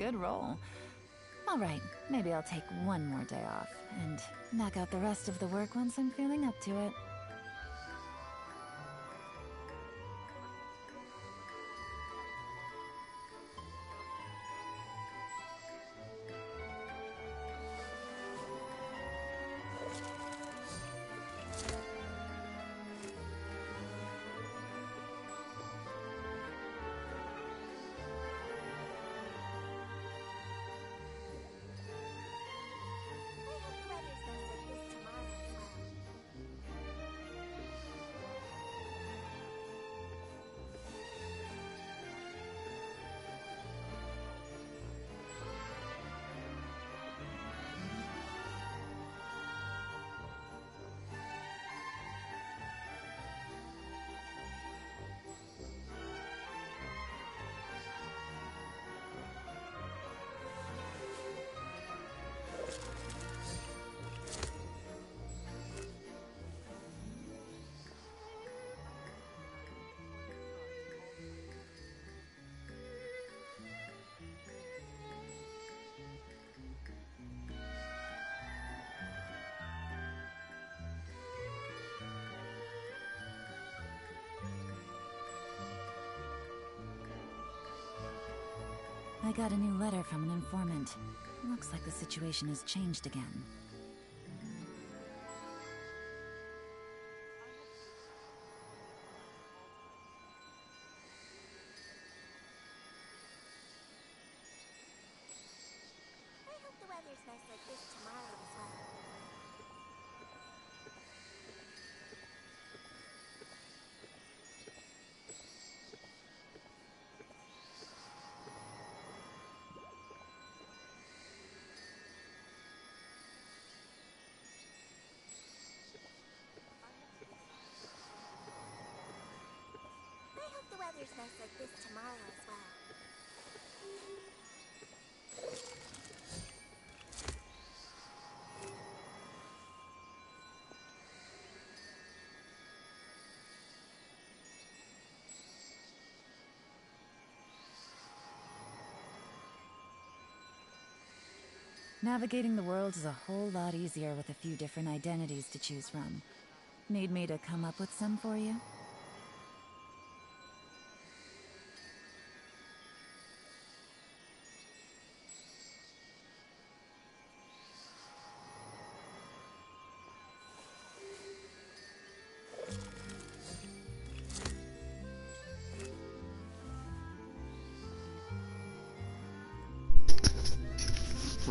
Good roll. Alright, maybe I'll take one more day off, and knock out the rest of the work once I'm feeling up to it. I got a new letter from an informant. Looks like the situation has changed again. I hope the weather's nice like this tomorrow as well. I hope the weather's nice like this tomorrow as well. Navigating the world is a whole lot easier with a few different identities to choose from. Need me to come up with some for you?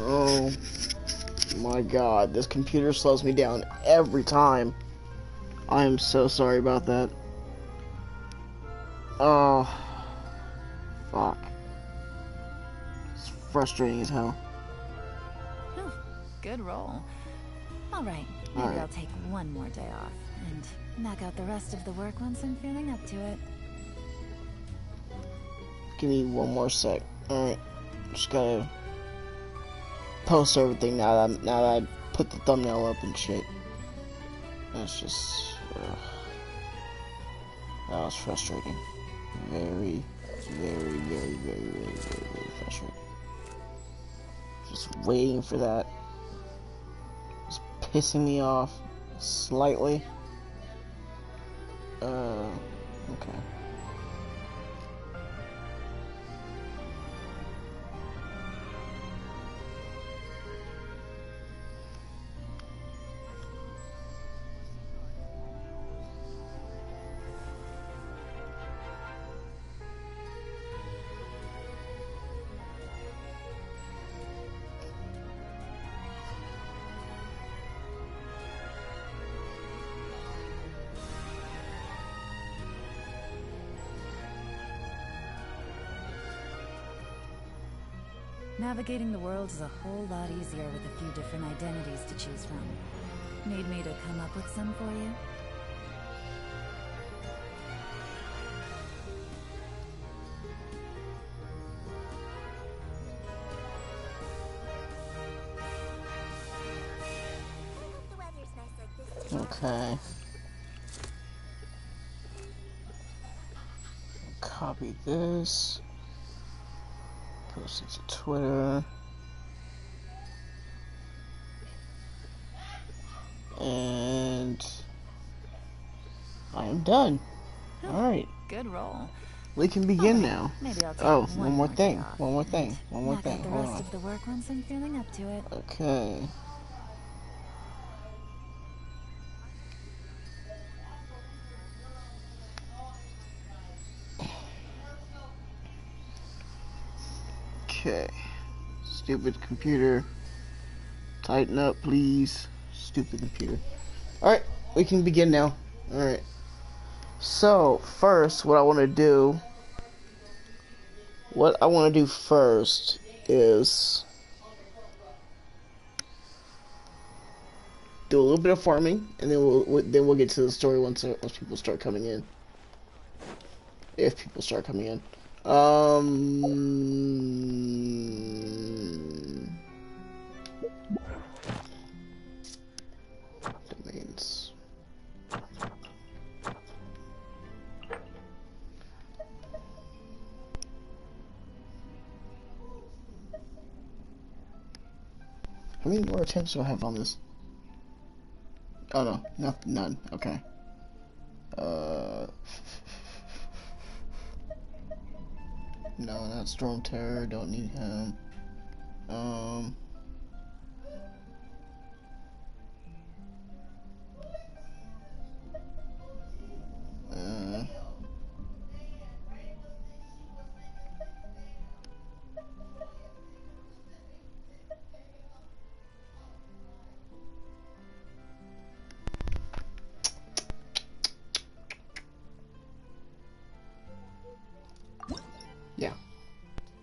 Oh my god, this computer slows me down every time. I am so sorry about that. Oh, fuck. It's frustrating as hell. Whew, good roll. Alright, maybe I'll take one more day off, and knock out the rest of the work once I'm feeling up to it. Give me one more sec. Alright, just gotta post everything now that I put the thumbnail up and shit. That's just that was frustrating. Very frustrating. Just waiting for that. Just pissing me off slightly. Okay. Navigating the world is a whole lot easier with a few different identities to choose from. Need me to come up with some for you? Okay. Copy this. Post it to Twitter. And I am done. Alright. Good roll. We can begin now. Maybe I'll take Oh, one more day thing. off One more and thing. One more knock thing. out the Hold rest on. of the work once I'm feeling up to it. Okay. Okay. Stupid computer. Tighten up, please. Stupid computer. Alright, we can begin now. Alright. So, first, what I want to do first is do a little bit of farming, and then we'll get to the story once people start coming in. If people start coming in. Domains. How many more attempts do I have on this? Oh no, none. Okay. No, not Storm Terror. Don't need him.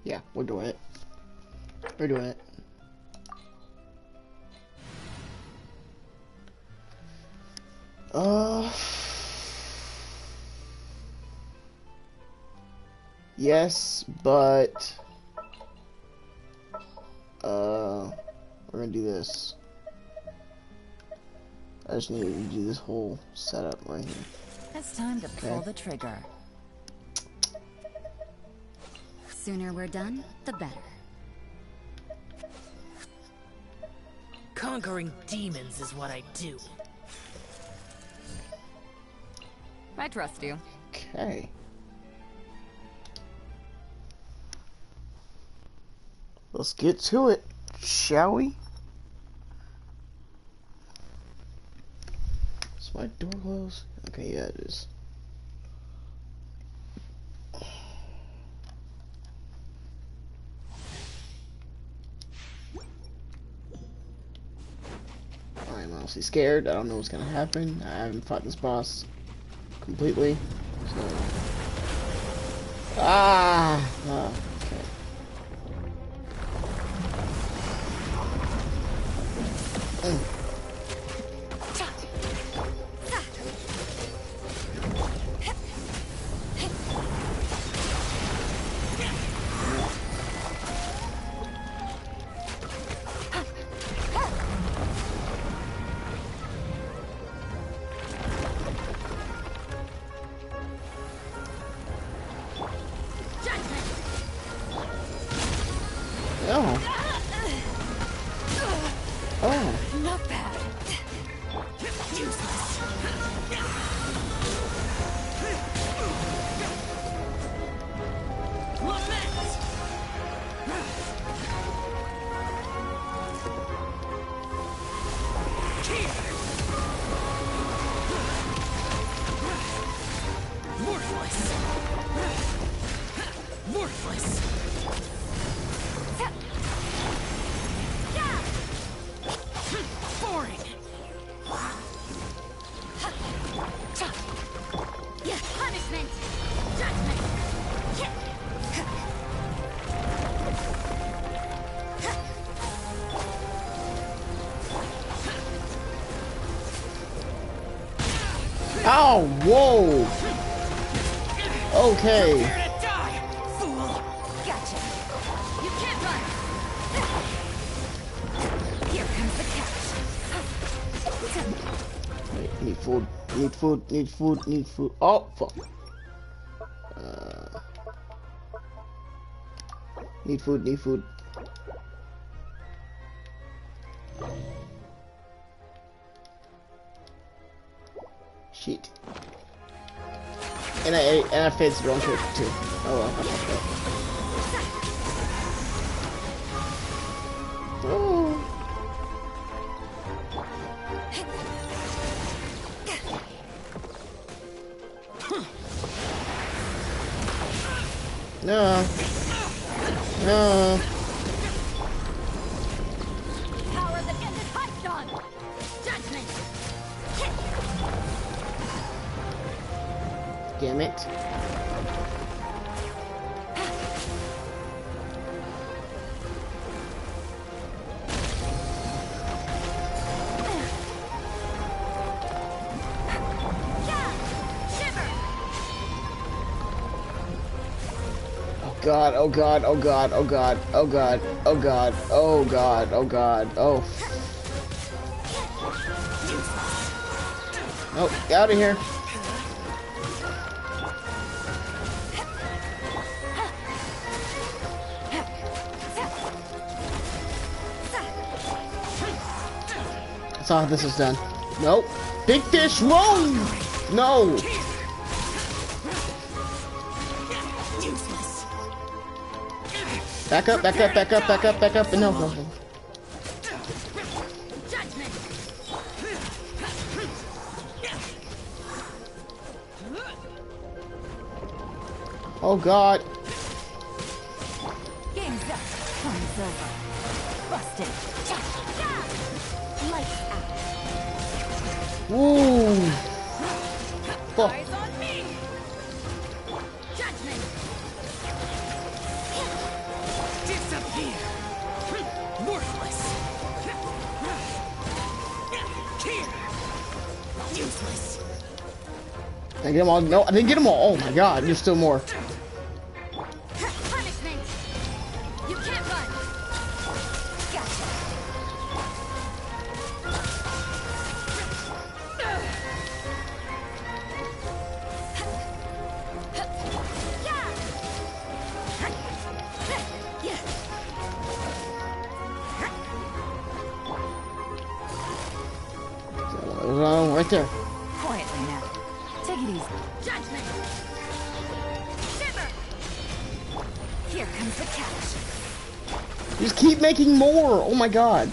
Yeah, we're doing it. We're doing it. Yes, but we're gonna do this. I just need to do this whole setup right here. It's time to pull the trigger. Sooner we're done, the better. Conquering demons is what I do. I trust you. Okay. Let's get to it, shall we? Is my door closed? Okay, yeah, it is. I'm honestly scared. I don't know what's gonna happen. I haven't fought this boss completely, so... okay. Not bad. Oh, whoa! Okay. Gotcha. You can't run. Here comes the catch. Wait, need food. Need food. Need food. Need food. Oh, fuck. Need food, need food. Shit. And I faced the wrong trick too. Oh well, I fucked up. Oh. No. No. Power that ended Python! Judgment! Damn it. God, oh God, oh God, oh God, oh God, oh God, oh God, oh God, oh. Oh, get out of here. That's how this is done. Nope. Big fish, whoa! No! Back up, back up, back up, back up, back up. No, no, no. Oh God. Game's up. Time's over. Busted. Lights out. Woo. Fuck. Eyes on me! Judgment! Disappear! Worthless! Here! Useless! Did I get them all? No, I didn't get them all. Oh my God, there's still more. Punishment! You can't run! Gotcha! Right there. Quietly now. Take it easy. Judgment! Shiver! Here comes the catch. Just keep making more. Oh my God.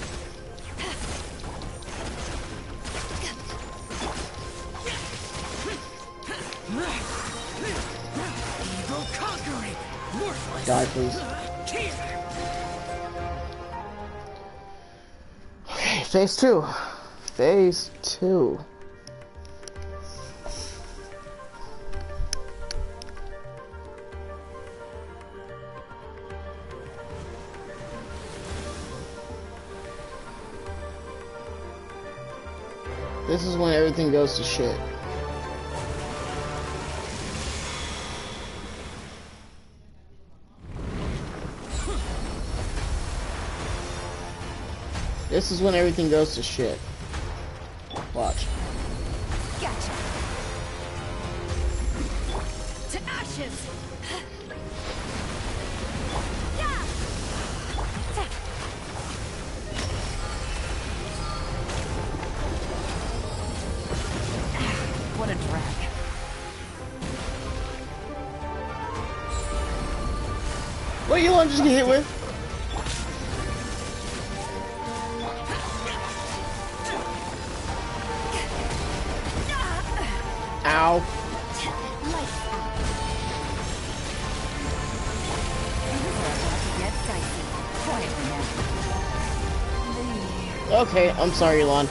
Evil conquering! Worthless! Die, please. Here! Okay, phase 2. Phase 2. This is when everything goes to shit. This is when everything goes to shit. Watch. Gotcha. To ashes. What a drag. What you want to just get hit with? Ow. Lights out. Things are about to get dicey. Quietly now. Okay, I'm sorry, Elon.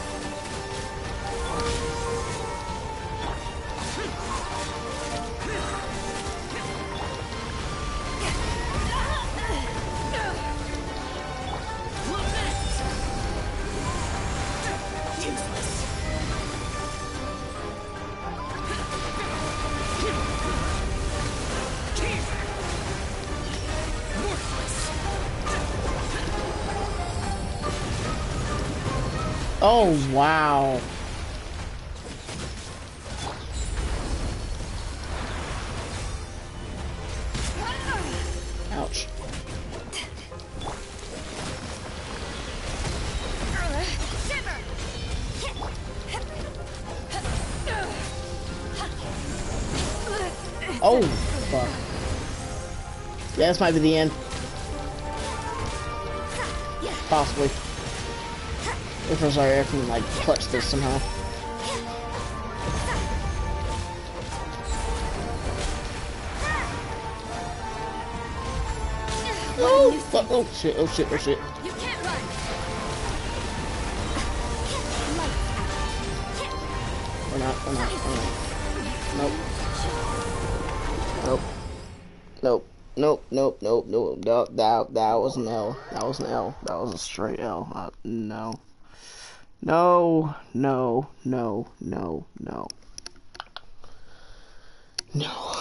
Oh, wow. Ouch. Oh, fuck. Yeah, this might be the end. Possibly. If I'm sorry, I can like clutch this somehow. Oh, fuck. Oh shit, oh shit, oh shit. You can't run. We're not, we're not, we're not. Nope. Nope. Nope. Nope, nope, nope, nope. That was an L. That was an L. That was a straight L. No. No, no, no, no, no. No.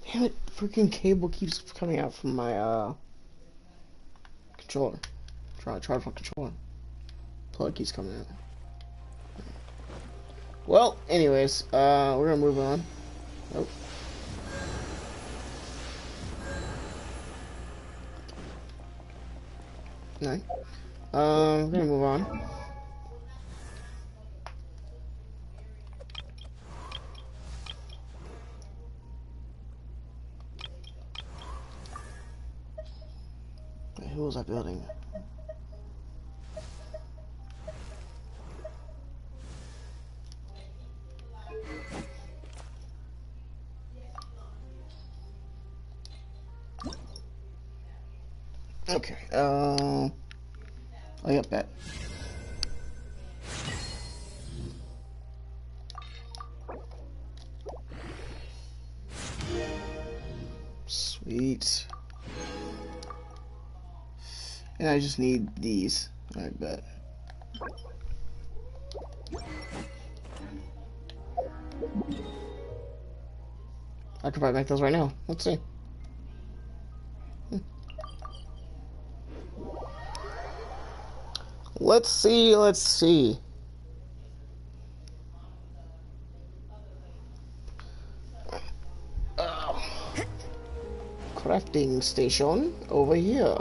Damn it, freaking cable keeps coming out from my, controller. Try for controller. Plug keeps coming out. Well, anyways, we're gonna move on. Nope. No. We're gonna move on. Wait, who was I building? Okay, oh, yep, that. Sweet. And I just need these, I bet. I could probably make those right now. Let's see. Let's see, let's see. Crafting station over here.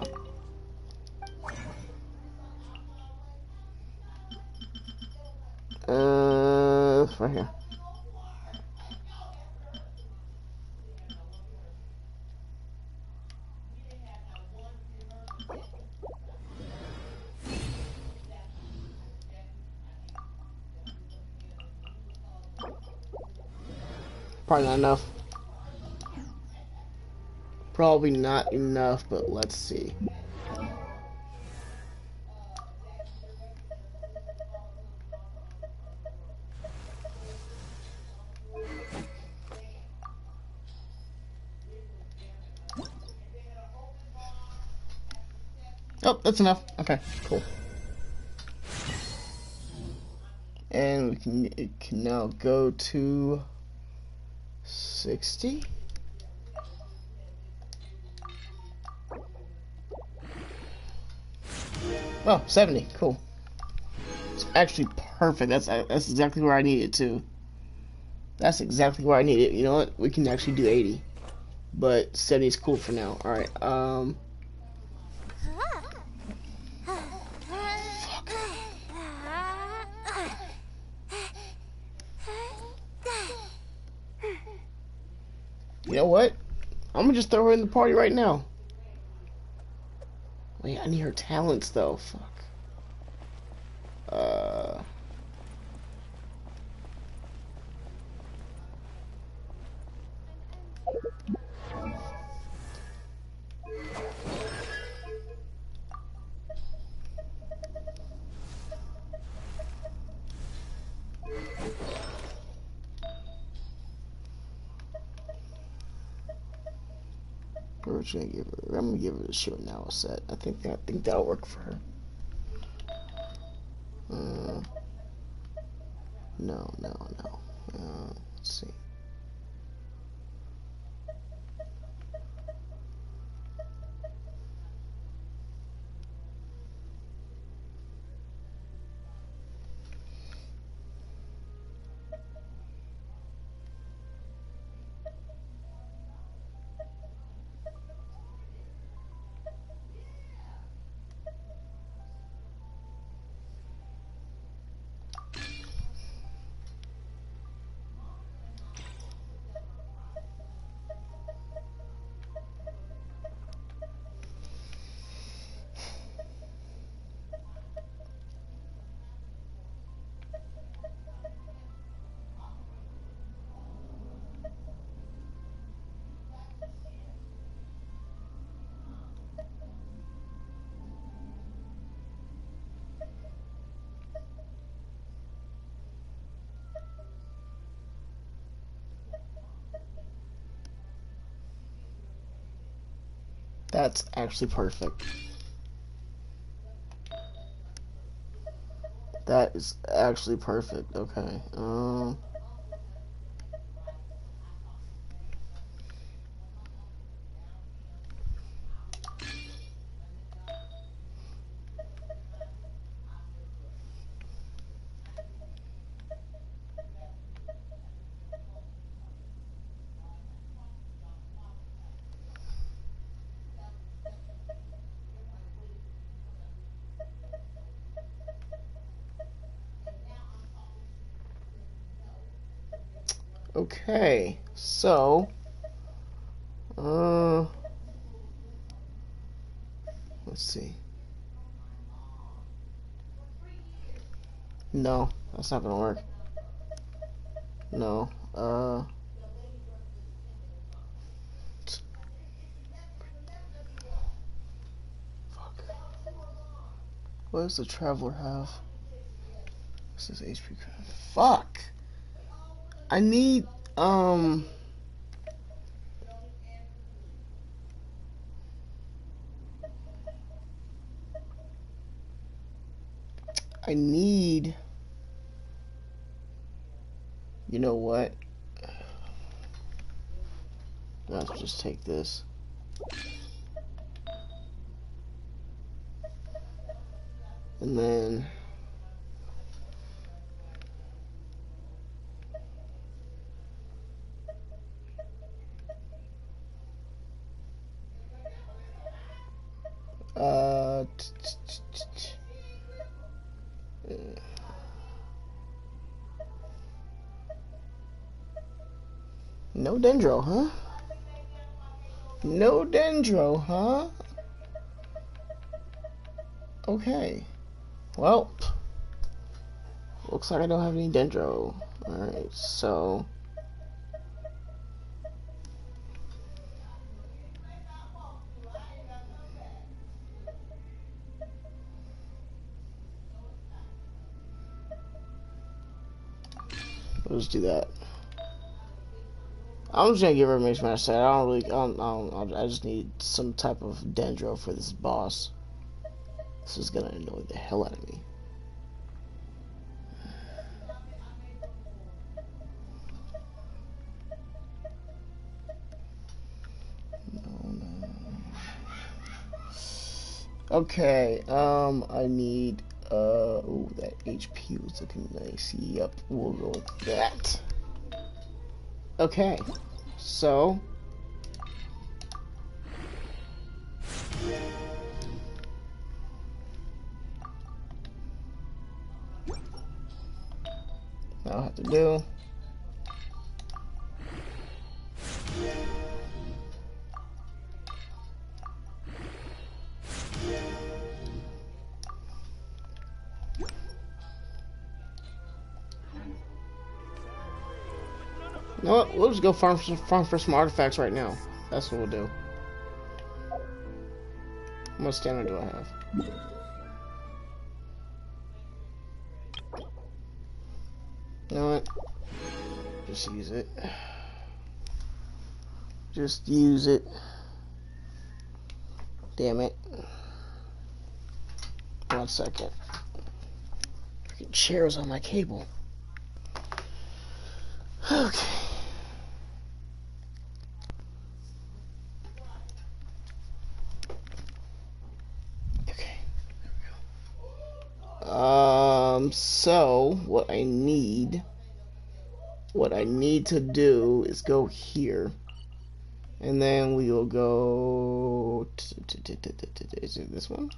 Right here. Probably not enough. Probably not enough, but let's see. Oh, that's enough. Okay, cool. And it can now go to 60. Oh, 70. Cool. It's actually perfect. That's exactly where I need it to. That's exactly where I need it. You know what? We can actually do 80. But 70 is cool for now. Alright, you know what? I'm gonna just throw her in the party right now. Wait, I need her talents though. Fuck. I'm gonna give her the show now set. I think that'll work for her. No. Let's see. That's actually perfect. That is actually perfect. Okay. Okay. So, let's see. No, that's not gonna work. No. Fuck. What does the traveler have? This is HP. Fuck. I need, I need, you know what? Let's just take this. And then no dendro, huh? No dendro, huh? Okay. Well, looks like I don't have any dendro. Alright, so let's do that. I'm just gonna give her a mixed match set. I don't really, I just need some type of dendro for this boss. This is gonna annoy the hell out of me. No. Okay, I need, ooh, that HP was looking nice. Yep, we'll go with that. Okay, so I'll have to do. You know what? We'll just go farm for some artifacts right now. That's what we'll do. How much stamina do I have? You know what? Just use it. Just use it. Damn it. 1 second. Freaking chair's on my cable. Okay. So what I need to do is go here, and then we will go. Is it this one?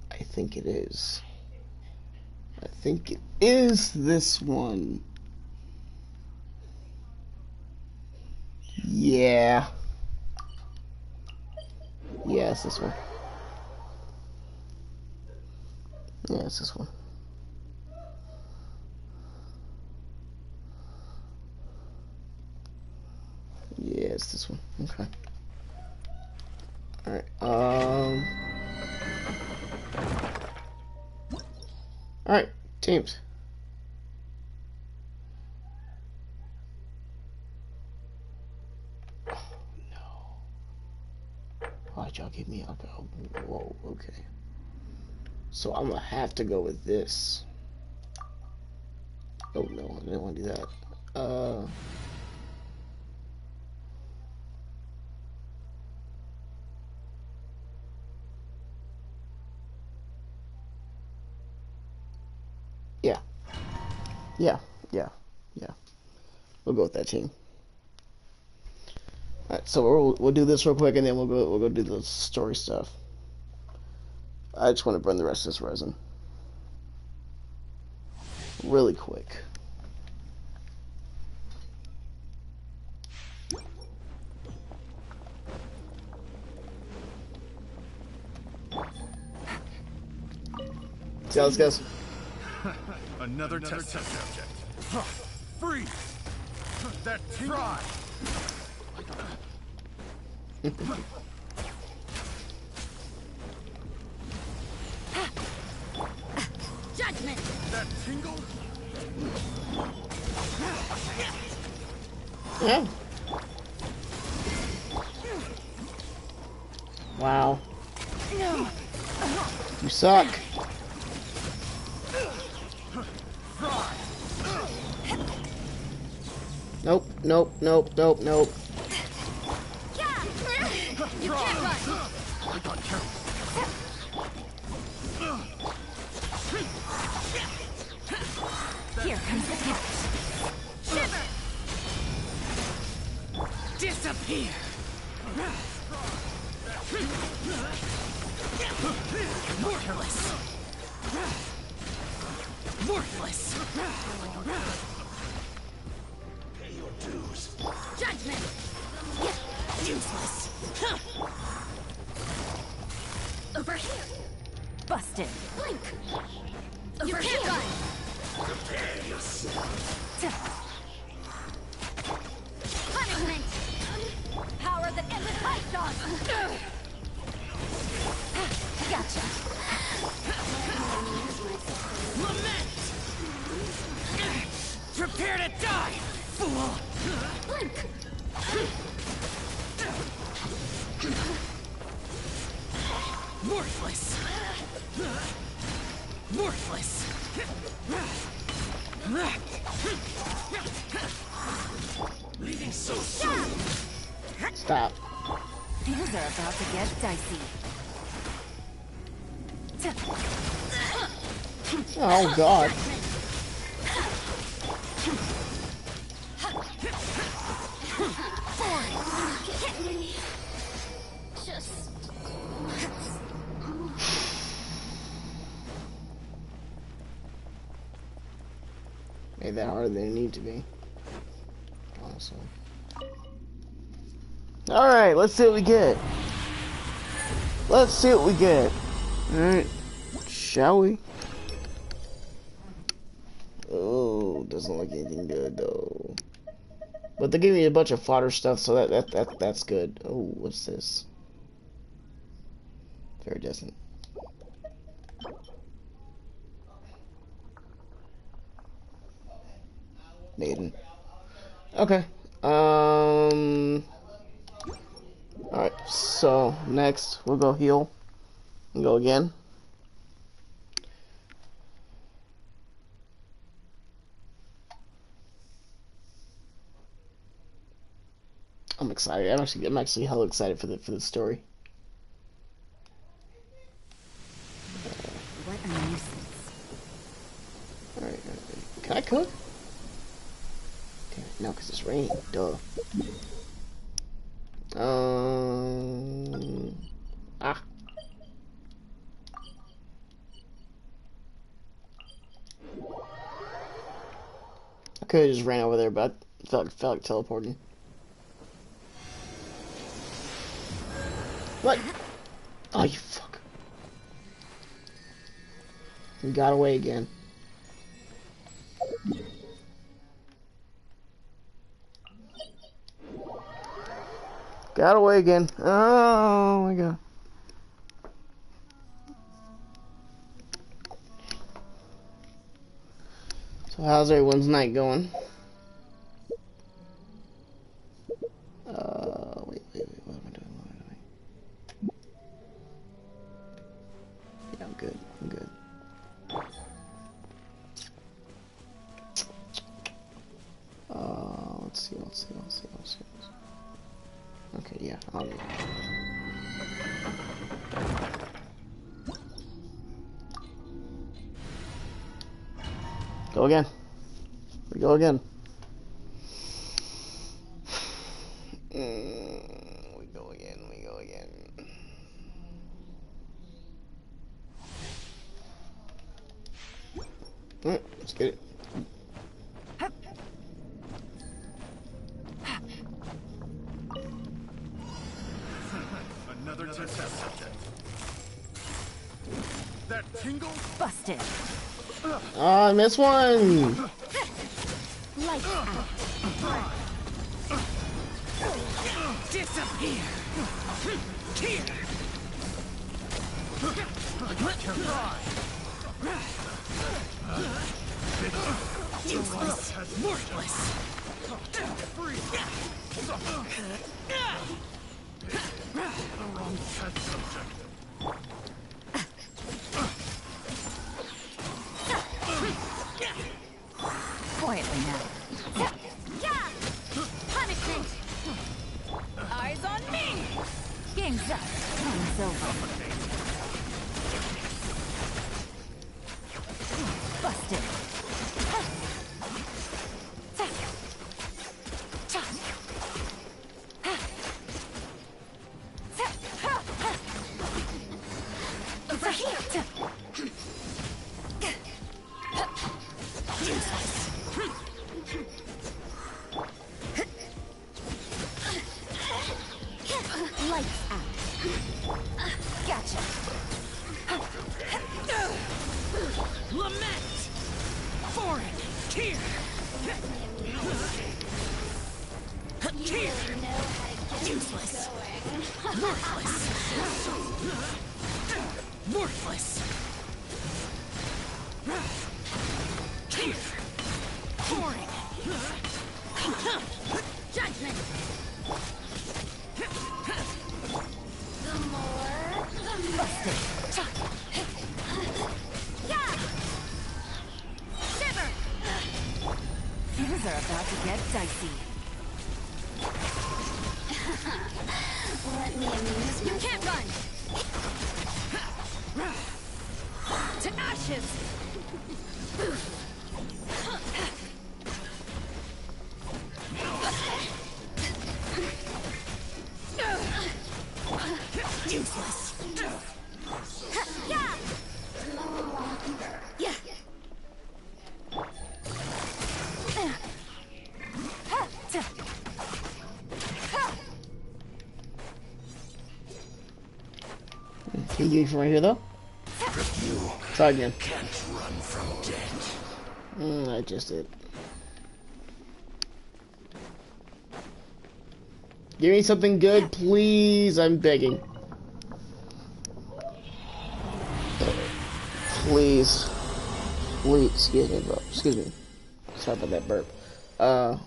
I think it is. I think it is this one. Yeah. Yeah, it's this one. Yeah, it's this one. Yeah, it's this one. Okay. Alright, Alright, teams. Why'd y'all give me alcohol? Whoa, okay. So I'm gonna have to go with this. Oh no, I didn't want to do that. Yeah. Yeah, yeah, yeah. We'll go with that team. Alright, so we'll do this real quick, and then we'll go do the story stuff. I just want to burn the rest of this resin really quick. See how this goes? Another test subject. Freeze! That fry! Judgment! That tingle? Yeah. Wow. You suck. Nope, nope, nope, nope, nope. You can't run! I got careful. Here comes the catch. Shiver! Disappear! Worthless! Worthless! Pay your dues. Judgment! Useless! Over here! Busted. Blink! Over here! Run. Prepare yourself. Punishment! Power that ended Python! Gotcha. Lament! Prepare to die, fool! Blink! Worthless! Worthless! Leaving so soon. Stop. Things are about to get dicey. Oh God. Just... Made that harder than it need to be. Honestly. Alright, let's see what we get. Let's see what we get. Alright. Shall we? Oh, doesn't look anything good though. But they're giving me a bunch of fodder stuff, so that's good. Oh, what's this? Very distant. Maiden. Okay. Alright, so next we'll go heal. And go again. I'm excited. I'm actually hella excited for the story. What a nuisance. Alright, can I cook? Okay, no, because it's raining. Duh. Ah. I could have just ran over there, but I felt like teleporting. What? Oh, you fuck. You got away again. Got away again. Oh my god. So how's everyone's night going? Wait, what am I doing? Okay, yeah. Go again. We go again. We go again. Alright, let's get it. Another test subject. That tingle? Busted. Ah, I missed one. Lights out. Disappear. Here. Useless. Worthless. Quietly now. Punishment. Eyes on me! Game's up. Time's over. Busted. Lights out. Gotcha. Lament. Foreign. Here. Here. Useless. Worthless. Worthless. Here. Foreign. Judgment. Shiver. Things are about to get dicey. Let me amuse you. Can't run. To ashes. Useless. Yeah. Yeah. Can you get from right here though? Try again. Can't run from death. I just did. Give me something good, please. I'm begging. Please. Please. Excuse me, bro. Excuse me. Sorry about that burp. Oh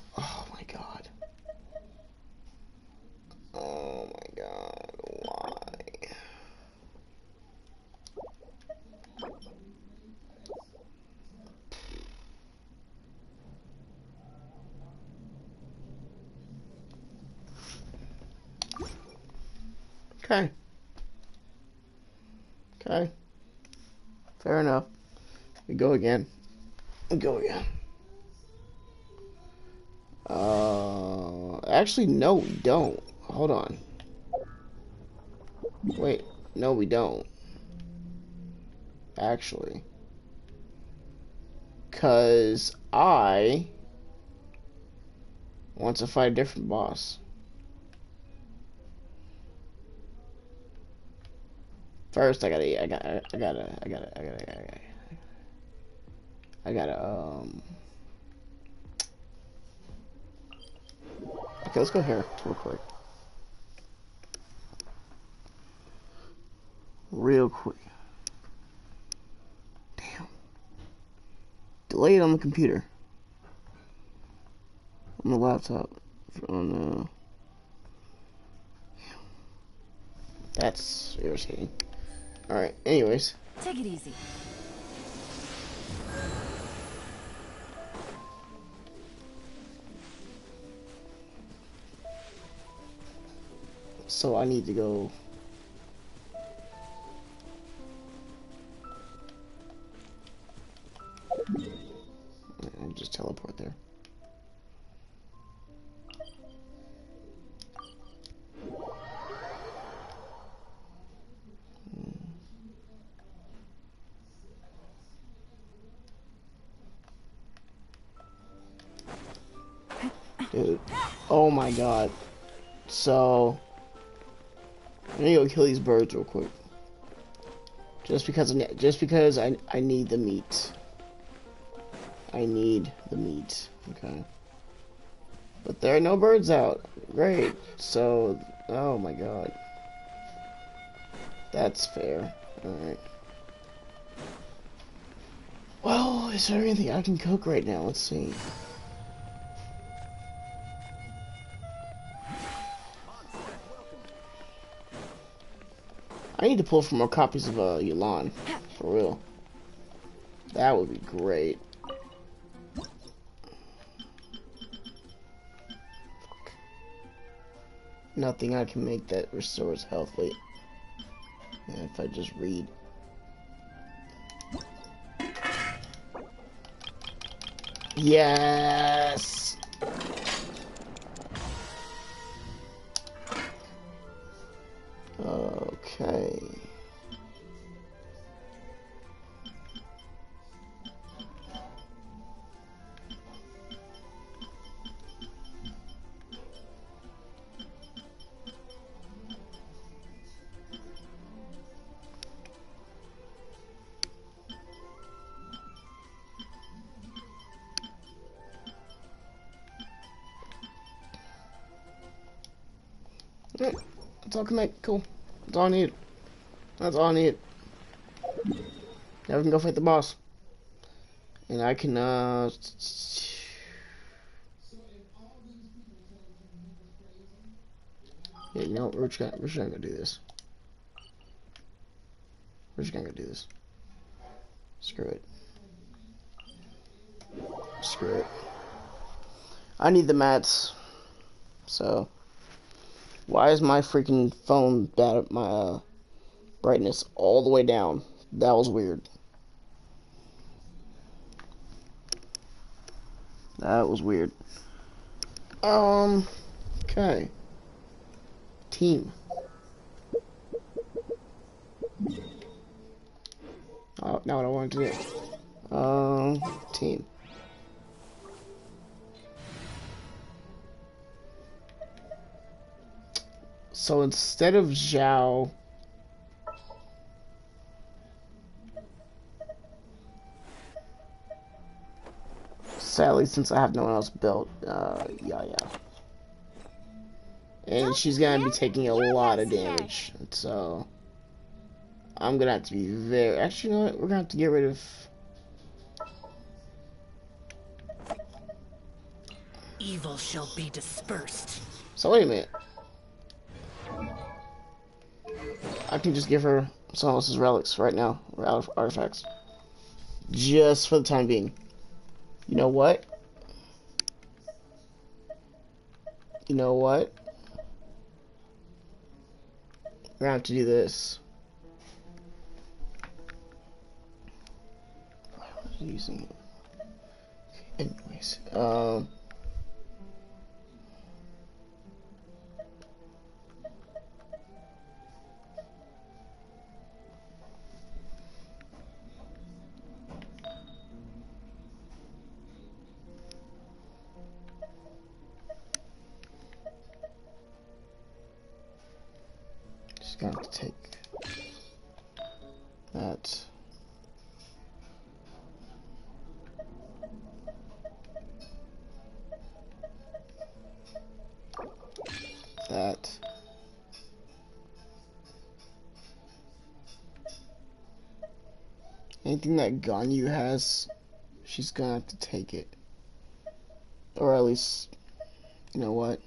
my god. Oh my god. Why? Okay. Okay. Fair enough. We go again. We go again. Actually, no, we don't. Hold on. Wait, no, we don't. Actually. 'Cause I want to fight a different boss. First, I gotta, okay, let's go here real quick. Real quick. Damn. Delay it on the computer. On the laptop. On that's irritating. Alright, anyways. Take it easy. So I need to go. I'll just teleport there. Dude. Oh my god. So I'm gonna go kill these birds real quick. Just because I need the meat. I need the meat. Okay. But there are no birds out. Great. So, oh my god. That's fair. Alright. Well, is there anything I can cook right now? Let's see. I need to pull for more copies of Yulan. For real. That would be great. Nothing I can make that restores health. Wait. Yeah, if I just read. Yes! Okay. Alright, that's all I can make. Cool. That's all I need. That's all I need. Now we can go fight the boss. And I can, yeah, you know, we're just gonna go do this. We're just gonna go do this. Screw it. Screw it. I need the mats. So, why is my freaking phone my brightness all the way down? That was weird. That was weird. Okay. Team. Oh, now what I want to do. Team. So instead of Zhao, sadly, since I have no one else built, yeah. And she's gonna be taking a lot of damage, so I'm gonna have to be very. Actually, you know what? We're gonna have to get rid of. Evil shall be dispersed. So wait a minute. I can just give her someone else's relics right now, or artifacts, just for the time being. You know what? You know what? We're gonna have to do this. Why was I using it? Anyways, just gonna have to take that. That. Anything that Ganyu has, she's gonna have to take it. Or at least, you know what?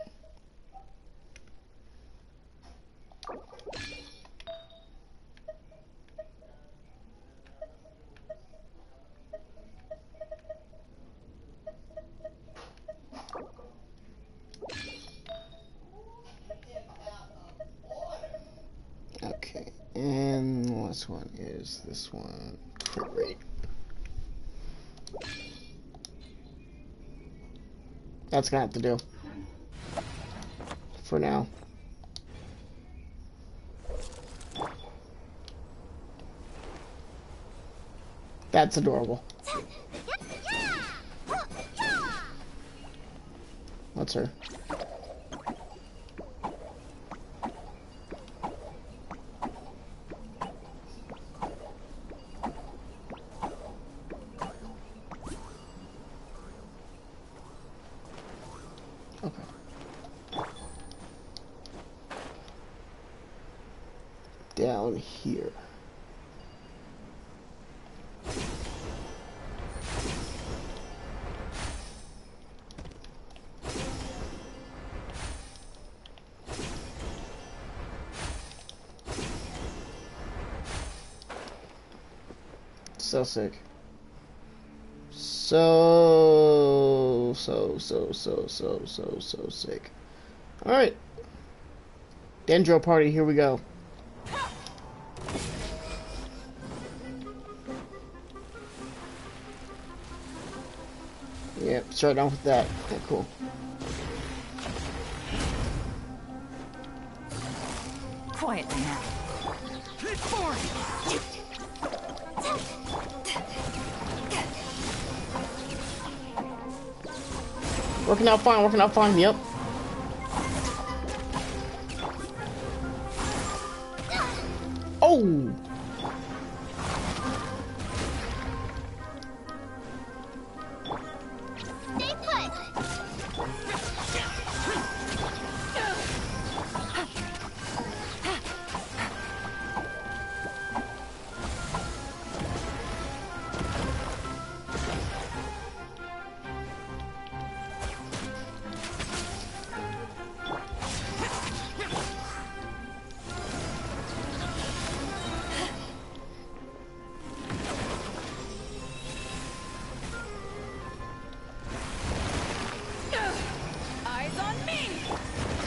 this one is this one. Crit rate. That's gonna have to do. For now. That's adorable. What's her? Okay. Down here. So sick. So sick. Alright. Dendro party, here we go. Yep, starting off with that. Okay, cool. Quietly now. Working out fine, yep. Oh! Stay put. Eyes on me!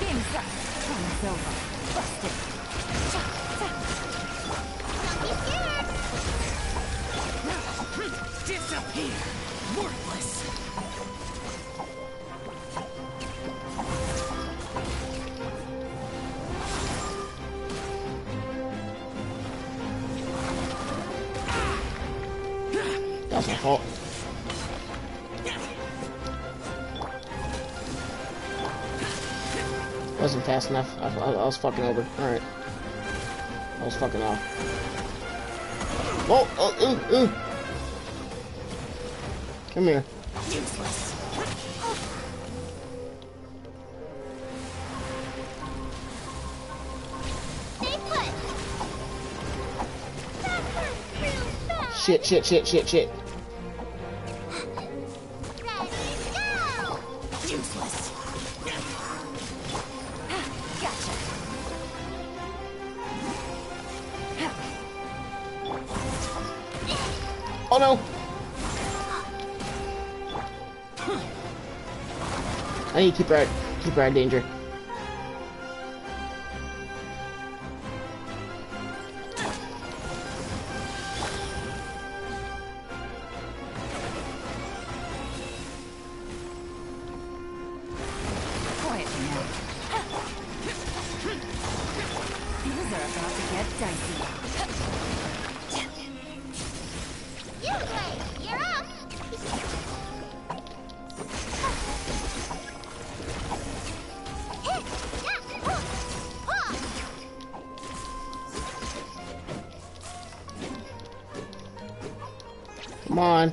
Game set. Time's over. Busted. Don't be scared. Disappear! Worthless! That's my fault. Wasn't fast enough. I was fucking over. Alright. I was fucking off. Whoa! Oh, ooh! Come here. Useless! Stay put. That hurts real bad. Shit. Ready, go. Useless! Gotcha. Oh no! I need to keep her out of danger. Quietly now. Things are about to get dicey. You wait. You're up. Hit. Yeah. Huh. Huh. Come on.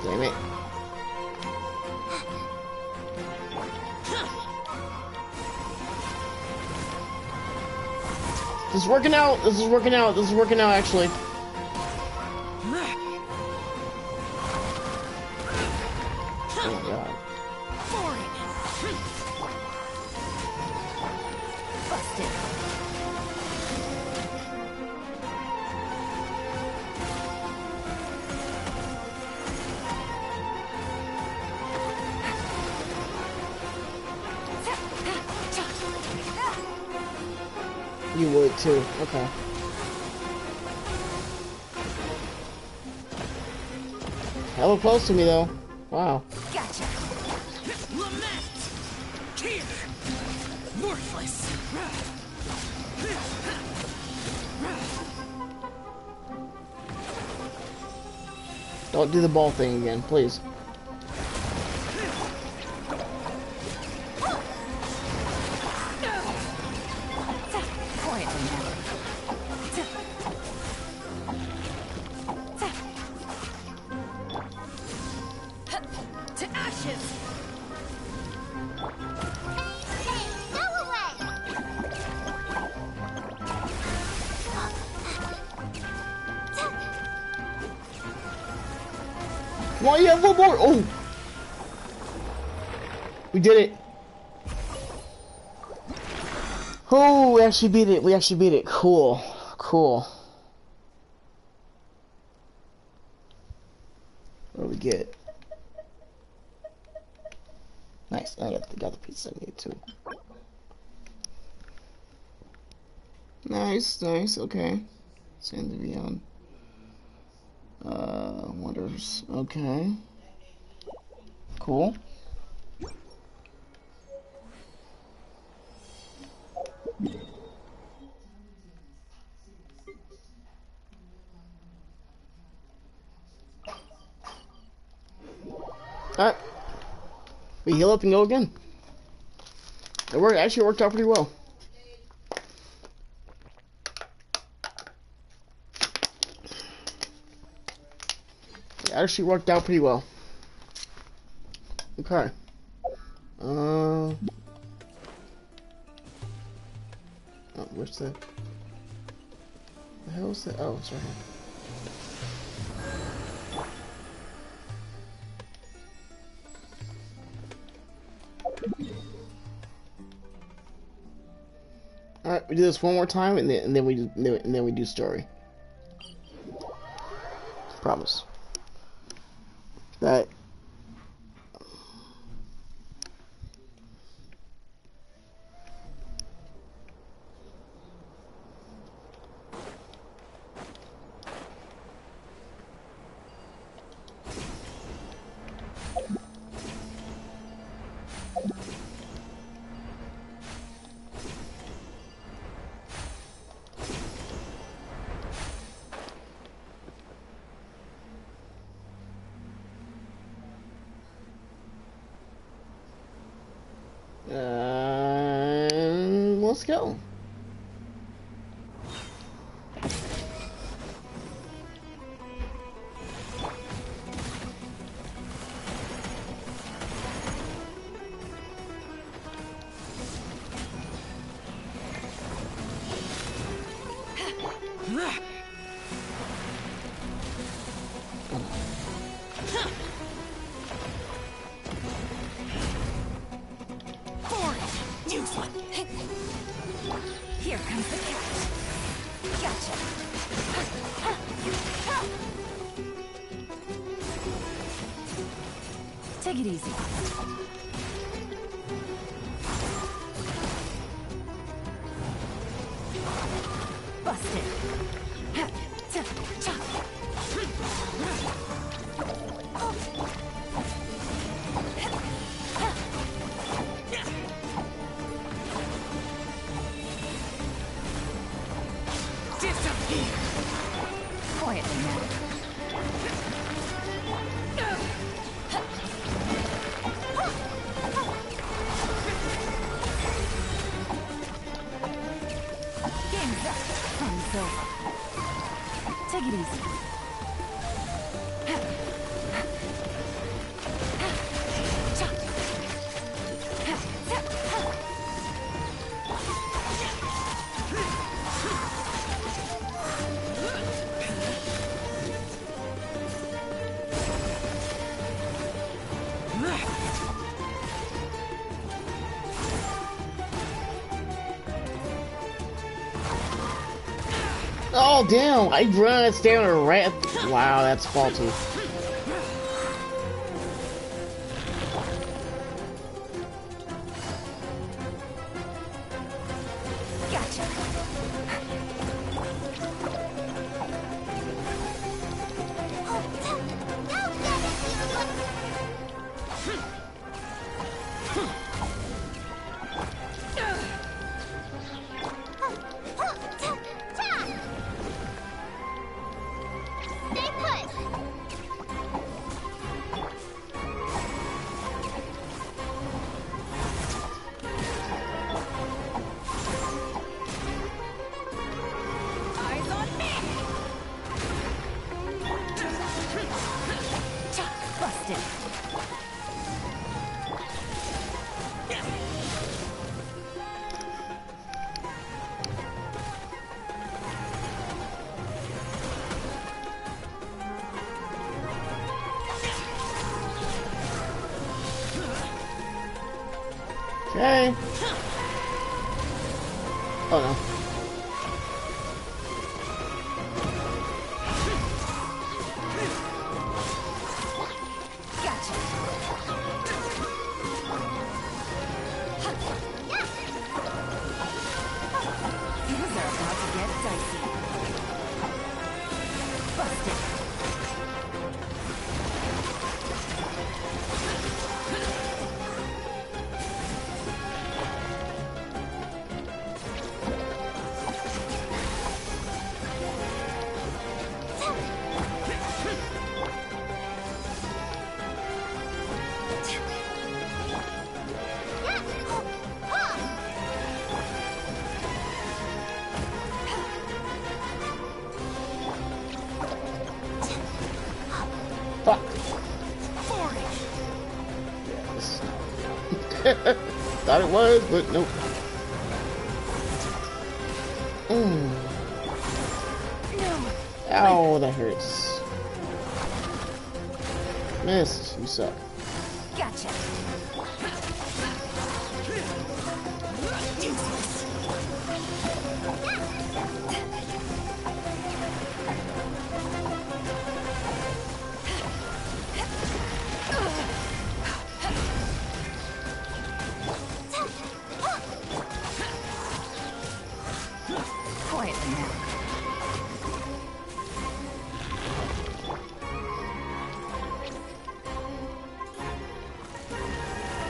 Damn it. This is working out. This is working out. This is working out, actually. Oh my god. Busted. You would too. Okay. Hella close to me though. Wow. Gotcha. Lament! Here! Worthless! Don't do the ball thing again, please. Quietly now. To ashes! Hey, go away! Come on, yeah, one more. Oh, we did it. Oh, we actually beat it. We actually beat it. Cool, cool. What do we get? Nice. I got the pizza I need too. Nice, nice. Okay. Send the beyond. Wonders. Okay. Cool. Alright. We heal up and go again. It actually worked out pretty well. It actually worked out pretty well. Okay. Oh, where's the hell is that? Oh, it's right here. All right, we do this one more time, and then we do story. Promise. That. Let's go. Here comes the catch. Gotcha. Take it easy. Busted. Quietly now. Game's up. Fun's over. Take it easy. Oh damn! I run it down right. Wow, that's faulty. Gotcha. Busted. Okay. Oh no. Gotcha. Things are about to get dicey. Busted. Fuck. 40. Yes. Thought it was, but nope. Ow, that hurts. Missed. You suck. Gotcha. Quietly now.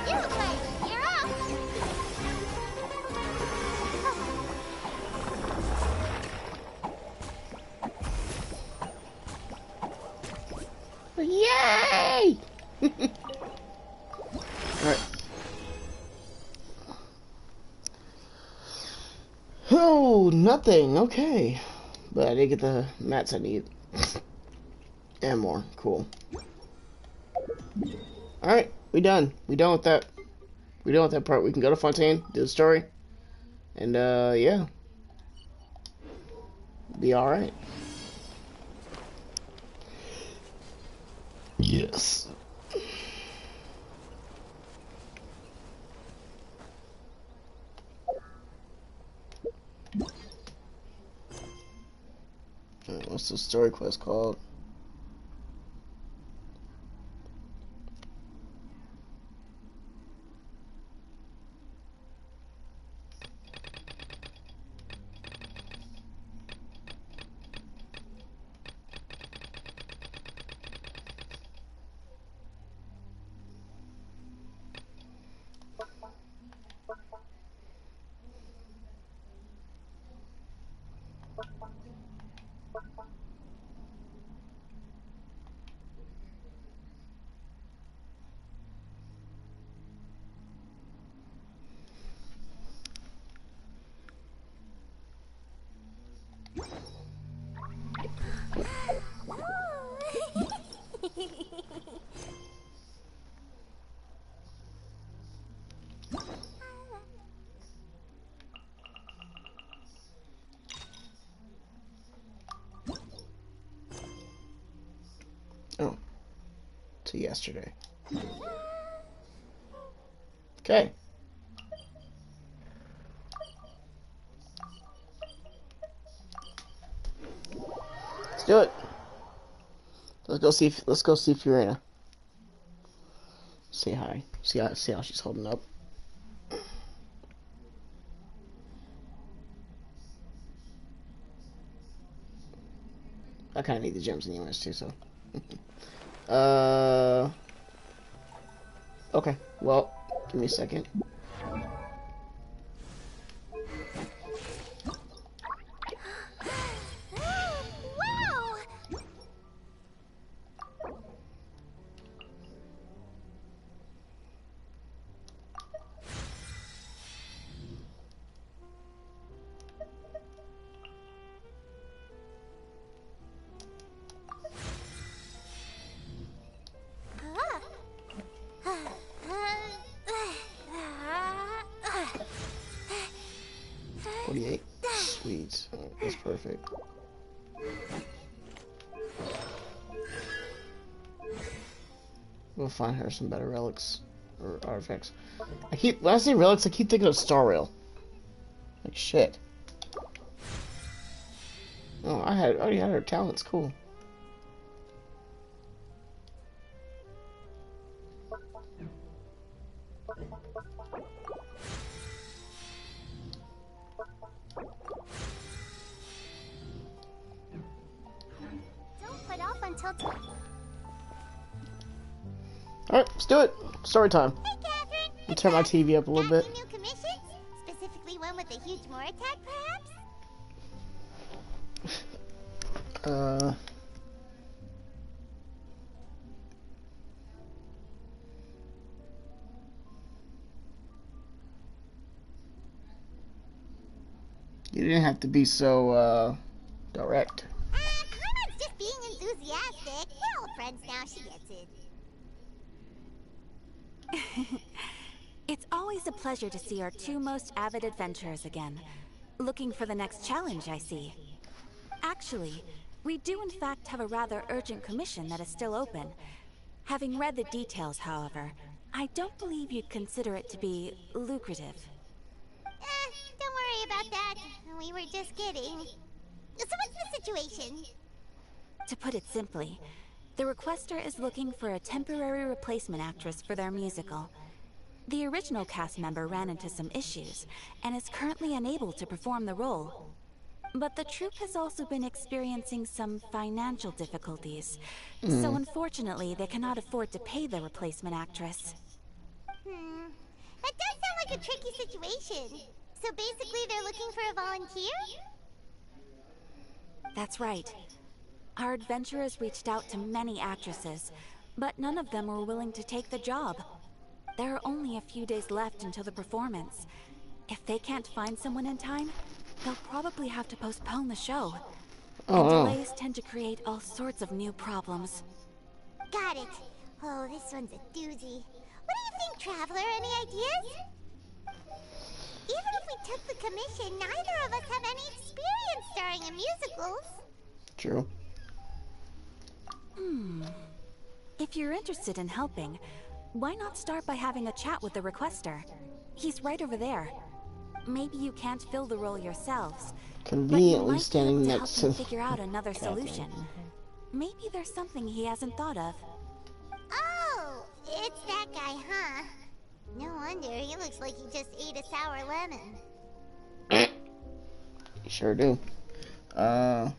You play. You're up. Yay! Alright. Oh, nothing. Okay. But I did get the mats I need. And more. Cool. Alright, we done. We done with that. We done with that part. We can go to Fontaine, do the story. And, yeah. Be alright. Yes. What's the story quest called? Oh. To yesterday. Okay. Let's do it. Let's go see Furina. Say hi. See how she's holding up. I kinda need the gems anyways too, so. Okay. Well, give me a second. Wow! Ah. 48. Sweet. That's perfect. We'll find her some better relics or artifacts. When I say relics, I keep thinking of Star Rail. Like shit. Oh, I already had her talents. Cool. Don't put off until Alright, let's do it. Story time. Hey, Catherine. I'll turn my TV up a little Got bit. any new commissions? Specifically one with a huge more attack, perhaps? You didn't have to be so, direct. Carmen's just being enthusiastic. We're all friends now, she gets it. It's always a pleasure to see our two most avid adventurers again. Looking for the next challenge, I see. Actually, we do in fact have a rather urgent commission that is still open. Having read the details, however, I don't believe you'd consider it to be lucrative. Don't worry about that. We were just kidding. So what's the situation? To put it simply, the requester is looking for a temporary replacement actress for their musical. The original cast member ran into some issues, and is currently unable to perform the role. But the troupe has also been experiencing some financial difficulties, so unfortunately they cannot afford to pay the replacement actress. That does sound like a tricky situation. So basically they're looking for a volunteer? That's right. Our adventurers reached out to many actresses, but none of them were willing to take the job. There are only a few days left until the performance. If they can't find someone in time, they'll probably have to postpone the show. And delays tend to create all sorts of new problems. Got it. Oh, this one's a doozy. What do you think, Traveler? Any ideas? Even if we took the commission, neither of us have any experience starring in musicals. True. If you're interested in helping, why not start by having a chat with the requester? He's right over there. Maybe you can't fill the role yourselves, but you Conveniently might standing be able next to to help him figure out another Catherine. solution. Maybe there's something he hasn't thought of. Oh, it's that guy, huh? No wonder, he looks like he just ate a sour lemon. You sure do. Yeah,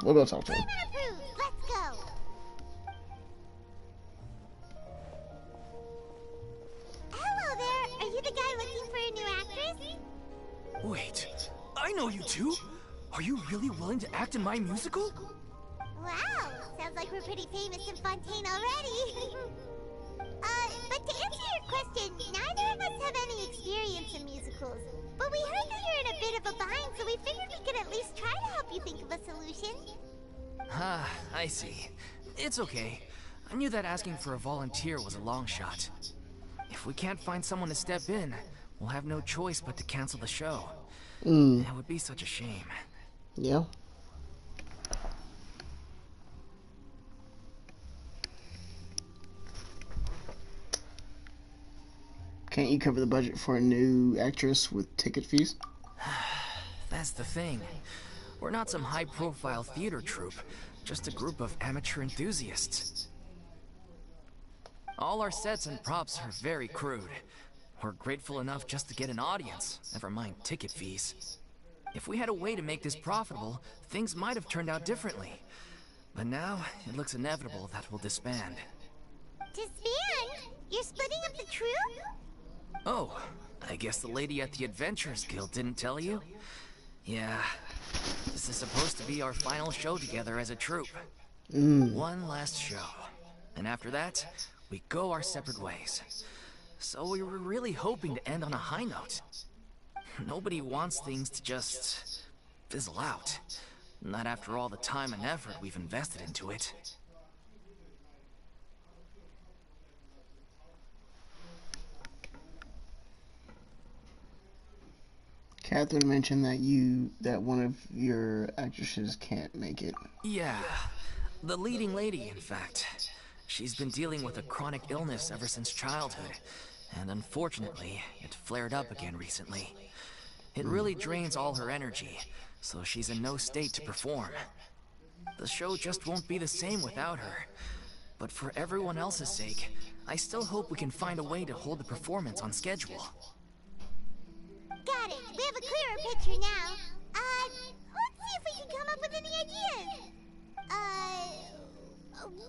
we'll go talk to him. Payment approved, let's go! Hello there, are you the guy looking for a new actress? Wait, I know you two. Are you really willing to act in my musical? Wow, sounds like we're pretty famous in Fontaine already. But to answer your question, neither of us have any experience in musicals. But we heard that you're in a bit of a bind, so we figured we could at least try to help you think of a solution. Ah, I see. It's okay. I knew that asking for a volunteer was a long shot. If we can't find someone to step in, we'll have no choice but to cancel the show. It would be such a shame. Yeah. Can't you cover the budget for a new actress with ticket fees? That's the thing. We're not some high-profile theater troupe, just a group of amateur enthusiasts. All our sets and props are very crude. We're grateful enough just to get an audience, never mind ticket fees. If we had a way to make this profitable, things might have turned out differently. But now, it looks inevitable that we'll disband. Disband? You're splitting up the troupe? Oh, I guess the lady at the Adventurers Guild didn't tell you? Yeah, this is supposed to be our final show together as a troupe. One last show. And after that, we go our separate ways. So we were really hoping to end on a high note. Nobody wants things to just fizzle out. Not after all the time and effort we've invested into it. Catherine mentioned that one of your actresses can't make it. Yeah, the leading lady, in fact. She's been dealing with a chronic illness ever since childhood, and unfortunately, it flared up again recently. It really drains all her energy, so she's in no state to perform. The show just won't be the same without her. But for everyone else's sake, I still hope we can find a way to hold the performance on schedule. Got it. We have a clearer picture now. Let's see if we can come up with any ideas.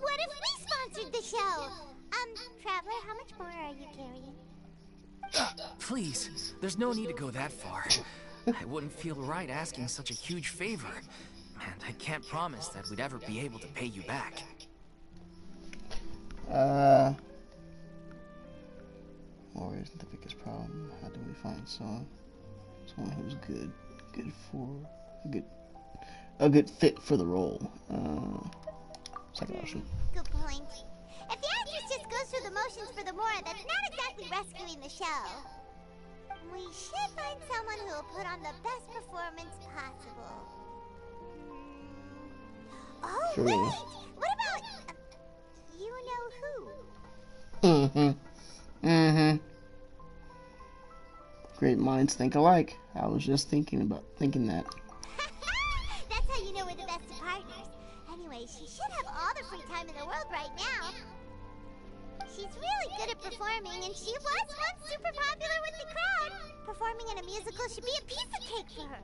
What if we sponsored the show? Traveler, how much more are you carrying? Please, there's no need to go that far. I wouldn't feel right asking such a huge favor, and I can't promise that we'd ever be able to pay you back. Or isn't the biggest problem? How do we find someone who's good for a good fit for the role? Second option. Good point. If the actress just goes through the motions for the Mora, that's not exactly rescuing the show. We should find someone who will put on the best performance possible. Oh, Sure. wait! What about... you know who? Great minds think alike. I was just thinking that. That's how you know we're the best of partners. Anyway, she should have all the free time in the world right now. She's really good at performing, and she was once super popular with the crowd. Performing in a musical should be a piece of cake for her.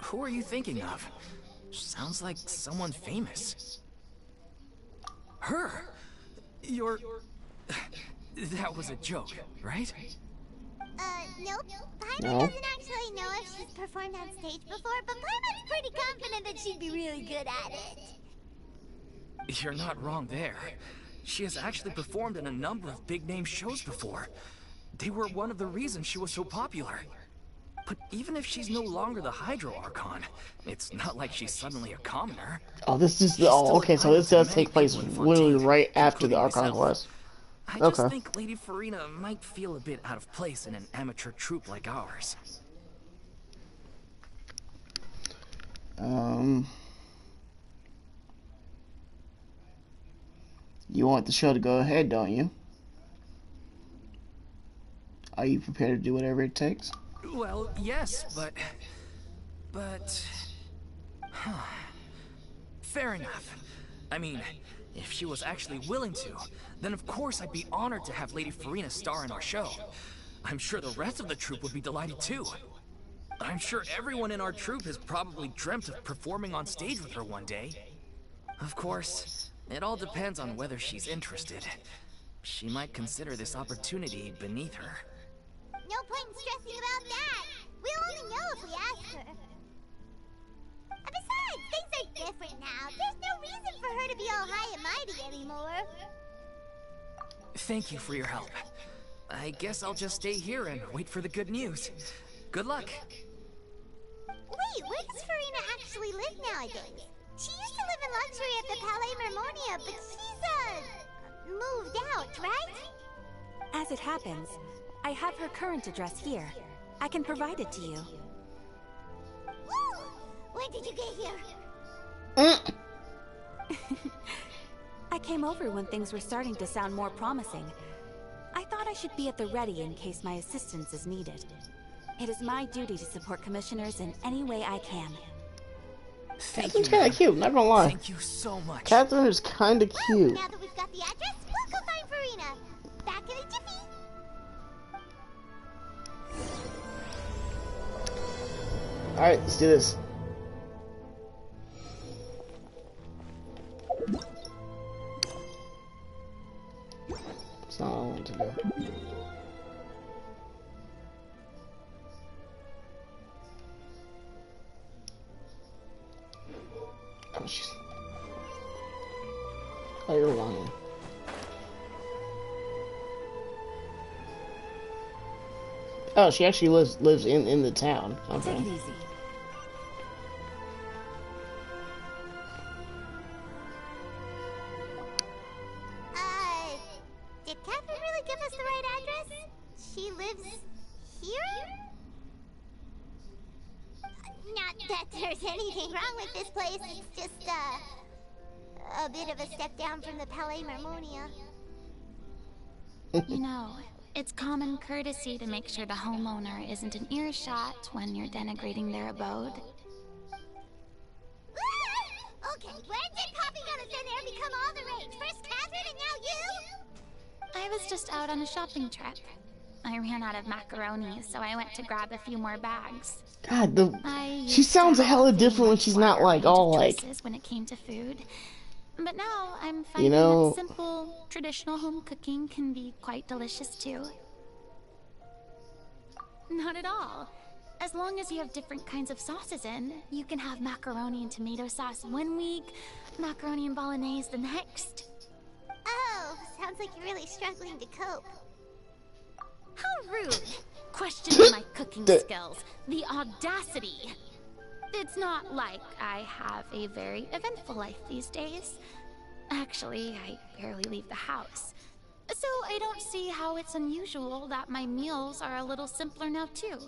Who are you thinking of? Sounds like someone famous. Her? You're... That was a joke, right? Nope. Paimon No. doesn't actually know if she's performed on stage before, but Paimon's pretty confident that she'd be really good at it. You're not wrong there. She has actually performed in a number of big-name shows before. They were one of the reasons she was so popular. But even if she's no longer the Hydro Archon, it's not like she's suddenly a commoner. Oh, this is She's still okay. So an this idol does to take many place people in literally Fontaine, right after the including Archon myself. quest. I just Okay. think Lady Furina might feel a bit out of place in an amateur troupe like ours. You want the show to go ahead, don't you? Are you prepared to do whatever it takes? Well, yes, but... Fair enough. I mean, if she was actually willing to, then of course I'd be honored to have Lady Furina star in our show. I'm sure the rest of the troupe would be delighted too. I'm sure everyone in our troupe has probably dreamt of performing on stage with her one day. Of course, it all depends on whether she's interested. She might consider this opportunity beneath her. No point in stressing about that. We'll only know if we ask her. And besides, things are different now. There's no reason for her to be all high and mighty anymore. Thank you for your help. I guess I'll just stay here and wait for the good news. Good luck. Wait, where does Furina actually live nowadays? She used to live in luxury at the Palais Mermonia, but she's, moved out, right? As it happens, I have her current address here. I can provide it to you. Woo! When did you get here? I came over when things were starting to sound more promising. I thought I should be at the ready in case my assistance is needed. It is my duty to support commissioners in any way I can. Thank you, Catherine's kind ma'am. of cute, not gonna lie. Thank you so much. Catherine is kind of cute. Now that we've got the address, we'll go find Furina. Back in a jiffy. Alright, let's do this. It's not all I want to do. Oh, she's... Oh, you're lying. Oh, she actually lives in the town. Take Okay. it easy. Did Catherine really give us the right address? She lives here? Not that there's anything wrong with this place, it's just, a bit of a step down from the Palais Marmonia. You know, it's common courtesy to make sure the homeowner isn't an earshot when you're denigrating their abode. Okay, when did Poppy got us in there become all the rage? First Catherine and now you? I was just out on a shopping trip. I ran out of macaroni, so I went to grab a few more bags. God, I she used to sounds have hella a different when much she's not wider like range all of like, choices when it came to food. But now I'm you finding know, that simple, traditional home cooking can be quite delicious too. Not at all. As long as you have different kinds of sauces in, you can have macaroni and tomato sauce one week, macaroni and bolognese the next. Oh, sounds like you're really struggling to cope. How rude! Questioning my cooking skills. The audacity! It's not like I have a very eventful life these days. Actually, I barely leave the house. So I don't see how it's unusual that my meals are a little simpler now too.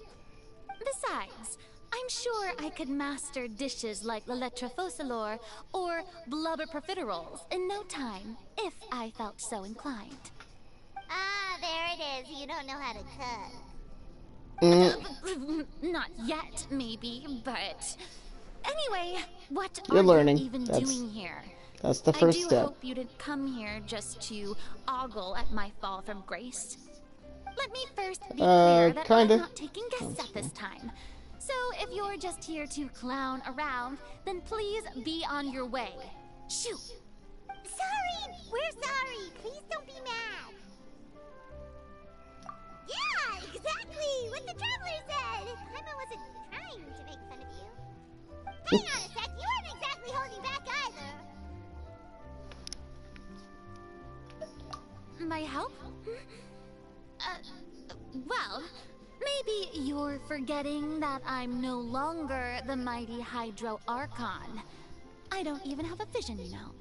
Besides, I'm sure I could master dishes like la lettre focilor or blubber profiteroles in no time, if I felt so inclined. Ah, there it is. You don't know how to cook. Not yet, maybe, but... Anyway, what You're are learning. you even doing here? That's the first I do step. hope you didn't come here just to ogle at my fall from grace. Let me first be clear that kinda. I'm not taking guests at this time. So if you're just here to clown around, then please be on your way. Shoot! Sorry! We're sorry! Please don't be mad! Yeah, exactly! What the traveler said! Paimon wasn't trying to make fun of you. Hang on a sec, you weren't exactly holding back either. My help? Well, maybe you're forgetting that I'm no longer the mighty Hydro Archon. I don't even have a vision, you know.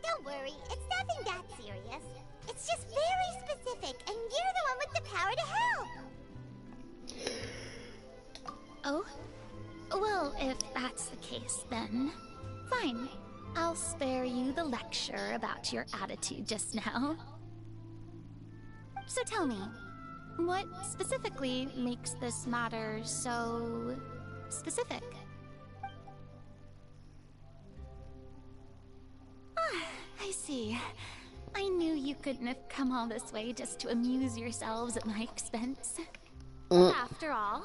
Don't worry, it's nothing that serious. It's just very specific, and you're the one with the power to help. Oh? Well, if that's the case, then fine. I'll spare you the lecture about your attitude just now. So tell me, what specifically makes this matter so specific? Ah, I see. I knew you couldn't have come all this way just to amuse yourselves at my expense. After all,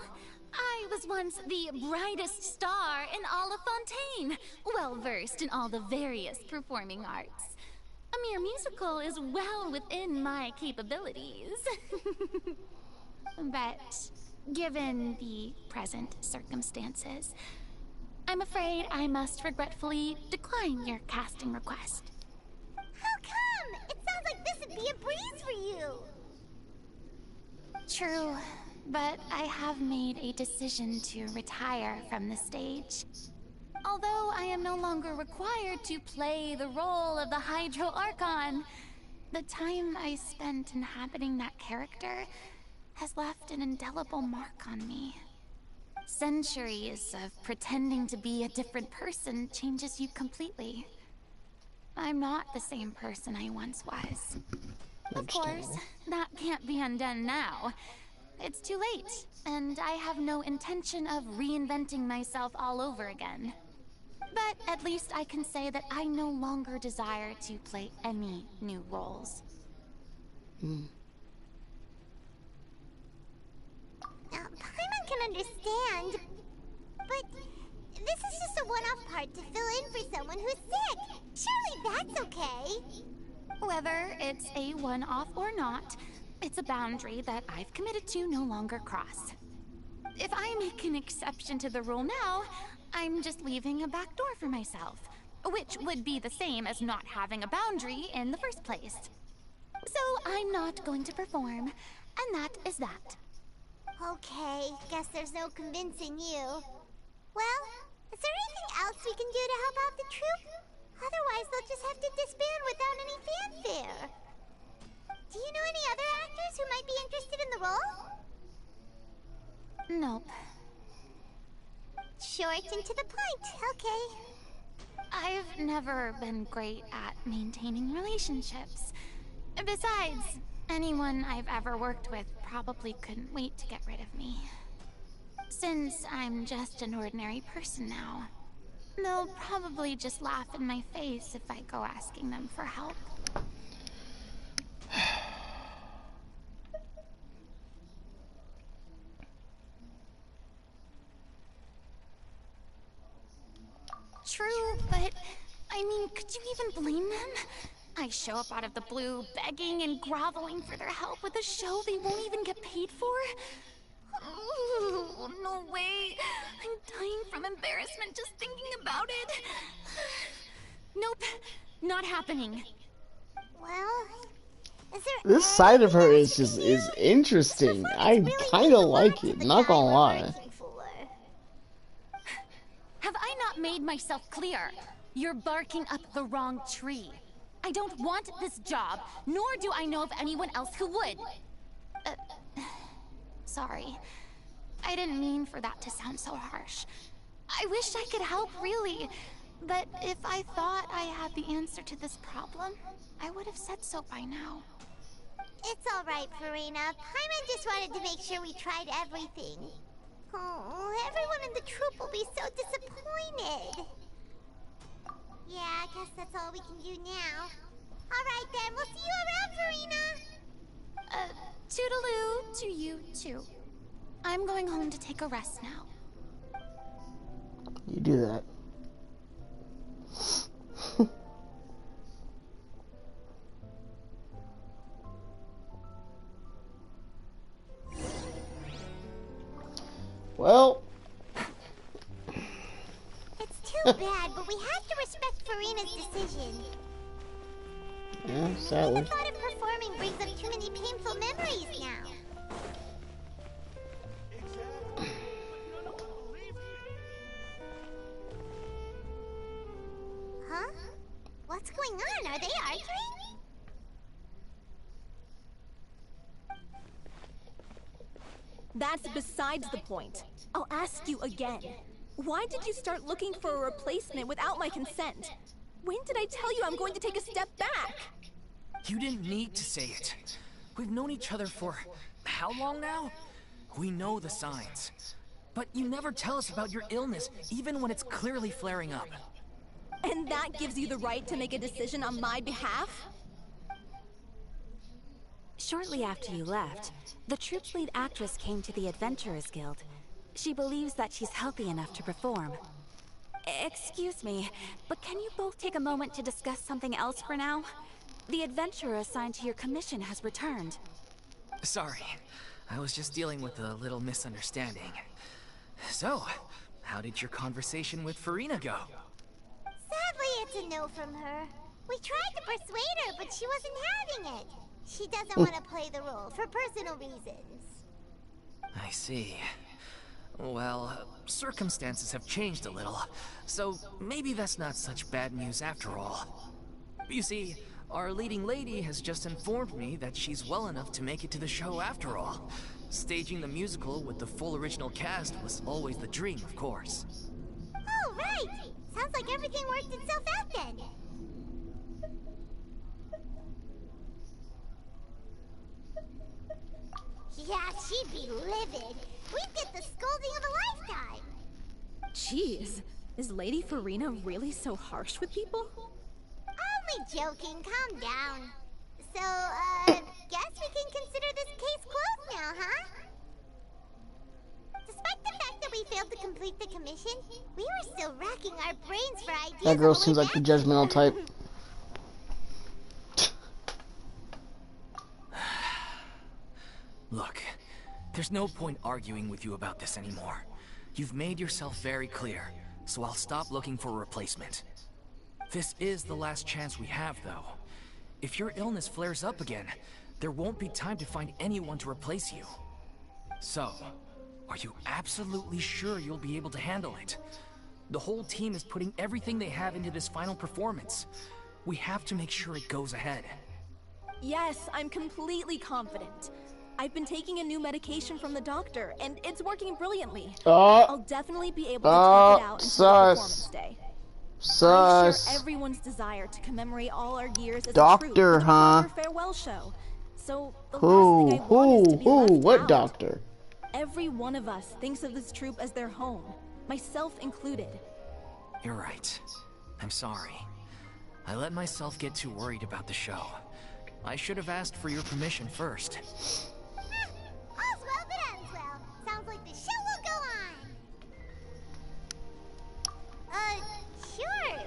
I was once the brightest star in all of Fontaine, well versed in all the various performing arts. A mere musical is well within my capabilities. But given the present circumstances, I'm afraid I must regretfully decline your casting request. How come? It sounds like this would be a breeze for you. True, but I have made a decision to retire from the stage. Although I am no longer required to play the role of the Hydro Archon, the time I spent inhabiting that character has left an indelible mark on me. Centuries of pretending to be a different person changes you completely. I'm not the same person I once was. Of course, that can't be undone now. It's too late, and I have no intention of reinventing myself all over again. But at least I can say that I no longer desire to play any new roles. Now, Paimon can understand, but this is just a one-off part to fill in for someone who's sick. Surely that's okay. Whether it's a one-off or not, it's a boundary that I've committed to no longer cross. If I make an exception to the rule now, I'm just leaving a back door for myself, which would be the same as not having a boundary in the first place. So I'm not going to perform, and that is that. Okay, guess there's no convincing you. Well, is there anything else we can do to help out the troupe? Otherwise, they'll just have to disband without any fanfare. Do you know any other actors who might be interested in the role? Nope. Sure short and to the point, okay. I've never been great at maintaining relationships. Besides, anyone I've ever worked with probably couldn't wait to get rid of me. Since I'm just an ordinary person now, they'll probably just laugh in my face if I go asking them for help. True, but I mean, could you even blame them? I show up out of the blue, begging and groveling for their help with a show they won't even get paid for? Ooh, no way. I'm dying from embarrassment just thinking about it. Nope, not happening. Well, is there This side of her is anything just else we is can do? interesting. This I performance really kind means of a lot like to it. the Not guy gonna we're lie. working for. Have I not made myself clear? You're barking up the wrong tree. I don't want this job, nor do I know of anyone else who would. Sorry. I didn't mean for that to sound so harsh. I wish I could help, really. But if I thought I had the answer to this problem, I would have said so by now. It's all right, Furina. Paimon just wanted to make sure we tried everything. Oh, everyone in the troupe will be so disappointed. Yeah, I guess that's all we can do now. All right, then. We'll see you around, Furina. Toodaloo to you, too. I'm going home to take a rest now. You do that. Well, It's too bad, but we have to respect Furina's decision. yeah, sadly. The thought of performing brings up too many painful memories now. Huh? What's going on? Are they arguing? That's besides the point. I'll ask you again. Why did you start looking for a replacement without my consent? When did I tell you I'm going to take a step back? You didn't need to say it. We've known each other for how long now? We know the signs. But you never tell us about your illness, even when it's clearly flaring up. And that gives you the right to make a decision on my behalf? Shortly after you left, the troupe's lead actress came to the Adventurers Guild. She believes that she's healthy enough to perform. Excuse me, but can you both take a moment to discuss something else for now? The adventurer assigned to your commission has returned. Sorry, I was just dealing with a little misunderstanding. So, how did your conversation with Furina go? Sadly, it's a no from her. We tried to persuade her, but she wasn't having it. She doesn't want to play the role for personal reasons. I see. Well, circumstances have changed a little, so maybe that's not such bad news after all. You see, our leading lady has just informed me that she's well enough to make it to the show after all. Staging the musical with the full original cast was always the dream, of course. Oh, right! Sounds like everything worked itself out then. Yeah, she'd be livid. We'd get the scolding of a lifetime. Jeez, is Lady Furina really so harsh with people? Only joking, calm down. So, guess we can consider this case closed now, huh? Despite the fact that we failed to complete the commission, we were still racking our brains for ideas. That girl on the seems way like the back. judgmental type. Look, there's no point arguing with you about this anymore. You've made yourself very clear, so I'll stop looking for a replacement. This is the last chance we have, though. If your illness flares up again, there won't be time to find anyone to replace you. So, are you absolutely sure you'll be able to handle it? The whole team is putting everything they have into this final performance. We have to make sure it goes ahead. Yes, I'm completely confident. I've been taking a new medication from the doctor, and it's working brilliantly. Oh, I'll definitely be able to talk it out until our performance day. I share sus. everyone's desire to commemorate all our years as a troupe Doctor, with a huh? proper farewell show. So the last thing I want is to be left What out. doctor? Every one of us thinks of this troupe as their home, myself included. You're right. I'm sorry. I let myself get too worried about the show. I should have asked for your permission first. All's well that ends well. Sounds like the show will go on. Sure.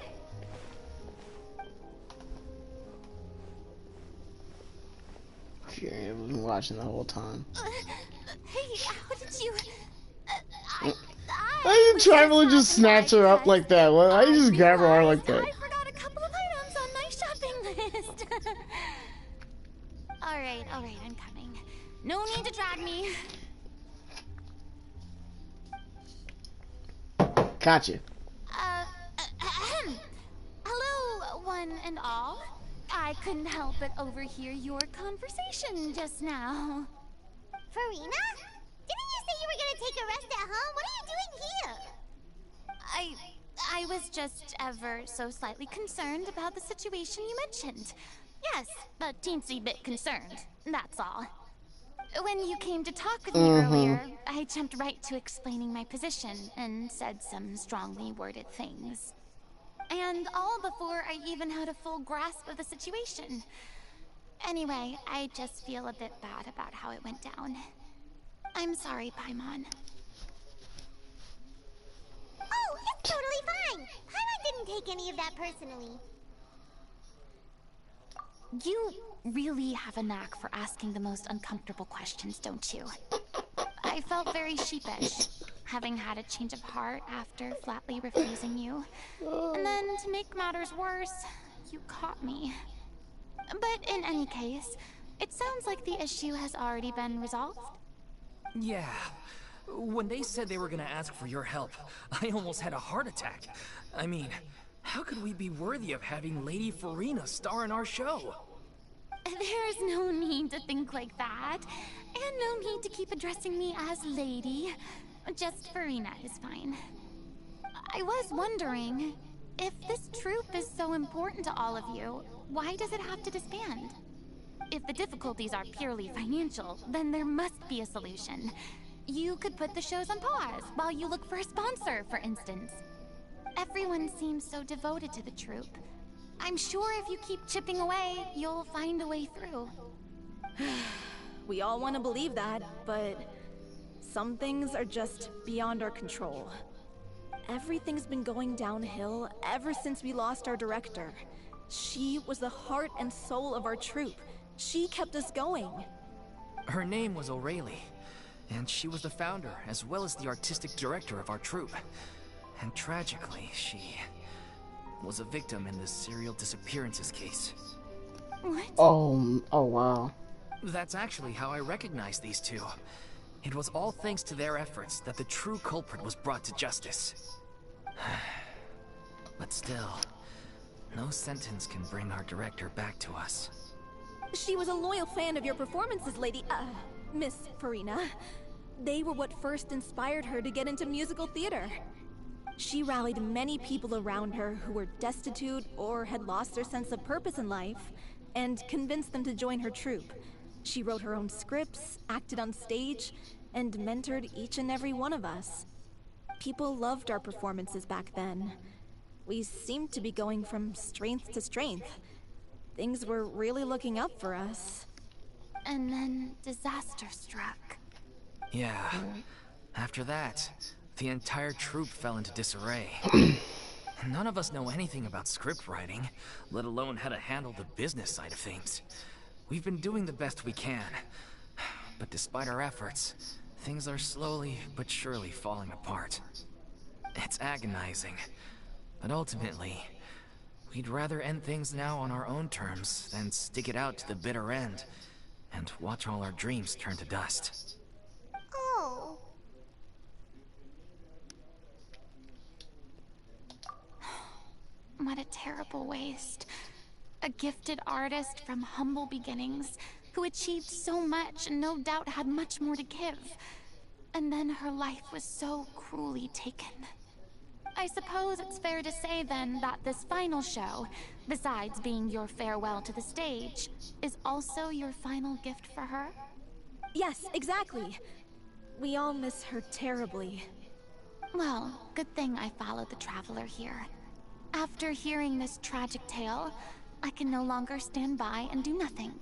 Okay, I was watching the whole time. Hey, how did you... Why are you trying to just snatch her up like that? Why you just grab her arm like that? I forgot a couple of items on my shopping list. Alright, I'm coming. No need to drag me. Gotcha. Hello, one and all. I couldn't help but overhear your conversation just now. Furina? Didn't you say you were gonna take a rest at home? What are you doing here? I was just ever so slightly concerned about the situation you mentioned. Yes, a teensy bit concerned, that's all. When you came to talk with me earlier, I jumped right to explaining my position and said some strongly worded things. And all before I even had a full grasp of the situation. Anyway, I just feel a bit bad about how it went down. I'm sorry, Paimon. Oh, it's totally fine! Paimon didn't take any of that personally. You really have a knack for asking the most uncomfortable questions, don't you? I felt very sheepish, having had a change of heart after flatly refusing you. And then, to make matters worse, you caught me. But in any case, it sounds like the issue has already been resolved. Yeah. When they said they were gonna ask for your help, I almost had a heart attack. I mean, how could we be worthy of having Lady Furina star in our show? There's no need to think like that. And no need to keep addressing me as Lady. Just Furina is fine. I was wondering, if this troupe is so important to all of you, why does it have to disband? If the difficulties are purely financial, then there must be a solution. You could put the shows on pause while you look for a sponsor, for instance. Everyone seems so devoted to the troupe. I'm sure if you keep chipping away, you'll find a way through. We all want to believe that, but some things are just beyond our control. Everything's been going downhill ever since we lost our director. She was the heart and soul of our troupe. She kept us going. Her name was O'Reilly, and she was the founder as well as the artistic director of our troupe. And tragically, she was a victim in the serial disappearances case. What? Oh wow. That's actually how I recognized these two. It was all thanks to their efforts that the true culprit was brought to justice. But still, no sentence can bring our director back to us. She was a loyal fan of your performances, Miss Furina. They were what first inspired her to get into musical theater. She rallied many people around her who were destitute or had lost their sense of purpose in life, and convinced them to join her troupe. She wrote her own scripts, acted on stage, and mentored each and every one of us. People loved our performances back then. We seemed to be going from strength to strength. Things were really looking up for us. And then disaster struck. Yeah. After that, the entire troupe fell into disarray. None of us know anything about script writing, let alone how to handle the business side of things. We've been doing the best we can, but despite our efforts, things are slowly but surely falling apart. It's agonizing, but ultimately, we'd rather end things now on our own terms than stick it out to the bitter end and watch all our dreams turn to dust. Oh. What a terrible waste. A gifted artist from humble beginnings, who achieved so much and no doubt had much more to give. And then her life was so cruelly taken. I suppose it's fair to say then that this final show, besides being your farewell to the stage, is also your final gift for her? Yes, exactly. We all miss her terribly. Well, good thing I followed the Traveler here. After hearing this tragic tale, I can no longer stand by and do nothing.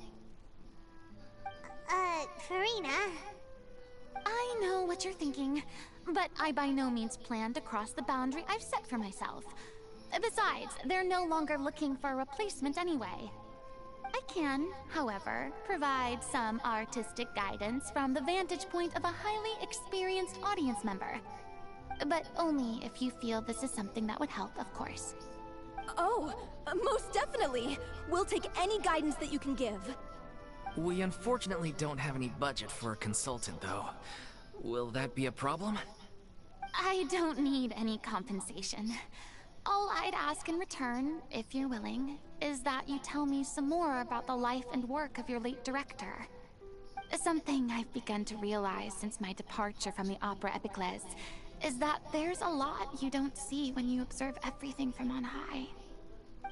Furina. I know what you're thinking, but I by no means plan to cross the boundary I've set for myself. Besides, they're no longer looking for a replacement anyway. I can, however, provide some artistic guidance from the vantage point of a highly experienced audience member. But only if you feel this is something that would help, of course. Oh, most definitely. We'll take any guidance that you can give. We unfortunately don't have any budget for a consultant, though. Will that be a problem? I don't need any compensation. All I'd ask in return, if you're willing, is that you tell me some more about the life and work of your late director. Something I've begun to realize since my departure from the Opera Epiclese is that there's a lot you don't see when you observe everything from on high.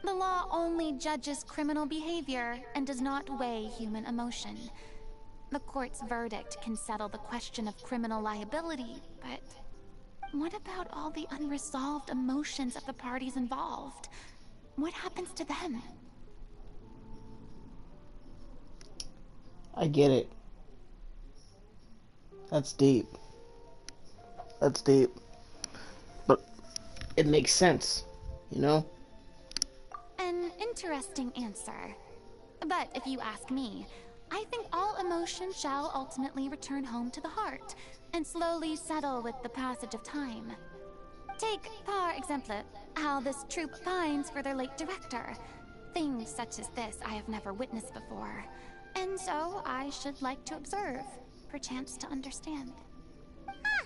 The law only judges criminal behavior and does not weigh human emotion. The court's verdict can settle the question of criminal liability, but what about all the unresolved emotions of the parties involved? What happens to them? I get it. That's deep. That's deep. But it makes sense, you know? An interesting answer. But if you ask me, I think all emotion shall ultimately return home to the heart and slowly settle with the passage of time. Take, par exemple, how this troupe pines for their late director. Things such as this I have never witnessed before, and so I should like to observe, perchance to understand. Huh.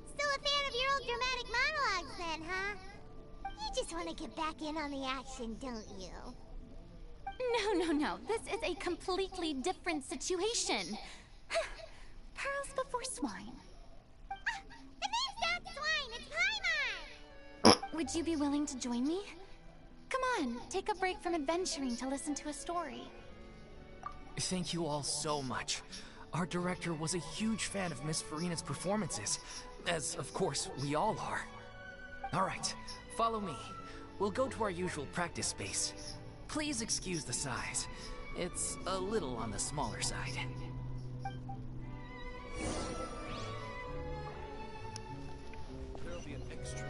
Still a fan of your old dramatic monologues then, huh? You just want to get back in on the action, don't you? No. This is a completely different situation. Pearls before swine. The name's not Swine, it's Paimon! Would you be willing to join me? Come on, take a break from adventuring to listen to a story. Thank you all so much. Our director was a huge fan of Miss Furina's performances, as of course we all are. Alright, follow me. We'll go to our usual practice space. Please excuse the size. It's a little on the smaller side. There'll be an extra.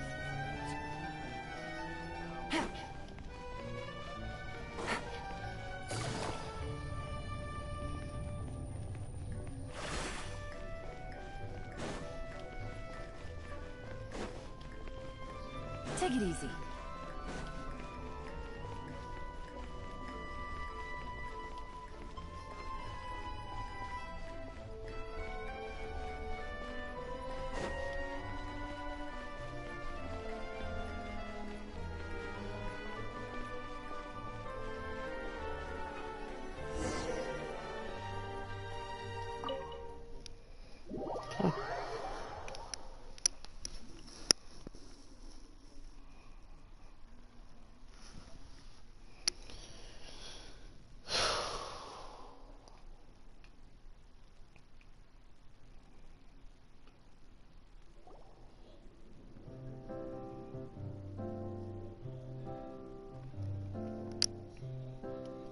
Take it easy.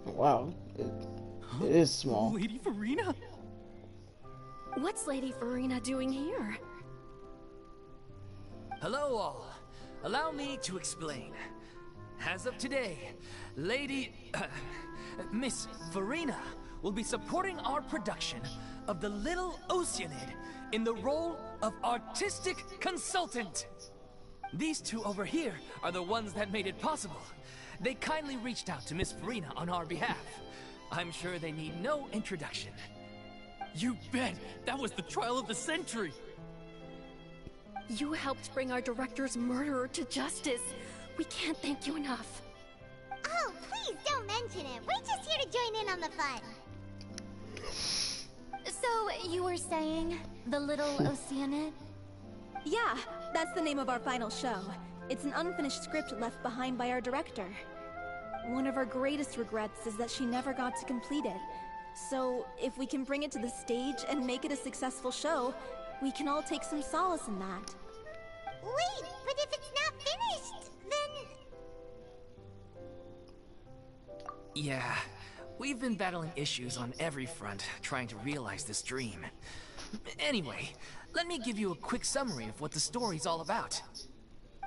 Wow, it is small. Lady Furina? What's Lady Furina doing here? Hello all. Allow me to explain. As of today, Miss Furina will be supporting our production of The Little Oceanid in the role of artistic consultant. These two over here are the ones that made it possible. They kindly reached out to Miss Furina on our behalf. I'm sure they need no introduction. You bet! That was the trial of the century! You helped bring our director's murderer to justice. We can't thank you enough. Oh, please don't mention it. We're just here to join in on the fun. So, you were saying the little Oceanid? Yeah, that's the name of our final show. It's an unfinished script left behind by our director. One of our greatest regrets is that she never got to complete it. So, if we can bring it to the stage and make it a successful show, we can all take some solace in that. Wait, but if it's not finished, then... Yeah, we've been battling issues on every front, trying to realize this dream. Anyway, let me give you a quick summary of what the story's all about.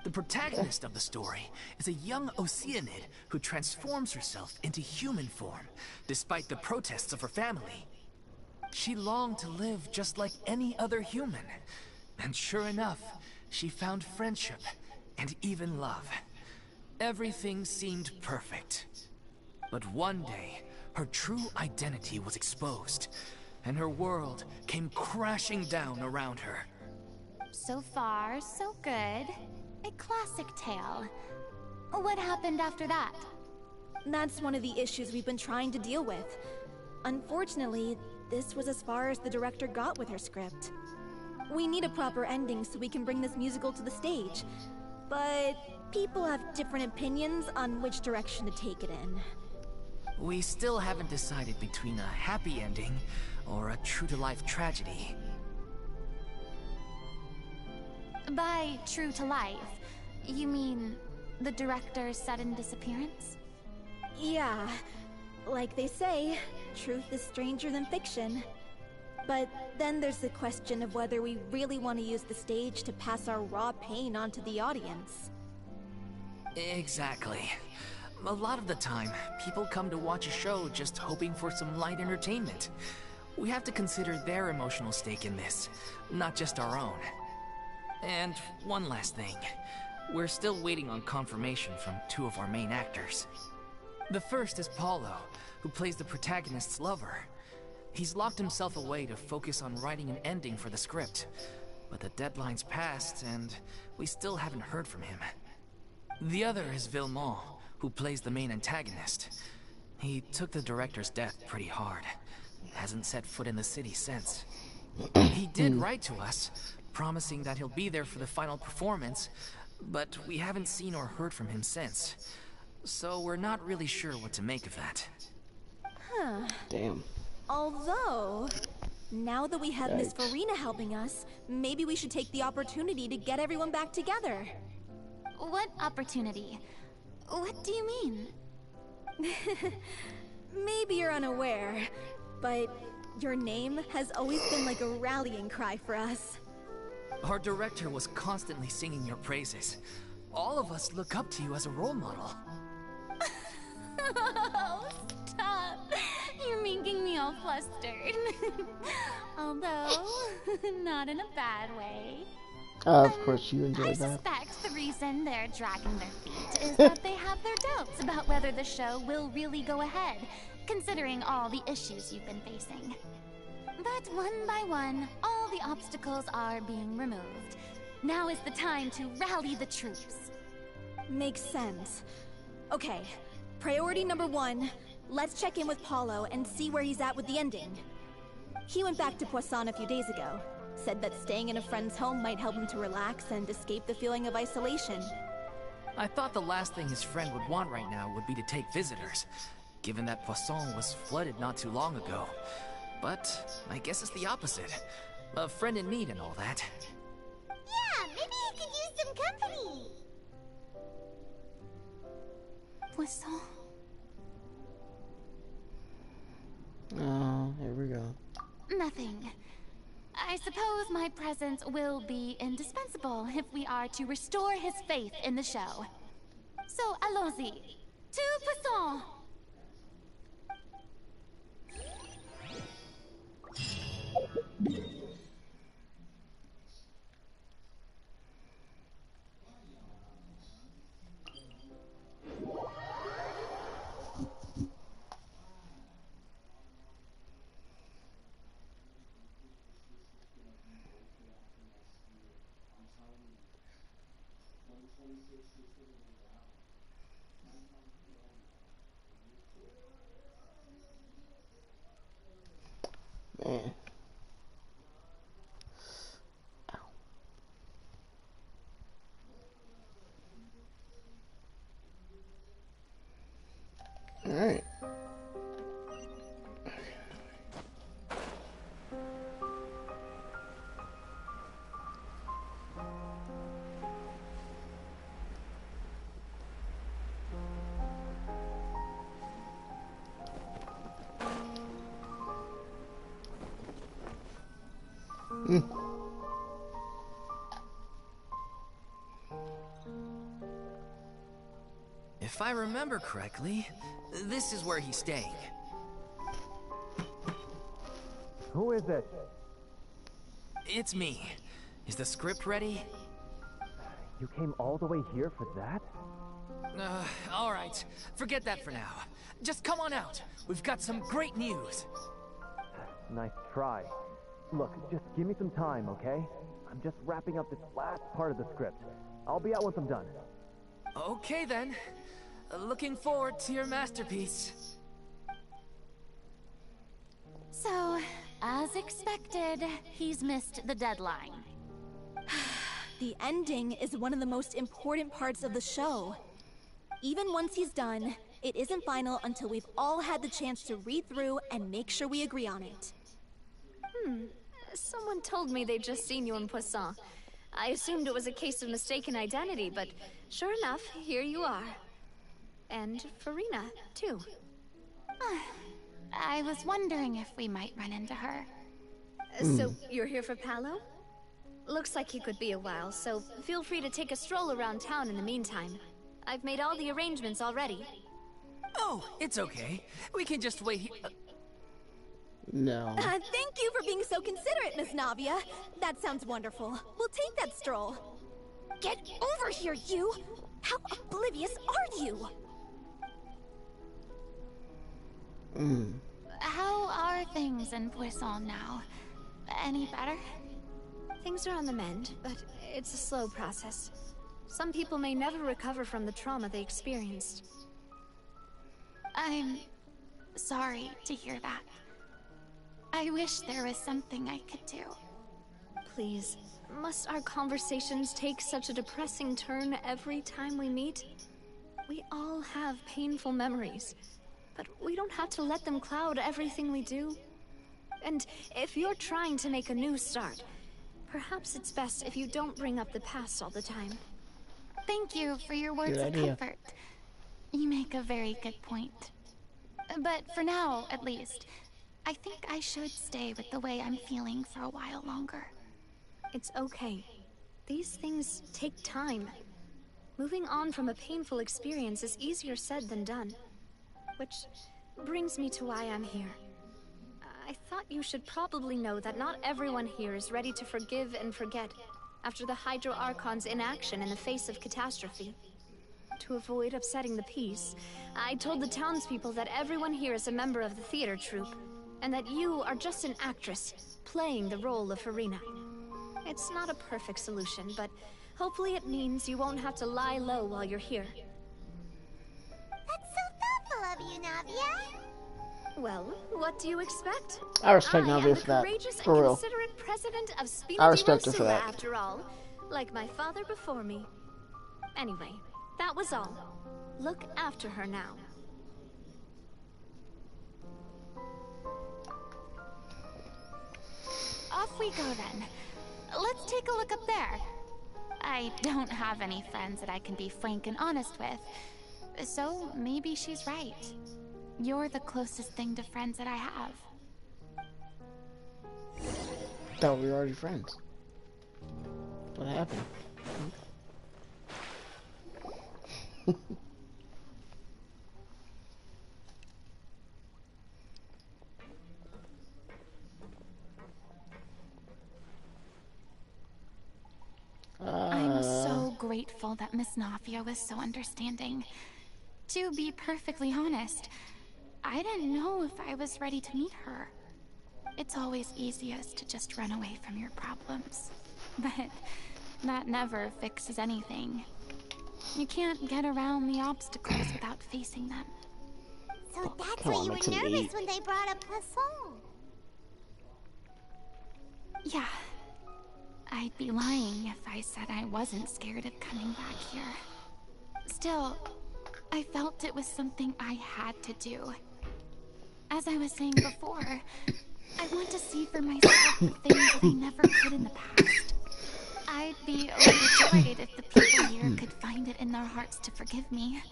The protagonist of the story is a young Oceanid who transforms herself into human form, despite the protests of her family. She longed to live just like any other human, and sure enough, she found friendship and even love. Everything seemed perfect. But one day, her true identity was exposed, and her world came crashing down around her. So far, so good. A classic tale. What happened after that? That's one of the issues we've been trying to deal with. Unfortunately, this was as far as the director got with her script. We need a proper ending so we can bring this musical to the stage. But people have different opinions on which direction to take it in. We still haven't decided between a happy ending or a true-to-life tragedy. By true to life, you mean the director's sudden disappearance? Yeah, like they say, truth is stranger than fiction. But then there's the question of whether we really want to use the stage to pass our raw pain onto the audience. Exactly. A lot of the time, people come to watch a show just hoping for some light entertainment. We have to consider their emotional stake in this, not just our own. And one last thing. We're still waiting on confirmation from two of our main actors. The first is Paulo, who plays the protagonist's lover. He's locked himself away to focus on writing an ending for the script. But the deadline's passed, and we still haven't heard from him. The other is Villemont, who plays the main antagonist. He took the director's death pretty hard. Hasn't set foot in the city since. He did write to us, promising that he'll be there for the final performance, but we haven't seen or heard from him since. So we're not really sure what to make of that. Huh. Damn. Although, now that we have Miss Yikes. Furina helping us, maybe we should take the opportunity to get everyone back together. What opportunity? What do you mean? Maybe you're unaware, but your name has always been like a rallying cry for us. Our director was constantly singing your praises. All of us look up to you as a role model. Oh, stop! You're making me all flustered. Although, not in a bad way. Of course you I enjoyed that. suspect the reason they're dragging their feet is that they have their doubts about whether the show will really go ahead, considering all the issues you've been facing. But one by one, all the obstacles are being removed. Now is the time to rally the troops. Makes sense. Okay, priority number 1, let's check in with Paulo and see where he's at with the ending. He went back to Poisson a few days ago. Said that staying in a friend's home might help him to relax and escape the feeling of isolation. I thought the last thing his friend would want right now would be to take visitors, given that Poisson was flooded not too long ago. But I guess it's the opposite. A friend in need and all that. Yeah, maybe he could use some company. Poisson. Oh, here we go. Nothing. I suppose my presence will be indispensable if we are to restore his faith in the show. So, allons-y. To Poisson! Alright. If I remember correctly, this is where he's staying. Who is it? It's me. Is the script ready? You came all the way here for that? All right. Forget that for now. Just come on out. We've got some great news. Nice try. Look, just give me some time, okay? I'm just wrapping up this last part of the script. I'll be out once I'm done. Okay then. Looking forward to your masterpiece. So, as expected, he's missed the deadline. The ending is one of the most important parts of the show. Even once he's done, it isn't final until we've all had the chance to read through and make sure we agree on it. Someone told me they'd just seen you in Poisson. I assumed it was a case of mistaken identity, but sure enough, here you are. And Furina, too. I was wondering if we might run into her. So, you're here for Paolo? Looks like he could be a while, so feel free to take a stroll around town in the meantime. I've made all the arrangements already. Oh, it's okay. We can just wait here. No. Thank you for being so considerate, Miss Navia. That sounds wonderful. We'll take that stroll. Get over here, you! How oblivious are you? How are things in Poisson now? Any better? Things are on the mend, but it's a slow process. Some people may never recover from the trauma they experienced. I'm sorry to hear that. I wish there was something I could do. Please, must our conversations take such a depressing turn every time we meet? We all have painful memories, but we don't have to let them cloud everything we do. And if you're trying to make a new start, perhaps it's best if you don't bring up the past all the time. Thank you for your words Good of idea. comfort. You make a very good point. But for now, at least, I think I should stay with the way I'm feeling for a while longer. It's okay. These things take time. Moving on from a painful experience is easier said than done. Which brings me to why I'm here. I thought you should probably know that not everyone here is ready to forgive and forget after the Hydro Archon's inaction in the face of catastrophe. To avoid upsetting the peace, I told the townspeople that everyone here is a member of the theater troupe, and that you are just an actress playing the role of Furina. It's not a perfect solution, but hopefully it means you won't have to lie low while you're here. That's so thoughtful of you, Navia. Well, what do you expect? I respect I am Navia the for that. courageous For and real. considerate president of Spina I di respect her for Rosula, that. after all, like my father before me. Anyway, that was all. Look after her now. Off we go then. Let's take a look up there. I don't have any friends that I can be frank and honest with, so maybe she's right. You're the closest thing to friends that I have. Thought we were already friends. What happened? I'm so grateful that Miss Nafia was so understanding. To be perfectly honest, I didn't know if I was ready to meet her. It's always easiest to just run away from your problems. But that never fixes anything. You can't get around the obstacles without facing them. So that's Come why on, you were make some nervous eat. when they brought up Poisson. Yeah. I'd be lying if I said I wasn't scared of coming back here. Still, I felt it was something I had to do. As I was saying before, I want to see for myself the things that I never could in the past. I'd be overjoyed if the people here could find it in their hearts to forgive me.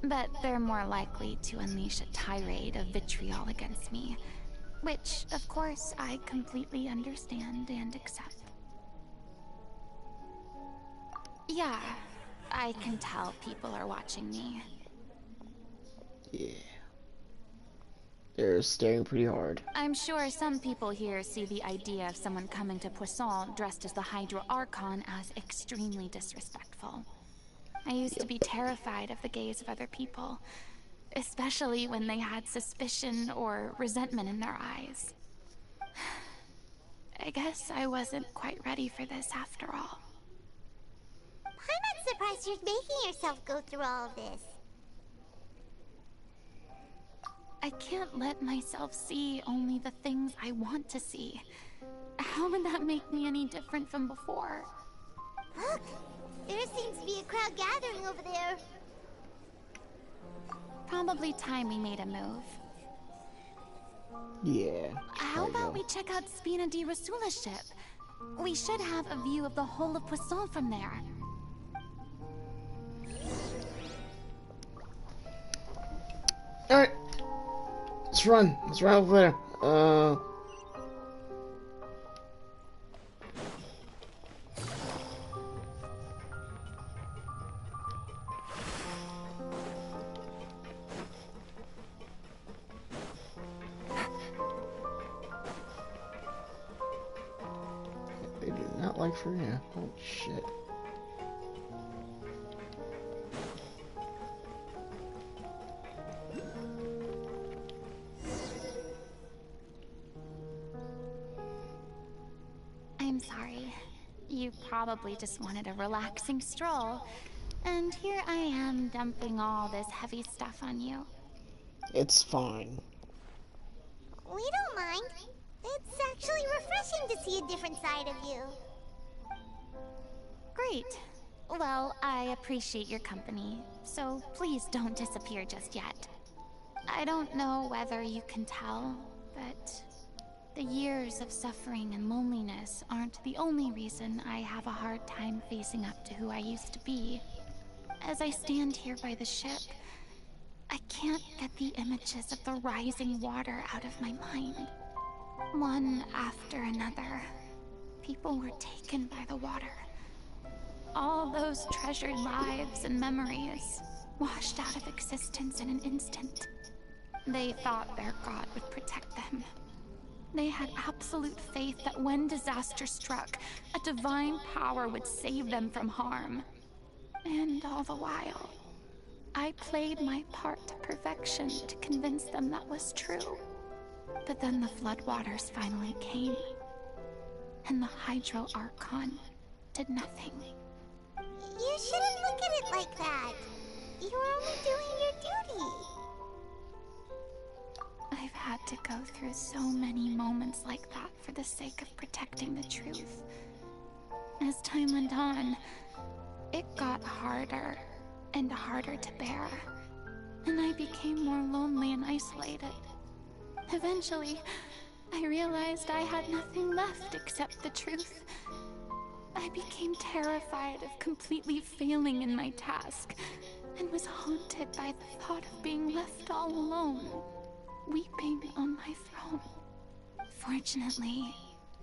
But they're more likely to unleash a tirade of vitriol against me. Which, of course, I completely understand and accept. Yeah, I can tell people are watching me. Yeah. They're staring pretty hard. I'm sure some people here see the idea of someone coming to Poisson dressed as the Hydro Archon as extremely disrespectful. I used to be terrified of the gaze of other people, especially when they had suspicion or resentment in their eyes. I guess I wasn't quite ready for this after all. I'm not surprised you're making yourself go through all of this. I can't let myself see only the things I want to see. How would that make me any different from before? Look! There seems to be a crowd gathering over there. Probably time we made a move. Yeah. How about we check out Spina di Rasula's ship? We should have a view of the whole of Poisson from there. Alright. Let's run. Let's run over there. They do not like Furina. Oh shit. I'm sorry. You probably just wanted a relaxing stroll. And here I am dumping all this heavy stuff on you. It's fine. We don't mind. It's actually refreshing to see a different side of you. Great. Well, I appreciate your company, so please don't disappear just yet. I don't know whether you can tell, but the years of suffering and loneliness aren't the only reason I have a hard time facing up to who I used to be. As I stand here by the ship, I can't get the images of the rising water out of my mind. One after another, people were taken by the water. All those treasured lives and memories washed out of existence in an instant. They thought their god would protect them. They had absolute faith that when disaster struck, a divine power would save them from harm. And all the while, I played my part to perfection to convince them that was true. But then the floodwaters finally came, and the Hydro Archon did nothing. You shouldn't look at it like that. You're only doing your duty. I've had to go through so many moments like that for the sake of protecting the truth. As time went on, it got harder and harder to bear, and I became more lonely and isolated. Eventually, I realized I had nothing left except the truth. I became terrified of completely failing in my task, and was haunted by the thought of being left all alone, weeping on my throne. Fortunately,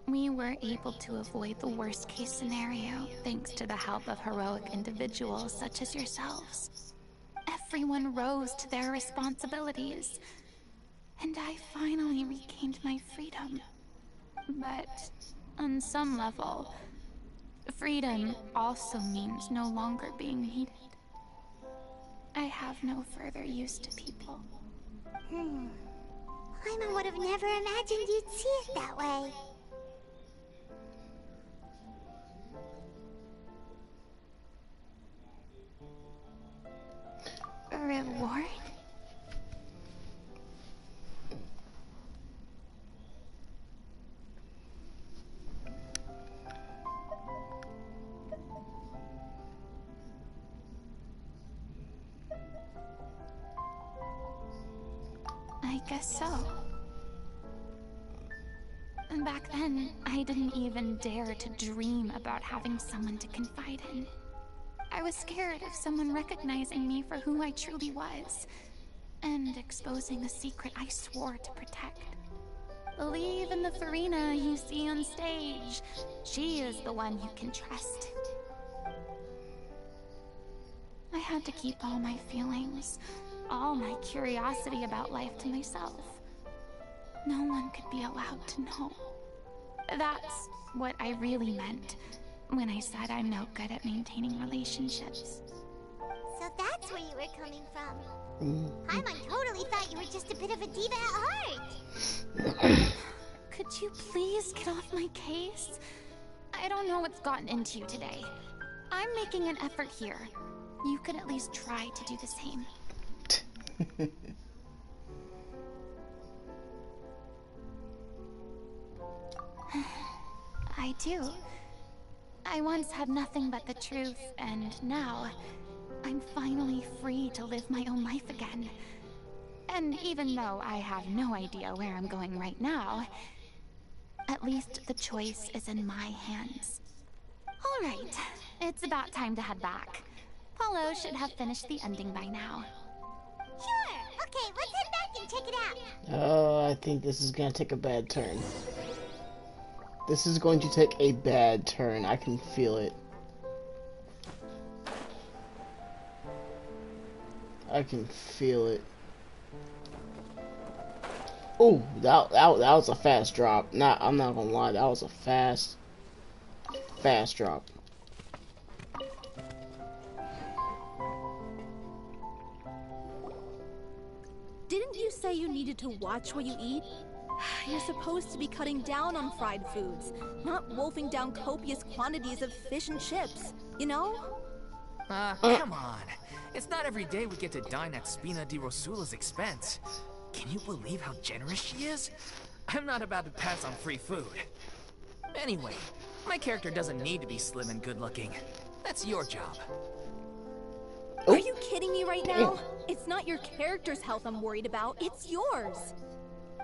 we were able to avoid the worst-case scenario thanks to the help of heroic individuals such as yourselves. Everyone rose to their responsibilities, and I finally regained my freedom. But on some level, freedom also means no longer being needed. I have no further use to people. Paimon would have never imagined you'd see it that way. A reward? guess so. And back then, I didn't even dare to dream about having someone to confide in. I was scared of someone recognizing me for who I truly was, and exposing a secret I swore to protect. Believe in the Furina you see on stage. She is the one you can trust. I had to keep all my feelings, all my curiosity about life to myself. No one could be allowed to know. That's what I really meant when I said I'm no good at maintaining relationships. So that's where you were coming from. Paimon totally thought you were just a bit of a diva at heart. Could you please get off my case? I don't know what's gotten into you today. I'm making an effort here. You could at least try to do the same. I do. I once had nothing but the truth, and now I'm finally free to live my own life again. And even though I have no idea where I'm going right now, at least the choice is in my hands. All right, it's about time to head back. Paulo should have finished the ending by now. Sure. Okay, let's head back and check it out. Oh, I think this is gonna take a bad turn. This is going to take a bad turn. I can feel it. I can feel it. Oh, that was a fast drop. I'm not gonna lie, that was a fast drop. Didn't you say you needed to watch what you eat? You're supposed to be cutting down on fried foods, not wolfing down copious quantities of fish and chips, you know? Come on. It's not every day we get to dine at Spina di Rosula's expense. Can you believe how generous she is? I'm not about to pass on free food. Anyway, my character doesn't need to be slim and good-looking. That's your job. Are you kidding me right now? It's not your character's health I'm worried about, it's yours.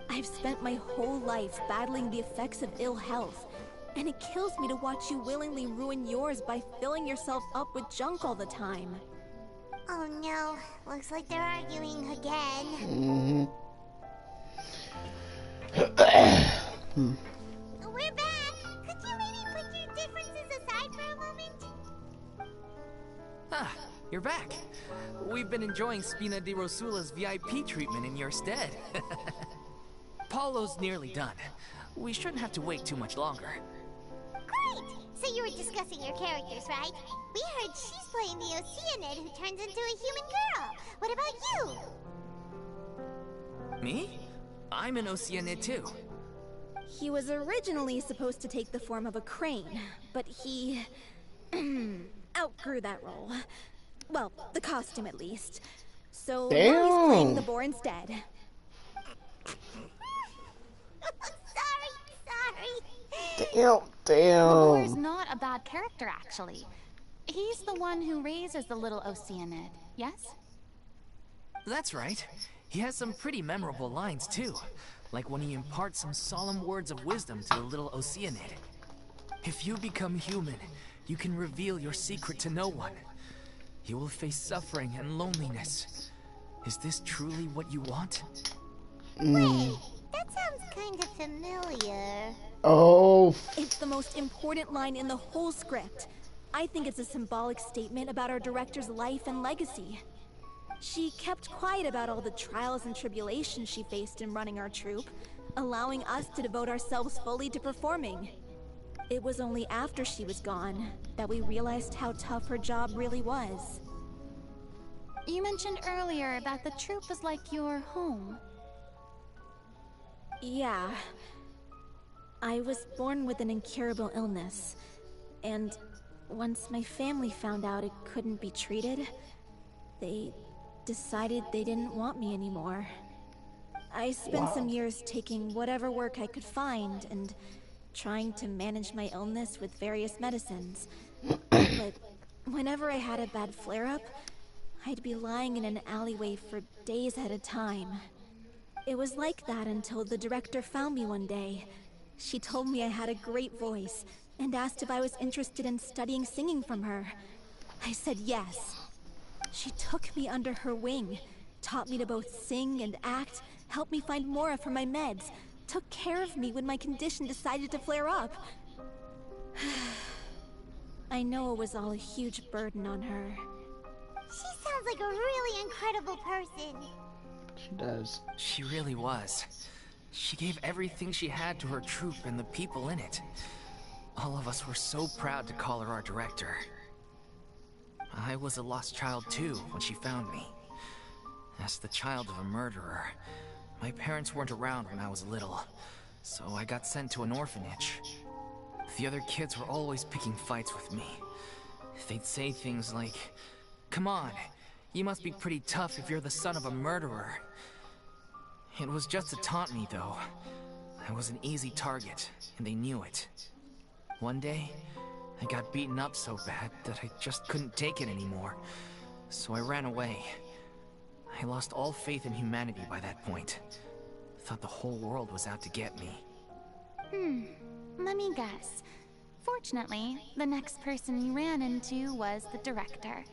I've spent my whole life battling the effects of ill health, and it kills me to watch you willingly ruin yours by filling yourself up with junk all the time. Oh no, looks like they're arguing again. We're back! Could you maybe put your differences aside for a moment? Ah, you're back. We've been enjoying Spina di Rosula's VIP treatment in your stead. Paulo's nearly done. We shouldn't have to wait too much longer. Great! So you were discussing your characters, right? We heard she's playing the Oceanid who turns into a human girl. What about you? Me? I'm an Oceanid too. He was originally supposed to take the form of a crane, but he outgrew that role. Well, the costume at least. So now he's playing the boar instead. Sorry. Damn. Boar's not a bad character, actually. He's the one who raises the little Oceanid, yes? That's right. He has some pretty memorable lines too. Like when he imparts some solemn words of wisdom to the little Oceanid. If you become human, you can reveal your secret to no one. You will face suffering and loneliness. Is this truly what you want? Wait, that sounds kind of familiar. Oh. It's the most important line in the whole script. I think it's a symbolic statement about our director's life and legacy. She kept quiet about all the trials and tribulations she faced in running our troupe, allowing us to devote ourselves fully to performing. It was only after she was gone that we realized how tough her job really was. You mentioned earlier that the troupe was like your home. Yeah. I was born with an incurable illness, and once my family found out it couldn't be treated, they decided they didn't want me anymore. I spent some years taking whatever work I could find and trying to manage my illness with various medicines. But whenever I had a bad flare-up, I'd be lying in an alleyway for days at a time. It was like that until the director found me one day. She told me I had a great voice and asked if I was interested in studying singing from her. I said yes. She took me under her wing, taught me to both sing and act, helped me find Mora for my meds, took care of me when my condition decided to flare up. I know it was all a huge burden on her. She sounds like a really incredible person. She does. She really was. She gave everything she had to her troupe and the people in it. All of us were so proud to call her our director. I was a lost child too when she found me. As the child of a murderer, my parents weren't around when I was little, so I got sent to an orphanage. The other kids were always picking fights with me. They'd say things like, "Come on, you must be pretty tough if you're the son of a murderer." It was just to taunt me, though. I was an easy target, and they knew it. One day, I got beaten up so bad that I just couldn't take it anymore, so I ran away. I lost all faith in humanity by that point. Thought the whole world was out to get me. Let me guess. Fortunately, the next person you ran into was the director.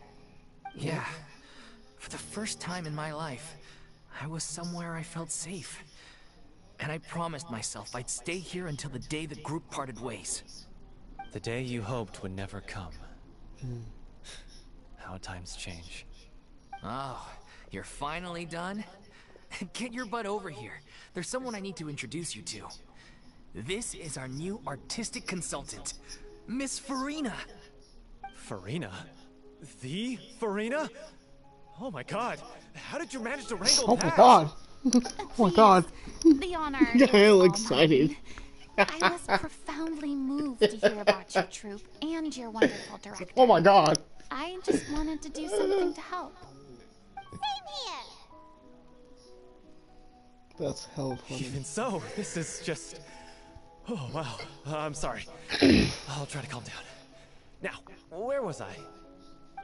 Yeah. For the first time in my life, I was somewhere I felt safe. And I promised myself I'd stay here until the day the group parted ways. The day you hoped would never come. How times change. Oh, you're finally done? Get your butt over here. There's someone I need to introduce you to. This is our new artistic consultant, Miss Furina. Furina? The Furina? Oh my god, how did you manage to wrangle Oh that? my god. Oh my god. The honor is I'm all excited. mine. I was profoundly moved to hear about your troupe and your wonderful director. Oh my god. I just wanted to do something to help. Same here. That's hell funny. Even so, this is just... Oh wow, I'm sorry. I'll try to calm down. Now, where was I?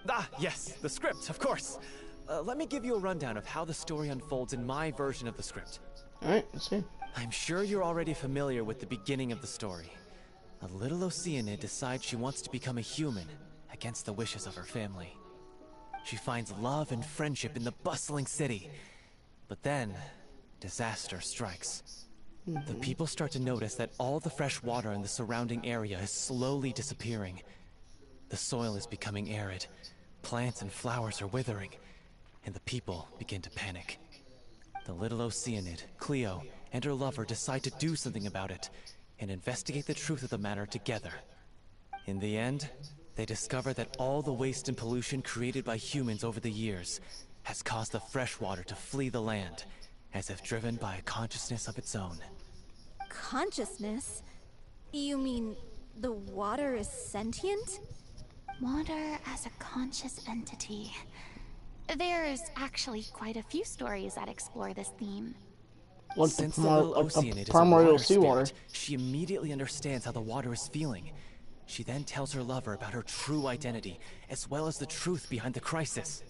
Ah, yes, the script, of course. Let me give you a rundown of how the story unfolds in my version of the script. Alright, let's see. I'm sure you're already familiar with the beginning of the story. A little Oceanid decides she wants to become a human, against the wishes of her family. She finds love and friendship in the bustling city. But then, disaster strikes. The people start to notice that all the fresh water in the surrounding area is slowly disappearing. The soil is becoming arid, plants and flowers are withering, and the people begin to panic. The little Oceanid, Cleo, and her lover decide to do something about it, and investigate the truth of the matter together. In the end, they discover that all the waste and pollution created by humans over the years has caused the fresh water to flee the land, as if driven by a consciousness of its own. Consciousness? You mean the water is sentient? Water as a conscious entity. There's actually quite a few stories that explore this theme. Like Since the the little like Oceanid the is a primordial water seawater. spirit, she immediately understands how the water is feeling. She then tells her lover about her true identity, as well as the truth behind the crisis.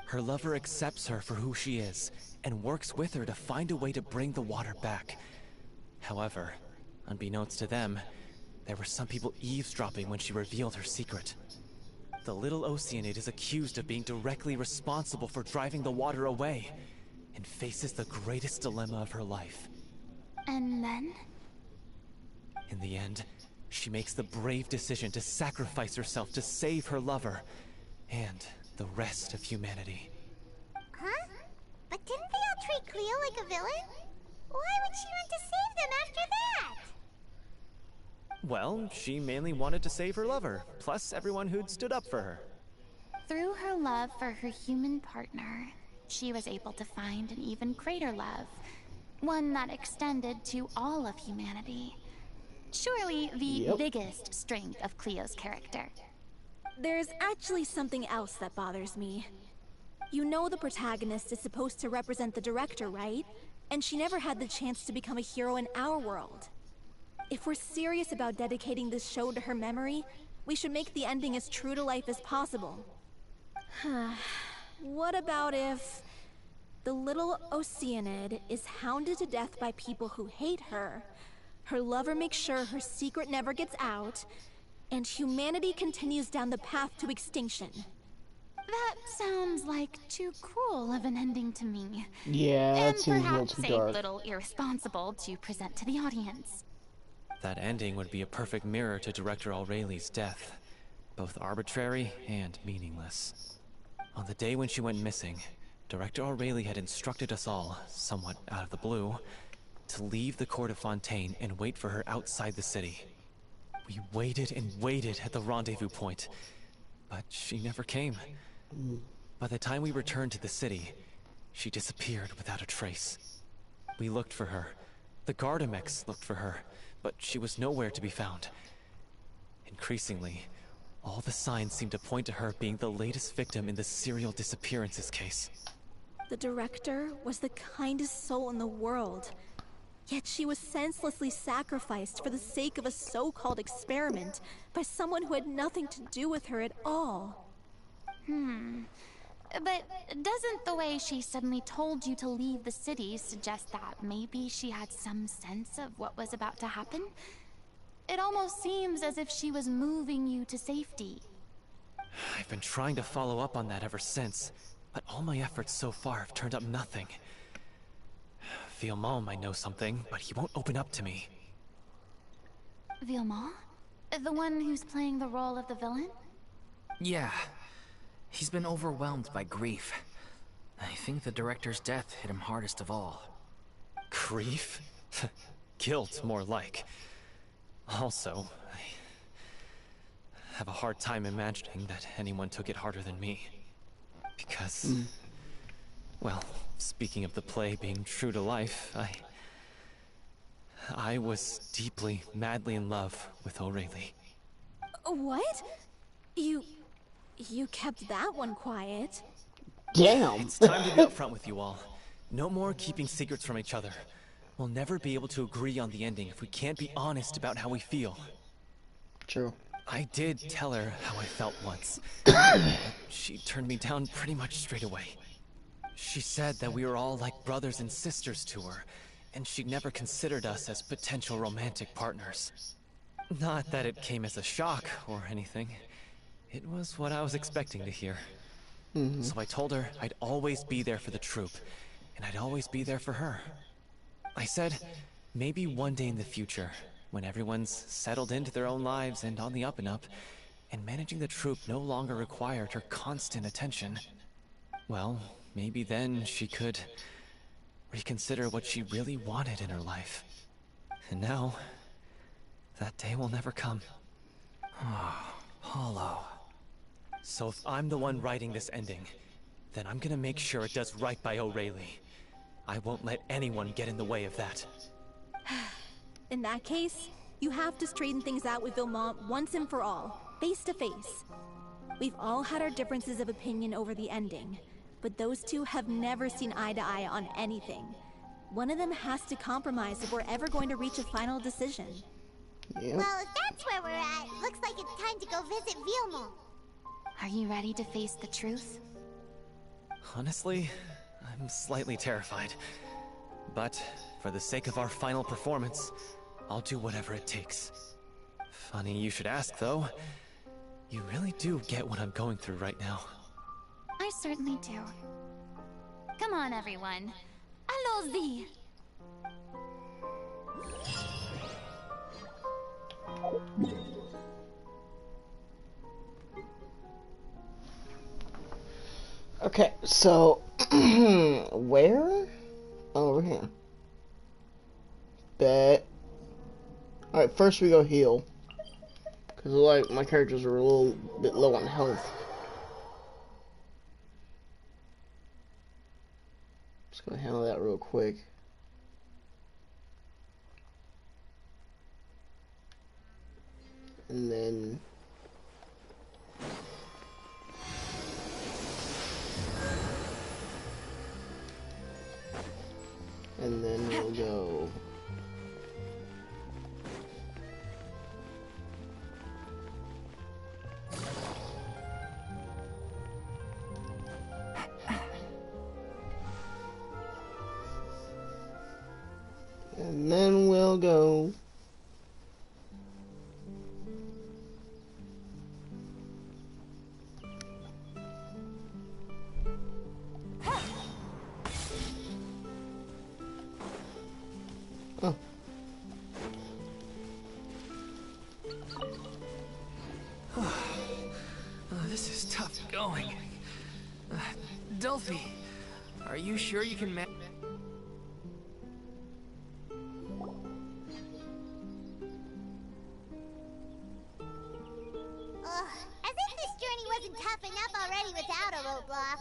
Her lover accepts her for who she is, and works with her to find a way to bring the water back. However, unbeknownst to them, there were some people eavesdropping when she revealed her secret. The little Oceanid is accused of being directly responsible for driving the water away, and faces the greatest dilemma of her life. And then? In the end, she makes the brave decision to sacrifice herself to save her lover, and the rest of humanity. Huh? But didn't they all treat Cleo like a villain? Why would she want to save them after that? Well, she mainly wanted to save her lover, plus everyone who'd stood up for her. Through her love for her human partner, she was able to find an even greater love. One that extended to all of humanity. Surely the biggest strength of Cleo's character. There's actually something else that bothers me. You know the protagonist is supposed to represent the director, right? And she never had the chance to become a hero in our world. If we're serious about dedicating this show to her memory, we should make the ending as true to life as possible. What about if... The little Oceanid is hounded to death by people who hate her. Her lover makes sure her secret never gets out, and humanity continues down the path to extinction. That sounds like too cruel of an ending to me. Yeah, that And seems a little perhaps too a dark. little irresponsible to present to the audience. That ending would be a perfect mirror to Director Aureli's death, both arbitrary and meaningless. On the day when she went missing, Director Aureli had instructed us all, somewhat out of the blue, to leave the court of Fontaine and wait for her outside the city. We waited and waited at the rendezvous point, but she never came. By the time we returned to the city, she disappeared without a trace. We looked for her. The Gardamex looked for her, but she was nowhere to be found. Increasingly, all the signs seemed to point to her being the latest victim in the serial disappearances case. The director was the kindest soul in the world. Yet she was senselessly sacrificed for the sake of a so-called experiment by someone who had nothing to do with her at all. But doesn't the way she suddenly told you to leave the city suggest that maybe she had some sense of what was about to happen? It almost seems as if she was moving you to safety. I've been trying to follow up on that ever since, but all my efforts so far have turned up nothing. Villemont might know something, but he won't open up to me. Villemont? The one who's playing the role of the villain? Yeah. He's been overwhelmed by grief. I think the director's death hit him hardest of all. Grief? Guilt, more like. Also, I have a hard time imagining that anyone took it harder than me. Because, well, speaking of the play being true to life, I was deeply, madly in love with Aureli. What? You kept that one quiet. Damn. It's time to be upfront with you all. No more keeping secrets from each other. We'll never be able to agree on the ending if we can't be honest about how we feel. True. I did tell her how I felt once, but she turned me down pretty much straight away. She said that we were all like brothers and sisters to her, and she'd never considered us as potential romantic partners. Not that it came as a shock or anything. It was what I was expecting to hear. So I told her I'd always be there for the troupe, and I'd always be there for her. I said, maybe one day in the future, when everyone's settled into their own lives and on the up and up, and managing the troupe no longer required her constant attention, well, maybe then she could reconsider what she really wanted in her life. And now, that day will never come. Hollow. So if I'm the one writing this ending, then I'm gonna make sure it does right by Aureli. I won't let anyone get in the way of that. In that case, you have to straighten things out with Villemont once and for all, face to face. We've all had our differences of opinion over the ending, but those two have never seen eye to eye on anything. One of them has to compromise if we're ever going to reach a final decision. Yeah. Well, if that's where we're at, looks like it's time to go visit Villemont. Are you ready to face the truth? Honestly, I'm slightly terrified. But for the sake of our final performance, I'll do whatever it takes. Funny you should ask, though. You really do get what I'm going through right now. I certainly do. Come on, everyone. Allons-y! Okay, so where? Oh, over here. Bet. Alright, first we go heal. Because, like, my characters are a little bit low on health. Just gonna handle that real quick. And then... And then we'll go... And then we'll go. Oh. This is tough going. Delphi, are you sure you can manage? As if this journey wasn't tough enough already without a roadblock.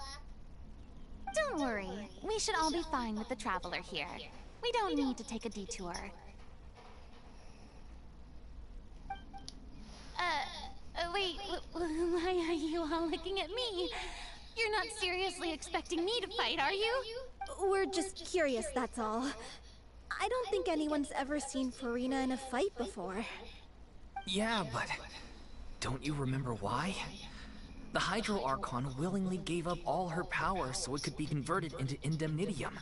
Don't worry. We should all be fine with the traveler here. We don't need to take a detour. Wait, why are you all looking at me? You're not seriously expecting me to fight, are you? We're just curious, that's all. I don't think anyone's ever seen Furina in a fight before. Yeah, but don't you remember why? The Hydro Archon willingly gave up all her power so it could be converted into indemnitium.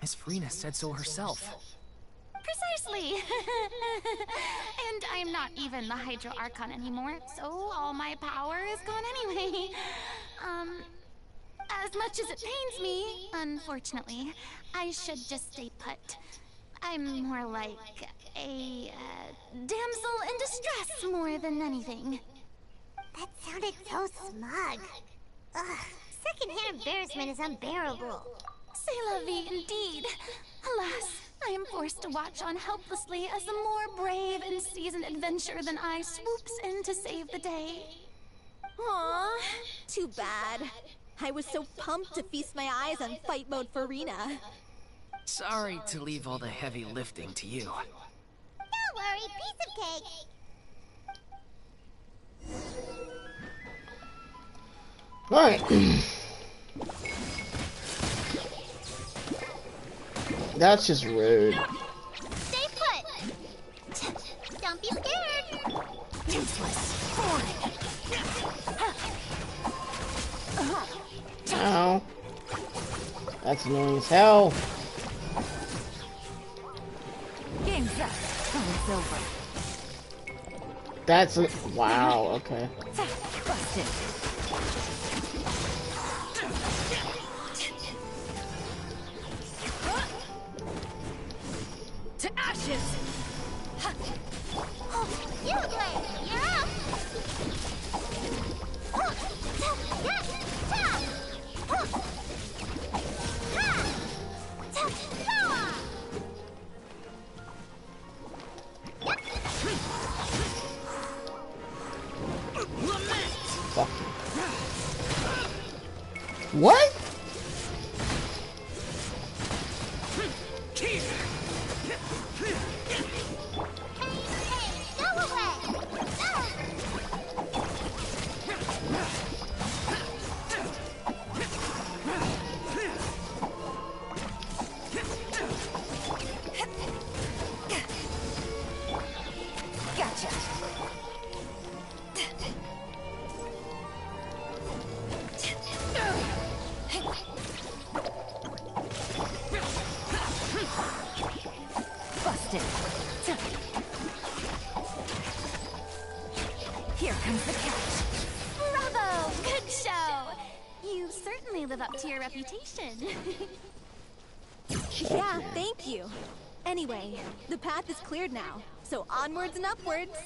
Miss Furina said so herself. Precisely! And I'm not even the Hydro Archon anymore, so all my power is gone anyway. As much as it pains me, unfortunately, I should just stay put. I'm more like a damsel in distress more than anything. That sounded so smug. Ugh, secondhand embarrassment is unbearable. C'est la vie indeed. Alas, I am forced to watch on helplessly as a more brave and seasoned adventurer than I swoops in to save the day. Aw, too bad. I was so pumped to feast my eyes on fight mode Furina. Sorry to leave all the heavy lifting to you. Don't worry, piece of cake. Alright. That's just rude. Stay put. Don't be scared. Useless. Ow. That's annoying as hell. Game's up. Time's over. That's a, wow, okay. Busted. To ashes! You Blade, you're up. Fuck you. What? Gotcha. Busted. Here comes the catch. Bravo! Good show! You certainly live up to your reputation. Yeah, thank you. Anyway, the path is cleared now, so onwards and upwards.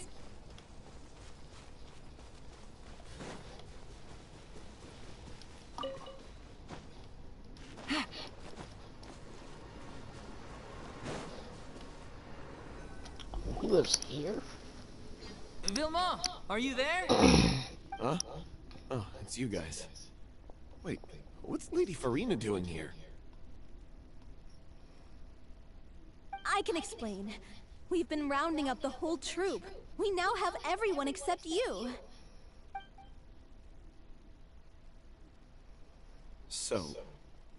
He lives here? Vilma, are you there? Huh? Oh, it's you guys. Wait, what's Lady Furina doing here? I can explain. We've been rounding up the whole troop. We now have everyone except you. So,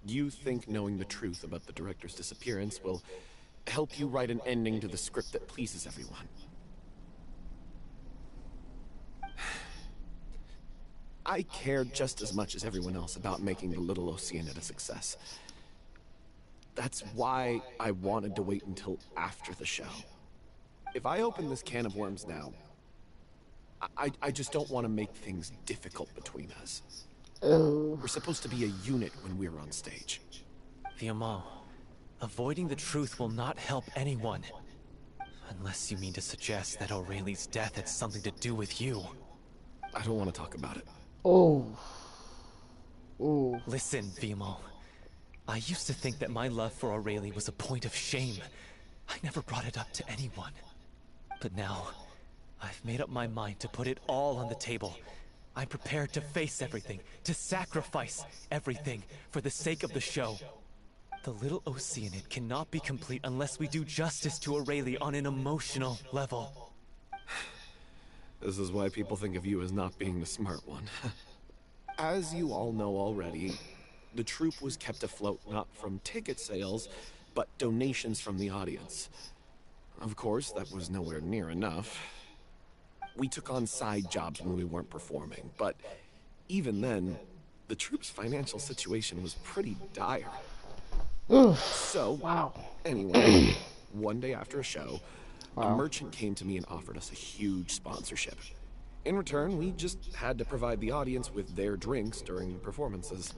you think knowing the truth about the director's disappearance will help you write an ending to the script that pleases everyone? I care just as much as everyone else about making the Little Oceanid a success. That's why I wanted to wait until after the show. If I open this can of worms now, I just don't want to make things difficult between us. Oh. We're supposed to be a unit when we're on stage. Fiamma, avoiding the truth will not help anyone. Unless you mean to suggest that Aurelie's death had something to do with you. I don't want to talk about it. Oh. Oh. Listen, Fiamma. I used to think that my love for Aurelie was a point of shame. I never brought it up to anyone. But now, I've made up my mind to put it all on the table. I'm prepared to face everything, to sacrifice everything for the sake of the show. The little Oceanid cannot be complete unless we do justice to Aurelie on an emotional level. This is why people think of you as not being the smart one. As you all know already, the troupe was kept afloat not from ticket sales, but donations from the audience. Of course, that was nowhere near enough. We took on side jobs when we weren't performing, but even then, the troupe's financial situation was pretty dire. So, Wow. anyway, one day after a show, a Wow. merchant came to me and offered us a huge sponsorship. In return, we just had to provide the audience with their drinks during performances.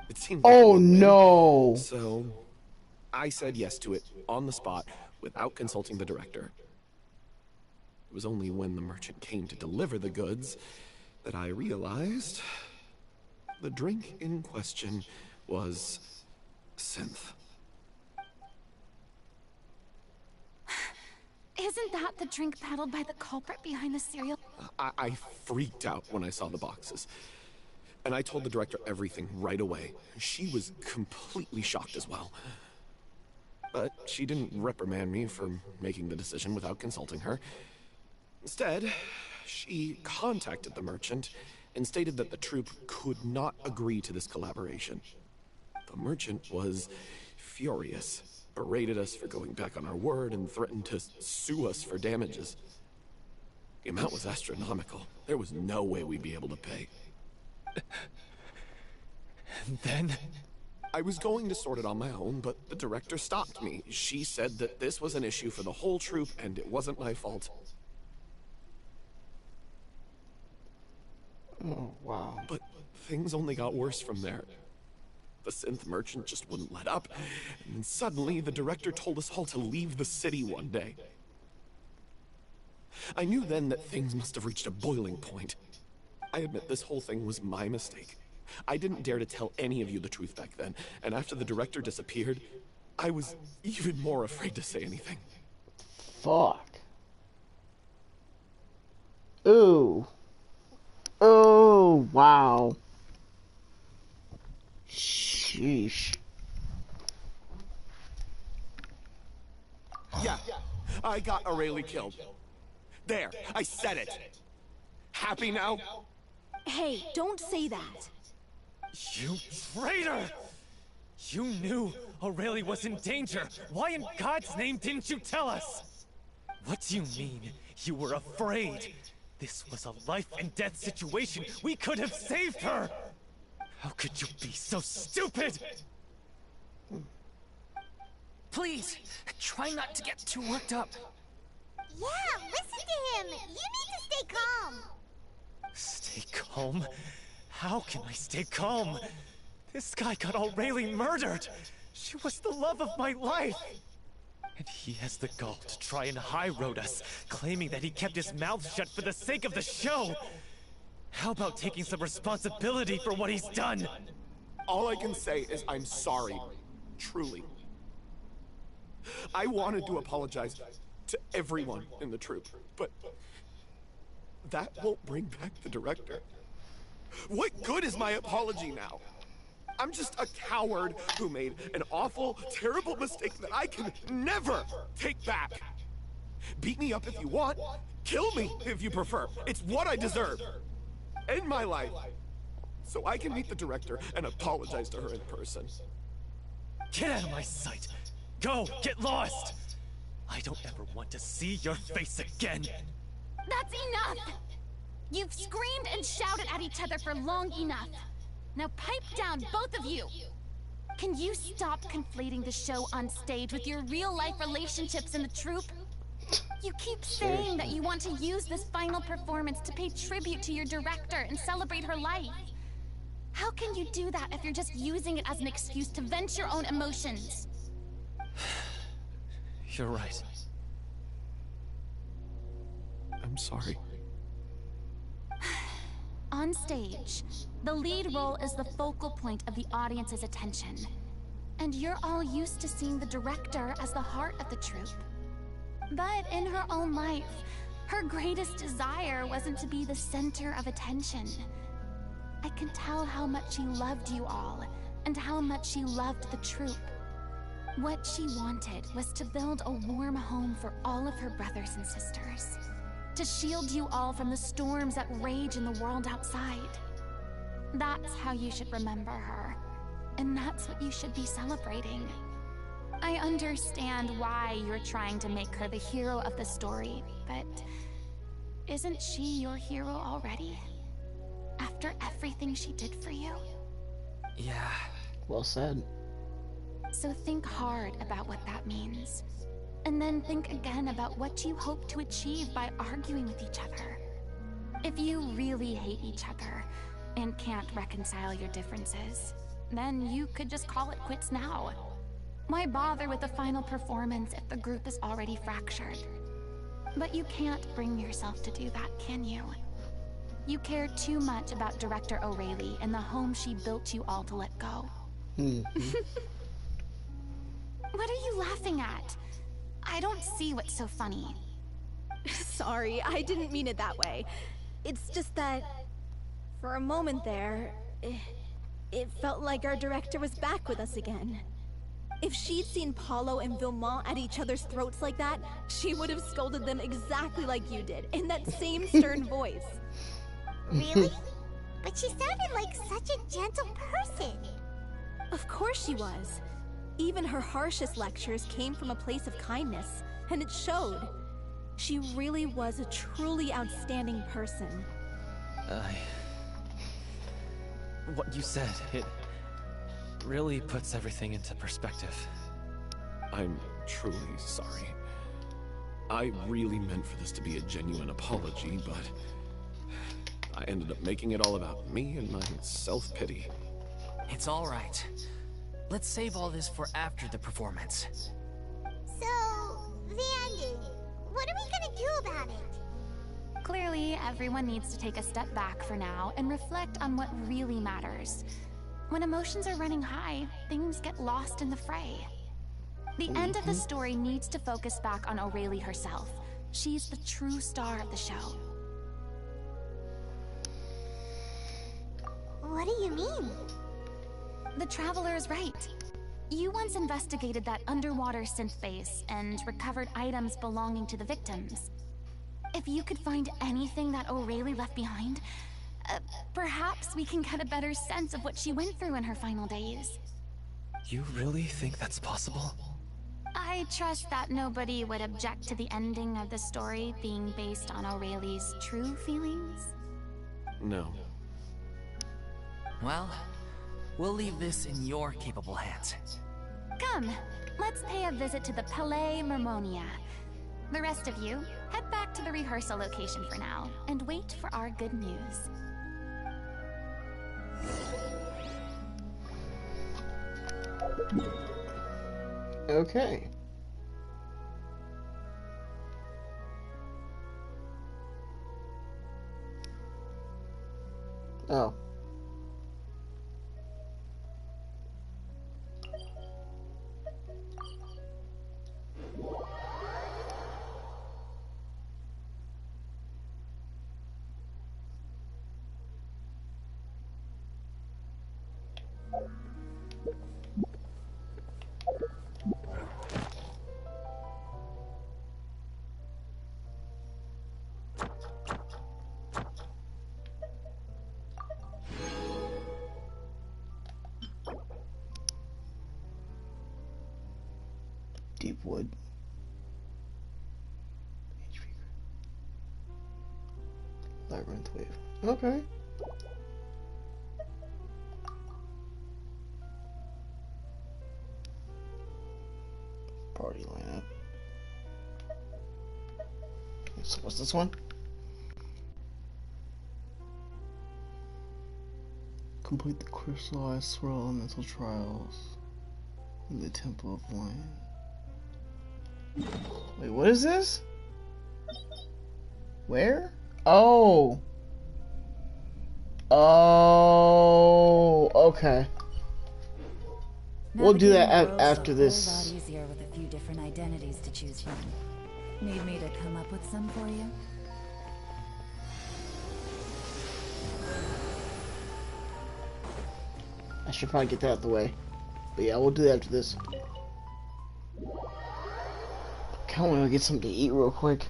It seemed like a Oh win-win. no. So, I said yes to it on the spot without consulting the director. It was only when the merchant came to deliver the goods that I realized the drink in question was synth. Isn't that the drink paddled by the culprit behind the cereal? I freaked out when I saw the boxes. And I told the director everything right away. She was completely shocked as well. But she didn't reprimand me for making the decision without consulting her. Instead, she contacted the merchant and stated that the troupe could not agree to this collaboration. The merchant was furious, berated us for going back on our word, and threatened to sue us for damages. The amount was astronomical. There was no way we'd be able to pay. And then? I was going to sort it on my own, but the director stopped me. She said that this was an issue for the whole troupe, and it wasn't my fault. Oh, wow. But things only got worse from there. The synth merchant just wouldn't let up, and then suddenly the director told us all to leave the city one day. I knew then that things must have reached a boiling point. I admit this whole thing was my mistake. I didn't dare to tell any of you the truth back then, and after the director disappeared, I was even more afraid to say anything. Fuck. Ooh. Oh, wow. Sheesh. Yeah, I got Aurelie killed. There, I said it. Happy now? Hey, don't say that. You traitor! You knew Aurelie was in danger. Why in God's name didn't you tell us? What do you mean, you were afraid? This was a life and death situation. We could have saved her! How could you be so stupid? Please, try not to get too worked up. Yeah, listen to him. You need to stay calm. Stay calm? How can I stay calm? This guy got Aurelie murdered! She was the love of my life! And he has the gall to try and high-road us, claiming that he kept his mouth shut for the sake of the show! How about taking some responsibility for what he's done? All I can say is I'm sorry. Truly. I wanted to apologize to everyone in the troupe, but that won't bring back the director. What good is my apology now? I'm just a coward who made an awful, terrible mistake that I can never take back. Beat me up if you want. Kill me if you prefer. It's what I deserve. End my life so I can meet the director and apologize to her in person. Get out of my sight! Go! Get lost! I don't ever want to see your face again! That's enough! You've screamed and shouted at each other for long enough. Now pipe down, both of you! Can you stop conflating the show on stage with your real-life relationships in the troupe? You keep saying that you want to use this final performance to pay tribute to your director and celebrate her life. How can you do that if you're just using it as an excuse to vent your own emotions? You're right. I'm sorry. On stage, the lead role is the focal point of the audience's attention. And you're all used to seeing the director as the heart of the troupe. But in her own life, her greatest desire wasn't to be the center of attention. I can tell how much she loved you all, and how much she loved the troupe. What she wanted was to build a warm home for all of her brothers and sisters. To shield you all from the storms that rage in the world outside. That's how you should remember her. And that's what you should be celebrating. I understand why you're trying to make her the hero of the story, but isn't she your hero already? After everything she did for you? Yeah. Well said. So think hard about what that means. And then think again about what you hope to achieve by arguing with each other. If you really hate each other and can't reconcile your differences, then you could just call it quits now. Why bother with the final performance if the group is already fractured? But you can't bring yourself to do that, can you? You care too much about Director O'Reilly and the home she built you all to let go. What are you laughing at? I don't see what's so funny. Sorry, I didn't mean it that way. It's just that, for a moment there, it felt like our director was back with us again. If she'd seen Paulo and Vilmont at each other's throats like that, she would have scolded them exactly like you did, in that same stern voice. Really? But she sounded like such a gentle person. Of course she was. Even her harshest lectures came from a place of kindness, and it showed. She really was a truly outstanding person. What you said, it really puts everything into perspective. I'm truly sorry. I really meant for this to be a genuine apology, but I ended up making it all about me and my self-pity. It's all right. Let's save all this for after the performance. So, the ending. What are we gonna do about it? Clearly, everyone needs to take a step back for now and reflect on what really matters. When emotions are running high, things get lost in the fray. The end of the story needs to focus back on O'Reilly herself. She's the true star of the show. What do you mean? The Traveler is right. You once investigated that underwater synth base and recovered items belonging to the victims. If you could find anything that O'Reilly left behind, perhaps we can get a better sense of what she went through in her final days. You really think that's possible? I trust that nobody would object to the ending of the story being based on O'Reilly's true feelings. No. Well, we'll leave this in your capable hands. Come, let's pay a visit to the Palais Mermonia. The rest of you, head back to the rehearsal location for now, and wait for our good news. Okay. Oh. Deep wood. Labyrinth wave. Okay. Party lineup. So what's this one? Complete the crystallized swirl elemental trials in the Temple of Lion. Wait, what is this? Where? Oh! Oh, okay. We'll do that after this. A whole lot easier with a few different identities to choose from. Need me to come up with some for you? I should probably get that out of the way. But yeah, we'll do that after this. I want to get something to eat real quick.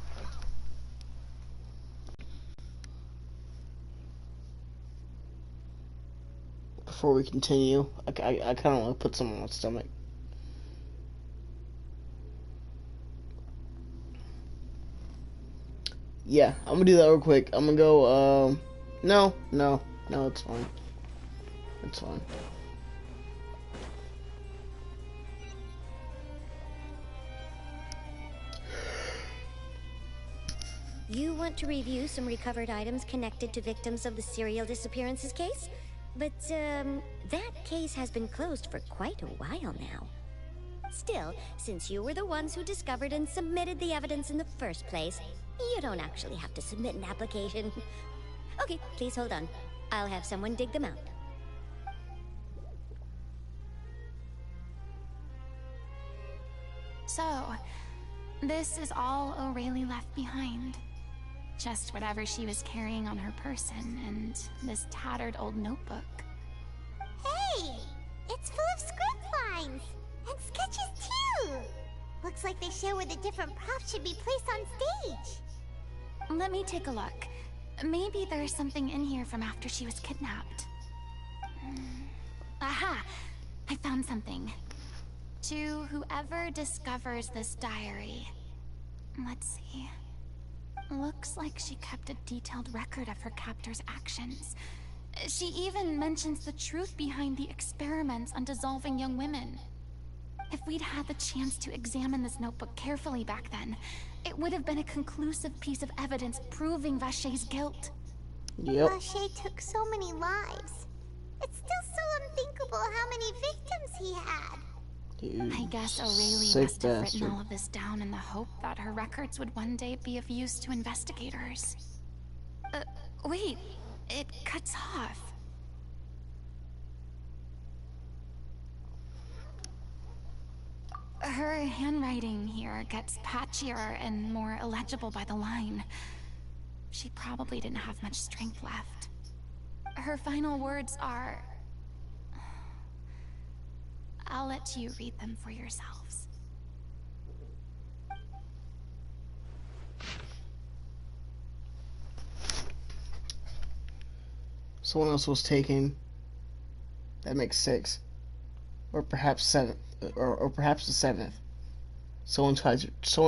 Before we continue, I kind of want to put some on my stomach. Yeah, I'm gonna do that real quick. I'm gonna go, no, it's fine. It's fine. You want to review some recovered items connected to victims of the serial disappearances case? But, that case has been closed for quite a while now. Still, since you were the ones who discovered and submitted the evidence in the first place, you don't actually have to submit an application. Okay, please hold on. I'll have someone dig them out. So, this is all O'Reilly left behind. Just whatever she was carrying on her person, and this tattered old notebook. Hey! It's full of script lines! And sketches too! Looks like they show where the different props should be placed on stage. Let me take a look. Maybe there's something in here from after she was kidnapped. Aha! I found something. To whoever discovers this diary. Let's see. Looks like she kept a detailed record of her captor's actions. She even mentions the truth behind the experiments on dissolving young women. If we'd had the chance to examine this notebook carefully back then, it would have been a conclusive piece of evidence proving Vachey's guilt. Yep. Vachey took so many lives. It's still so unthinkable how many victims he had. Dude, I guess O'Reilly must have written all of this down in the hope that her records would one day be of use to investigators. Wait, it cuts off. Her handwriting here gets patchier and more illegible by the line. She probably didn't have much strength left. Her final words are... I'll let you read them for yourselves. Someone else was taken. That makes 6. Or perhaps 7. Or perhaps the 7th. Someone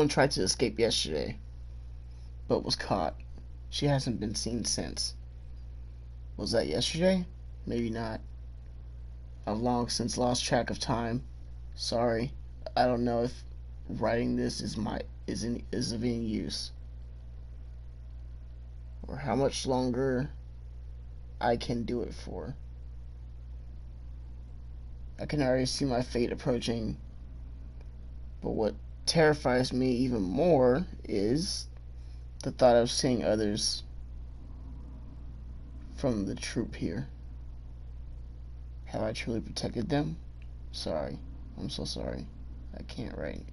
tried to escape yesterday, but was caught. She hasn't been seen since. Was that yesterday? Maybe not. I've long since lost track of time. Sorry. I don't know if writing this is of any use. Or how much longer I can do it for. I can already see my fate approaching. But what terrifies me even more is the thought of seeing others from the troop here. Have I truly protected them? Sorry. I'm so sorry. I can't write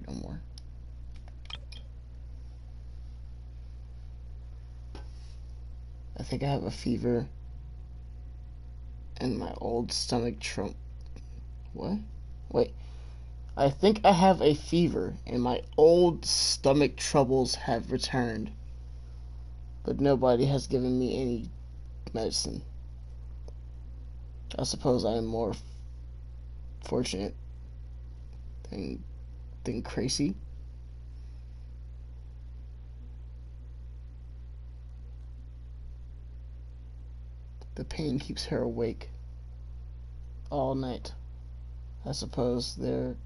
no more. I think I have a fever and my old stomach What? Wait. I think I have a fever and my old stomach troubles have returned. But nobody has given me any medicine. I suppose I am more fortunate than crazy. The pain keeps her awake all night. I suppose there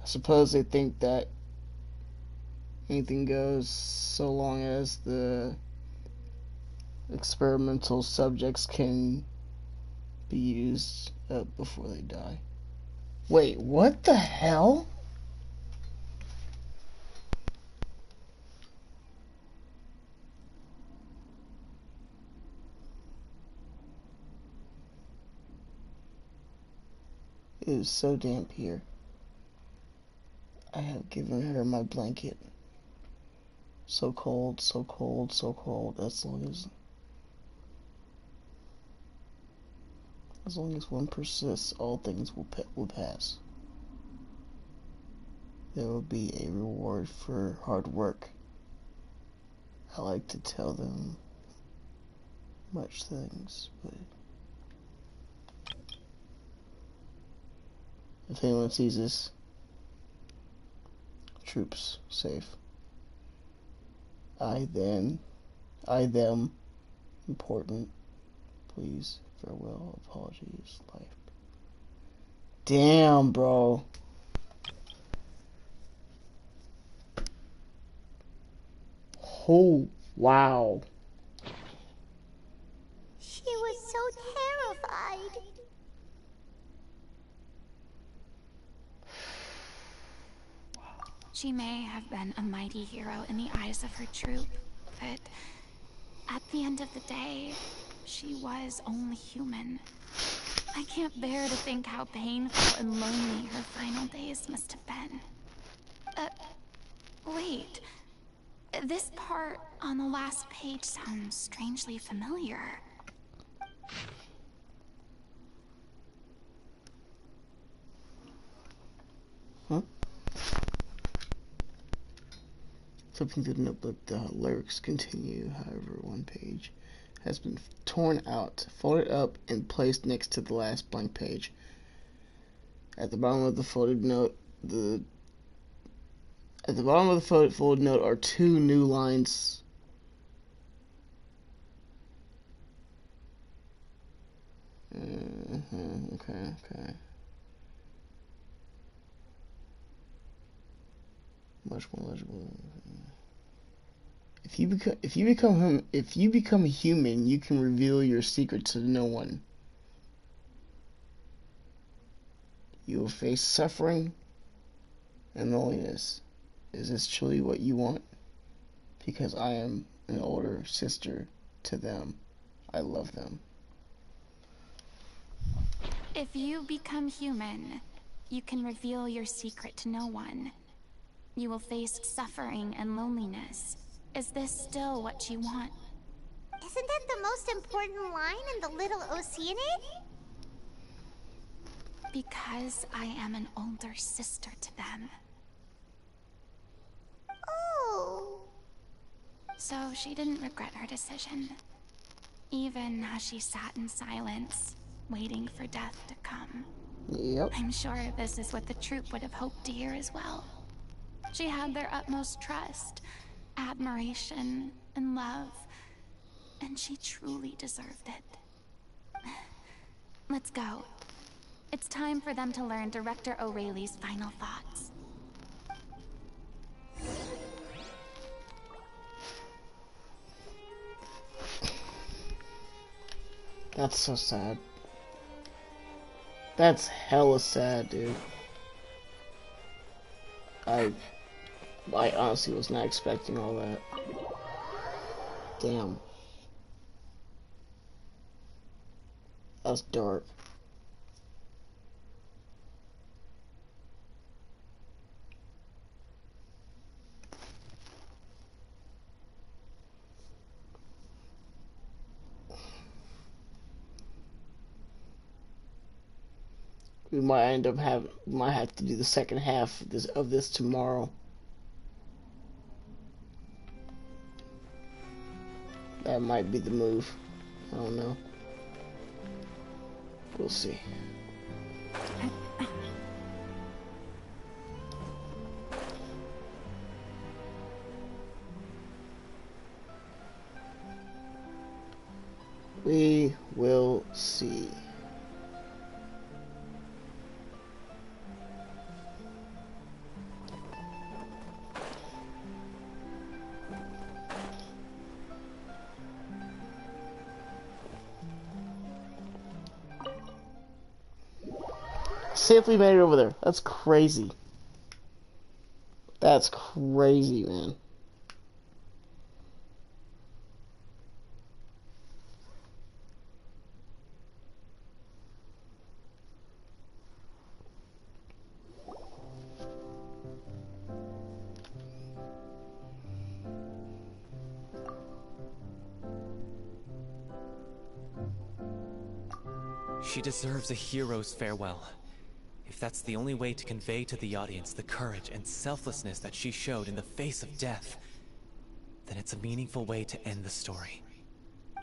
I suppose they think that anything goes so long as the experimental subjects can be used up before they die. Wait, what the hell? It is so damp here. I have given her my blanket. So cold, so cold, so cold. As long as one persists, all things will pass. There will be a reward for hard work. I like to tell them much things, but if anyone sees this, troops safe. Them, important. Please, farewell, apologies, life. Damn, bro. Oh, wow. She was so terrified. She may have been a mighty hero in the eyes of her troop, but at the end of the day, she was only human. I can't bear to think how painful and lonely her final days must have been. Wait. This part on the last page sounds strangely familiar. Huh? Flipping through the notebook, the lyrics continue. However, one page has been torn out, folded up, and placed next to the last blank page. At the bottom of the folded note, folded note are two new lines. Okay. Much more legible. If you become a human, you can reveal your secret to no one. You will face suffering and loneliness. Is this truly what you want? Because I am an older sister to them. I love them. If you become human, you can reveal your secret to no one. You will face suffering and loneliness. Is this still what you want? Isn't that the most important line in the little Oceanid? Because I am an older sister to them. Oh. So she didn't regret her decision. Even as she sat in silence, waiting for death to come. Yep. I'm sure this is what the troop would have hoped to hear as well. She had their utmost trust, admiration, and love, and she truly deserved it. Let's go. It's time for them to learn Director O'Reilly's final thoughts. That's so sad. That's hella sad, dude. I honestly was not expecting all that. Damn. That's dark. We might have to do the second half of this tomorrow. That might be the move. I don't know. We'll see. We will see. safely made it over there. That's crazy. That's crazy, man. She deserves a hero's farewell. If that's the only way to convey to the audience the courage and selflessness that she showed in the face of death, then it's a meaningful way to end the story.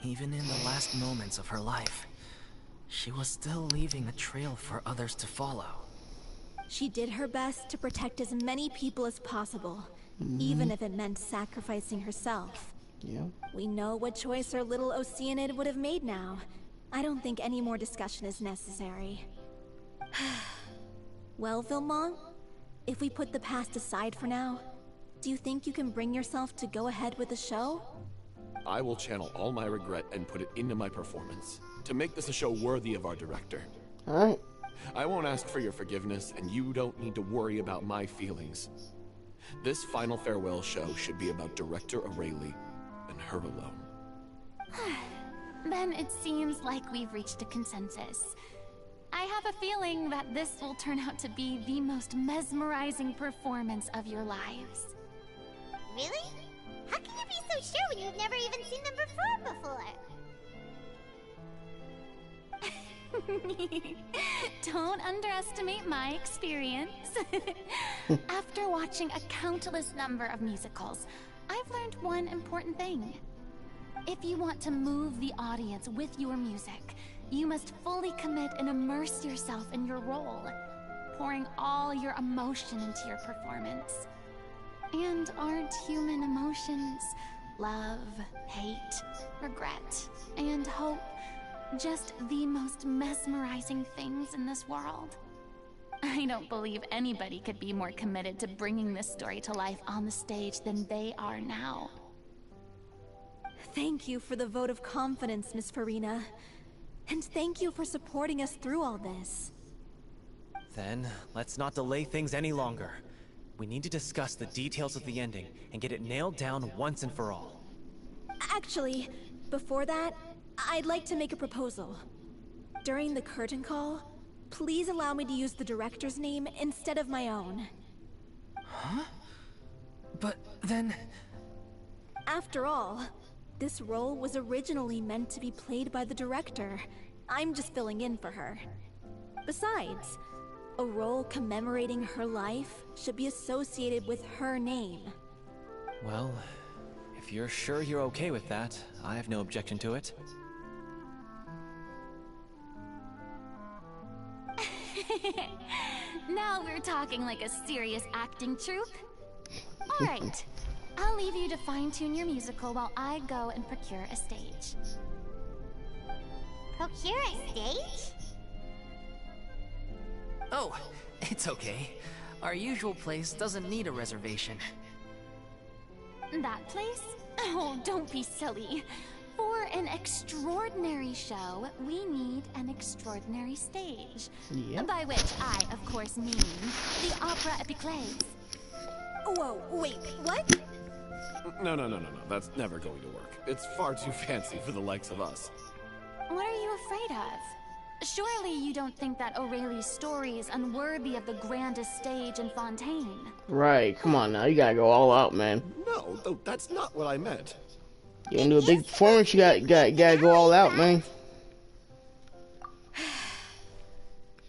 Even in the last moments of her life, she was still leaving a trail for others to follow. She did her best to protect as many people as possible, even if it meant sacrificing herself. Yeah. We know what choice our little Oceanid would have made now. I don't think any more discussion is necessary. Well, Vilmont, if we put the past aside for now, do you think you can bring yourself to go ahead with the show? I will channel all my regret and put it into my performance to make this a show worthy of our director. Alright. I won't ask for your forgiveness, and you don't need to worry about my feelings. This final farewell show should be about Director Aurelie and her alone. Then it seems like we've reached a consensus. I have a feeling that this will turn out to be the most mesmerizing performance of your lives. Really? How can you be so sure when you've never even seen them perform before? Don't underestimate my experience. After watching a countless number of musicals, I've learned one important thing. If you want to move the audience with your music, you must fully commit and immerse yourself in your role, pouring all your emotion into your performance. And aren't human emotions, love, hate, regret, and hope, just the most mesmerizing things in this world? I don't believe anybody could be more committed to bringing this story to life on the stage than they are now. Thank you for the vote of confidence, Miss Furina. And thank you for supporting us through all this. Then, let's not delay things any longer. We need to discuss the details of the ending and get it nailed down once and for all. Actually, before that, I'd like to make a proposal. During the curtain call, please allow me to use the director's name instead of my own. Huh? But then... After all, this role was originally meant to be played by the director. I'm just filling in for her. Besides, a role commemorating her life should be associated with her name. Well, if you're sure you're okay with that, I have no objection to it. Now we're talking like a serious acting troupe. All right, I'll leave you to fine-tune your musical while I go and procure a stage. Procure a stage? Oh, it's okay. Our usual place doesn't need a reservation. That place? Oh, don't be silly. For an extraordinary show, we need an extraordinary stage. Yeah. By which I, of course, mean the Opera Epiclese. Whoa, wait, what? No. That's never going to work. It's far too fancy for the likes of us. What are you afraid of? Surely you don't think that Aurelie's story is unworthy of the grandest stage in Fontaine. Right, come on now. You gotta go all out, man. No, that's not what I meant. You wanna do a big performance, you gotta go all out, man.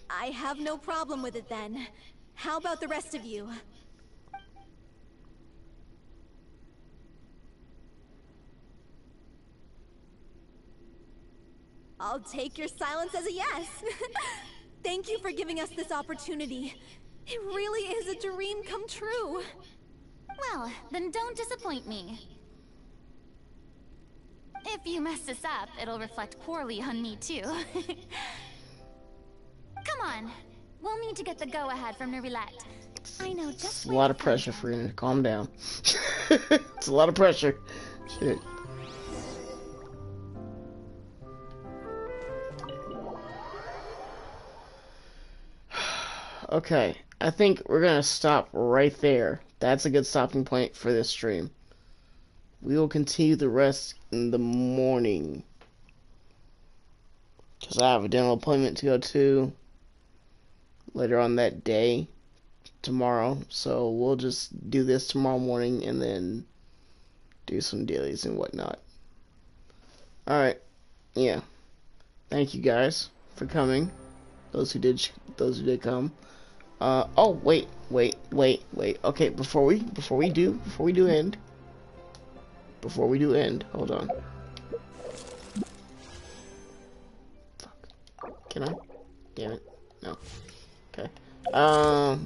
I have no problem with it then. How about the rest of you? I'll take your silence as a yes. Thank you for giving us this opportunity. It really is a dream come true. Well, then don't disappoint me. If you mess this up, it'll reflect poorly on me too. Come on, we'll need to get the go-ahead from Nervilette. I know just It's a lot of pressure, Furina. Calm down. It's a lot of pressure. Shit. Okay, I think we're gonna stop right there. That's a good stopping point for this stream. We will continue the rest in the morning. Because I have a dental appointment to go to later on that day, tomorrow. So we'll just do this tomorrow morning and then do some dailies and whatnot. Alright, yeah. Thank you guys for coming. Those who did come. Oh, wait. Okay, before we do end, hold on. Fuck. Can I? Damn it. No. Okay.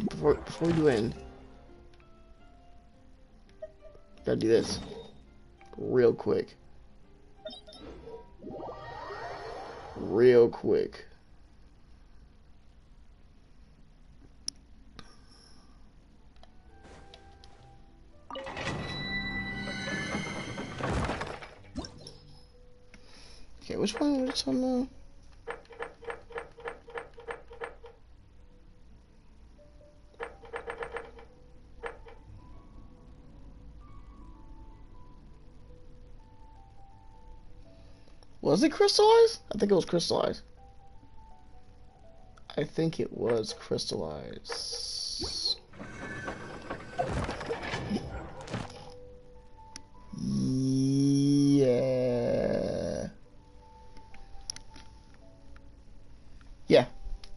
Before we do end, gotta do this real quick. Okay, which one was on now? Was it crystallized? I think it was crystallized. Yeah. Yeah.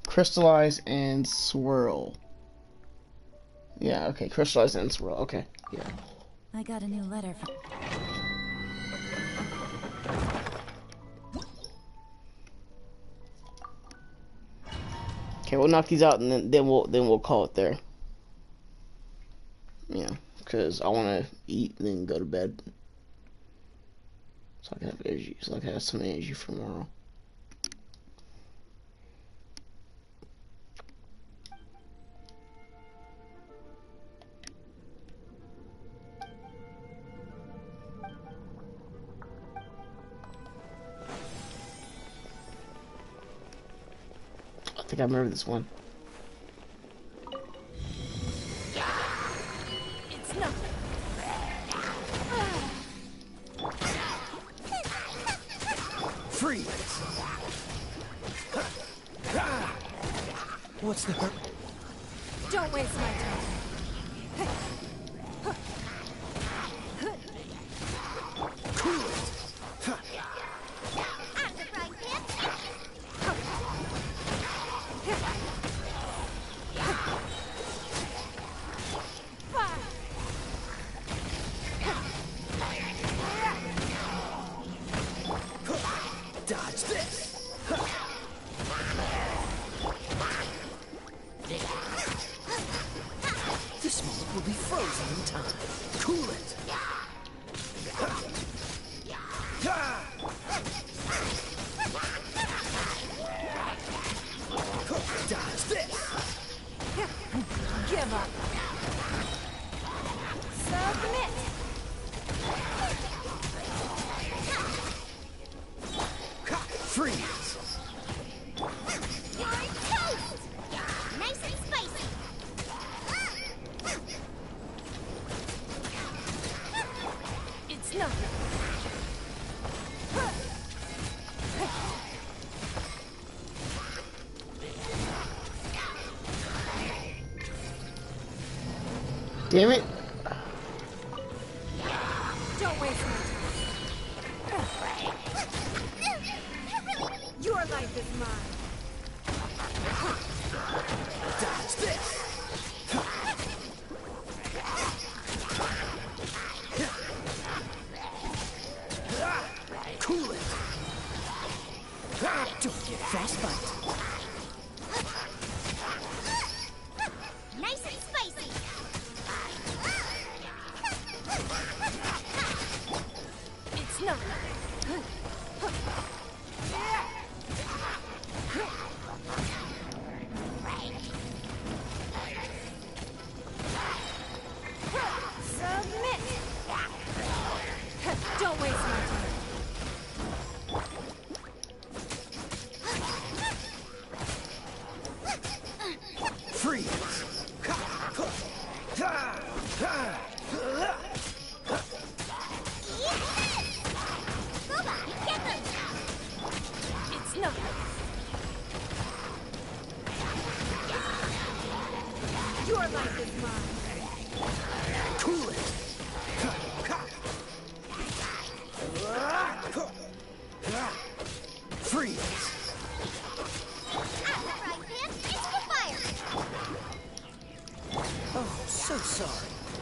Crystallize and swirl. Yeah, okay. Crystallize and swirl. Okay. Yeah. I got a new letter from... Okay, we'll knock these out and then we'll call it there. Yeah, because I want to eat and then go to bed, so I can have energy. So I can have some energy for tomorrow. I think I remember this one. It's not. Freeze! What's the hurt? Don't waste my time. Cool it! I'm the frying pan. Dodge this! This moment will be frozen in time. Cool it! Dodge this! Give up. Submit. Freeze! You're toast. Nice and spicy. It's nothing. Damn it! Don't waste my time. Your life is mine. Dodge this! Cool it! Don't get frostbite! Nice and spicy. It's nothing. Submit. Don't waste my time. Freeze!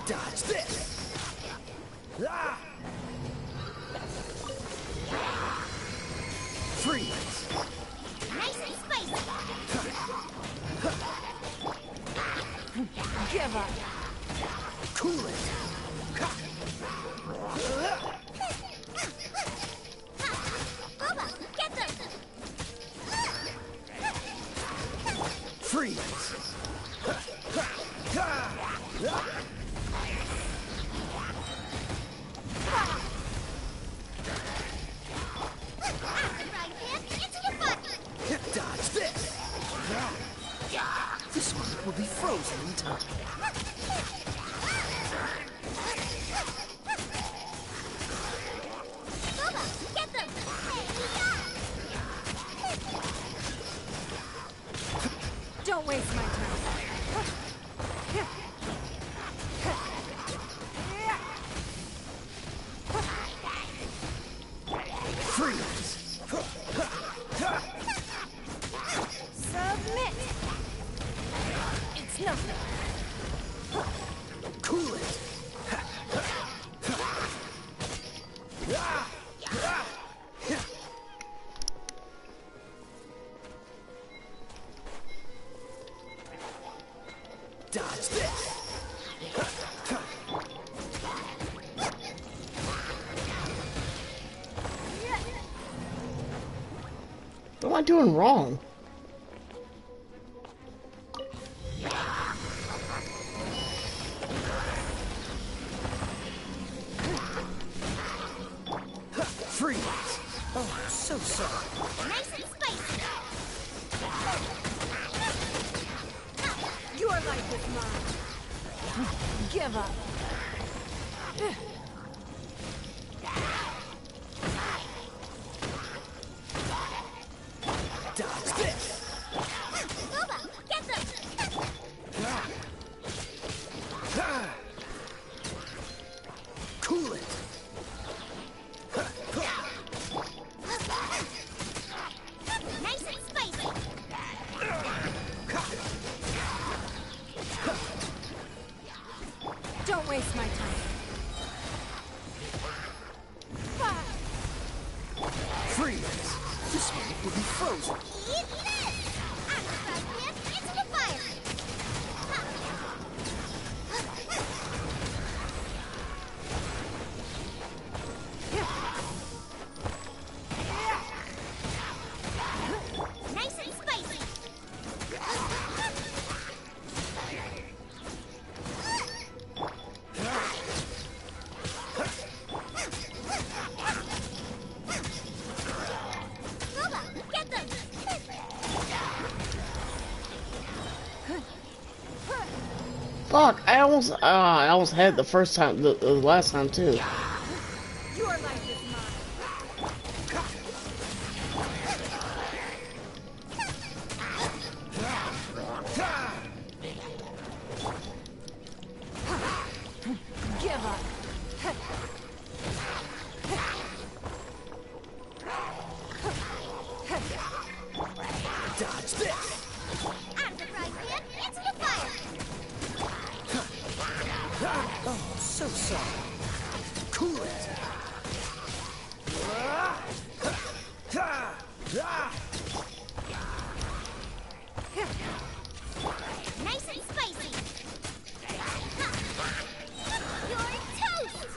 Dodge this! Ah! Freeze! Nice and spicy. Give up. Cool it! Bubba, get them. Freeze! Right hand into the butt. Dodge this! This one will be frozen in time. Bubba, get them. Don't waste my time. Freeze! Submit. It's nothing. Cool it! Dodge this! What am I doing wrong? Freeze! Oh, so sorry. Nice and spicy. Your life is mine. Give up. Dodge this! Bubba, get them. Cool it! Nice and spicy. Don't waste my time. Freeze! This one will be frozen. Eat this. Right hand into the fire. Nice and spicy. Bubba, get them. Fuck! I almost had it the first time, the last time too. Your life is mine. Give up. Dodge this! Out of the right hand into the fire. Oh, so sorry. Cool it! Nice and spicy. You're toast.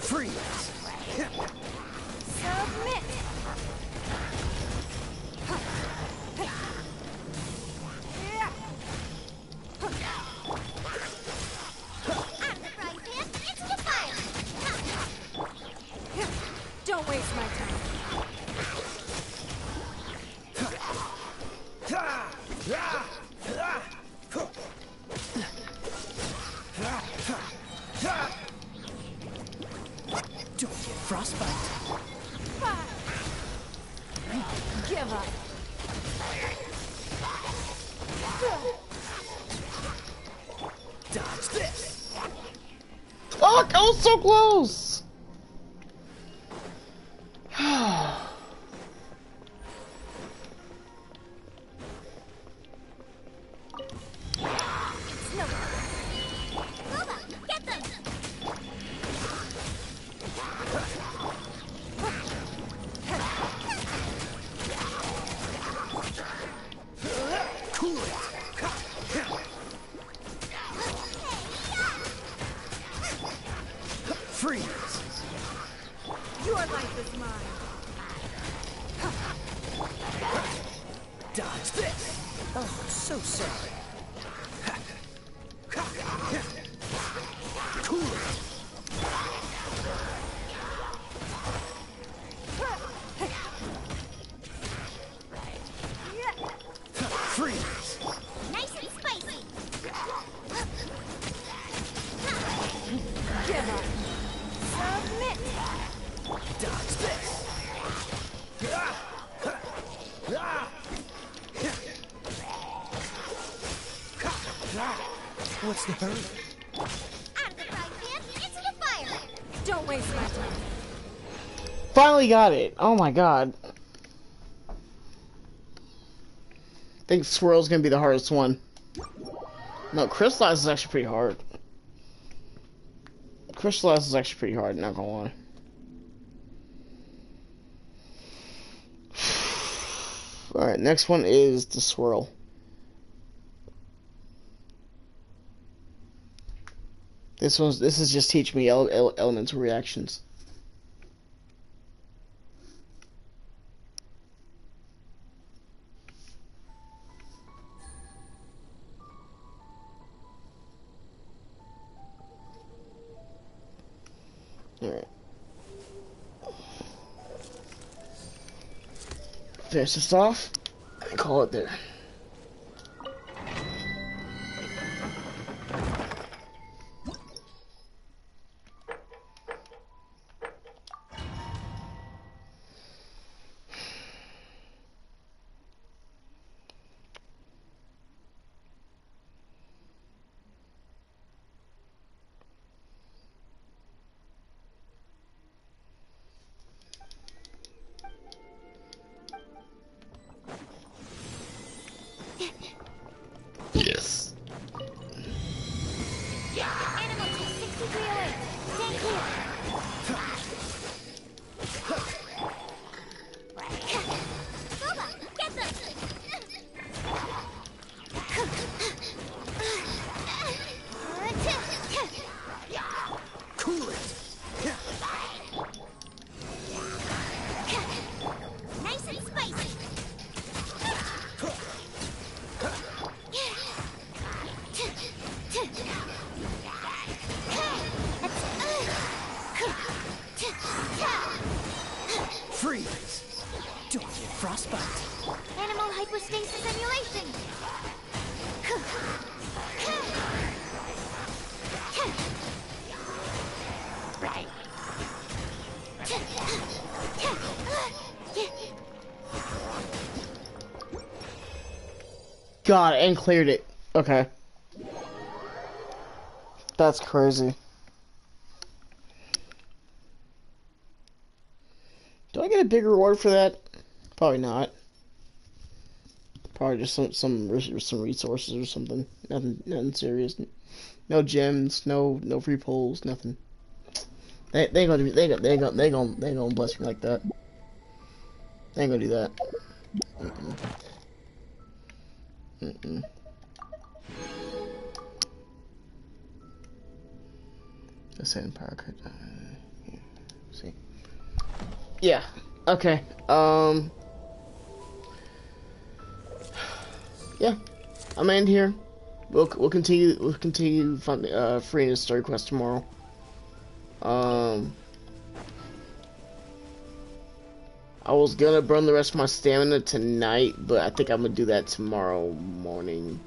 Freeze! Submit. Out of the right hand into the fire. Don't waste my time. Don't get frostbite. Give up. Dodge this! Fuck! I was so close. Freeze! Your life is mine. Dodge this! Oh, so sorry. Cool it! Freeze! Nice and spicy. Give up. Submit. Dodge this! What's the hurry? Out of the frying pan, into the fire. Don't waste my time. Finally got it. Oh my god. I think Swirl's gonna be the hardest one. No, Crystallize is actually pretty hard. Crystallize is actually pretty hard, not gonna lie. Alright, next one is the Swirl. This is just teach me elemental reactions. Alright. Finish this off and call it there. Yes. Animal to 6308. Stay clear. Boba, get them. Cool it! Nice and spicy. Freeze! Don't get frostbite! Animal hyperstasis emulation. God, and cleared it. Okay. That's crazy. Do I get a big reward for that? Probably not. Probably just some resources or something. Nothing serious. No gems, no free pulls, nothing. They ain't gonna bless me like that. They ain't gonna do that. The same power card. Yeah. See. Yeah. Okay. Yeah. I'm gonna end here. We'll continue Furina's story quest tomorrow. I was gonna burn the rest of my stamina tonight, but I think I'm gonna do that tomorrow morning,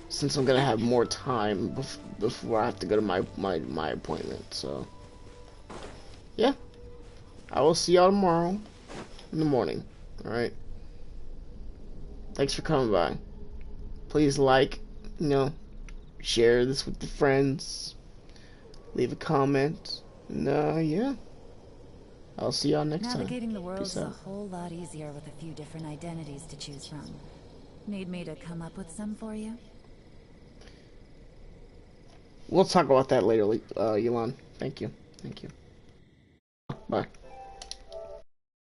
since I'm gonna have more time before I have to go to my appointment. So, yeah, I will see y'all tomorrow in the morning. All right. Thanks for coming by. Please share this with your friends. Leave a comment. And yeah. I'll see y'all next time. Navigating the world Peace is a out. whole lot easier with a few different identities to choose from. Need me to come up with some for you? We'll talk about that later, Yolanda. Thank you. Bye.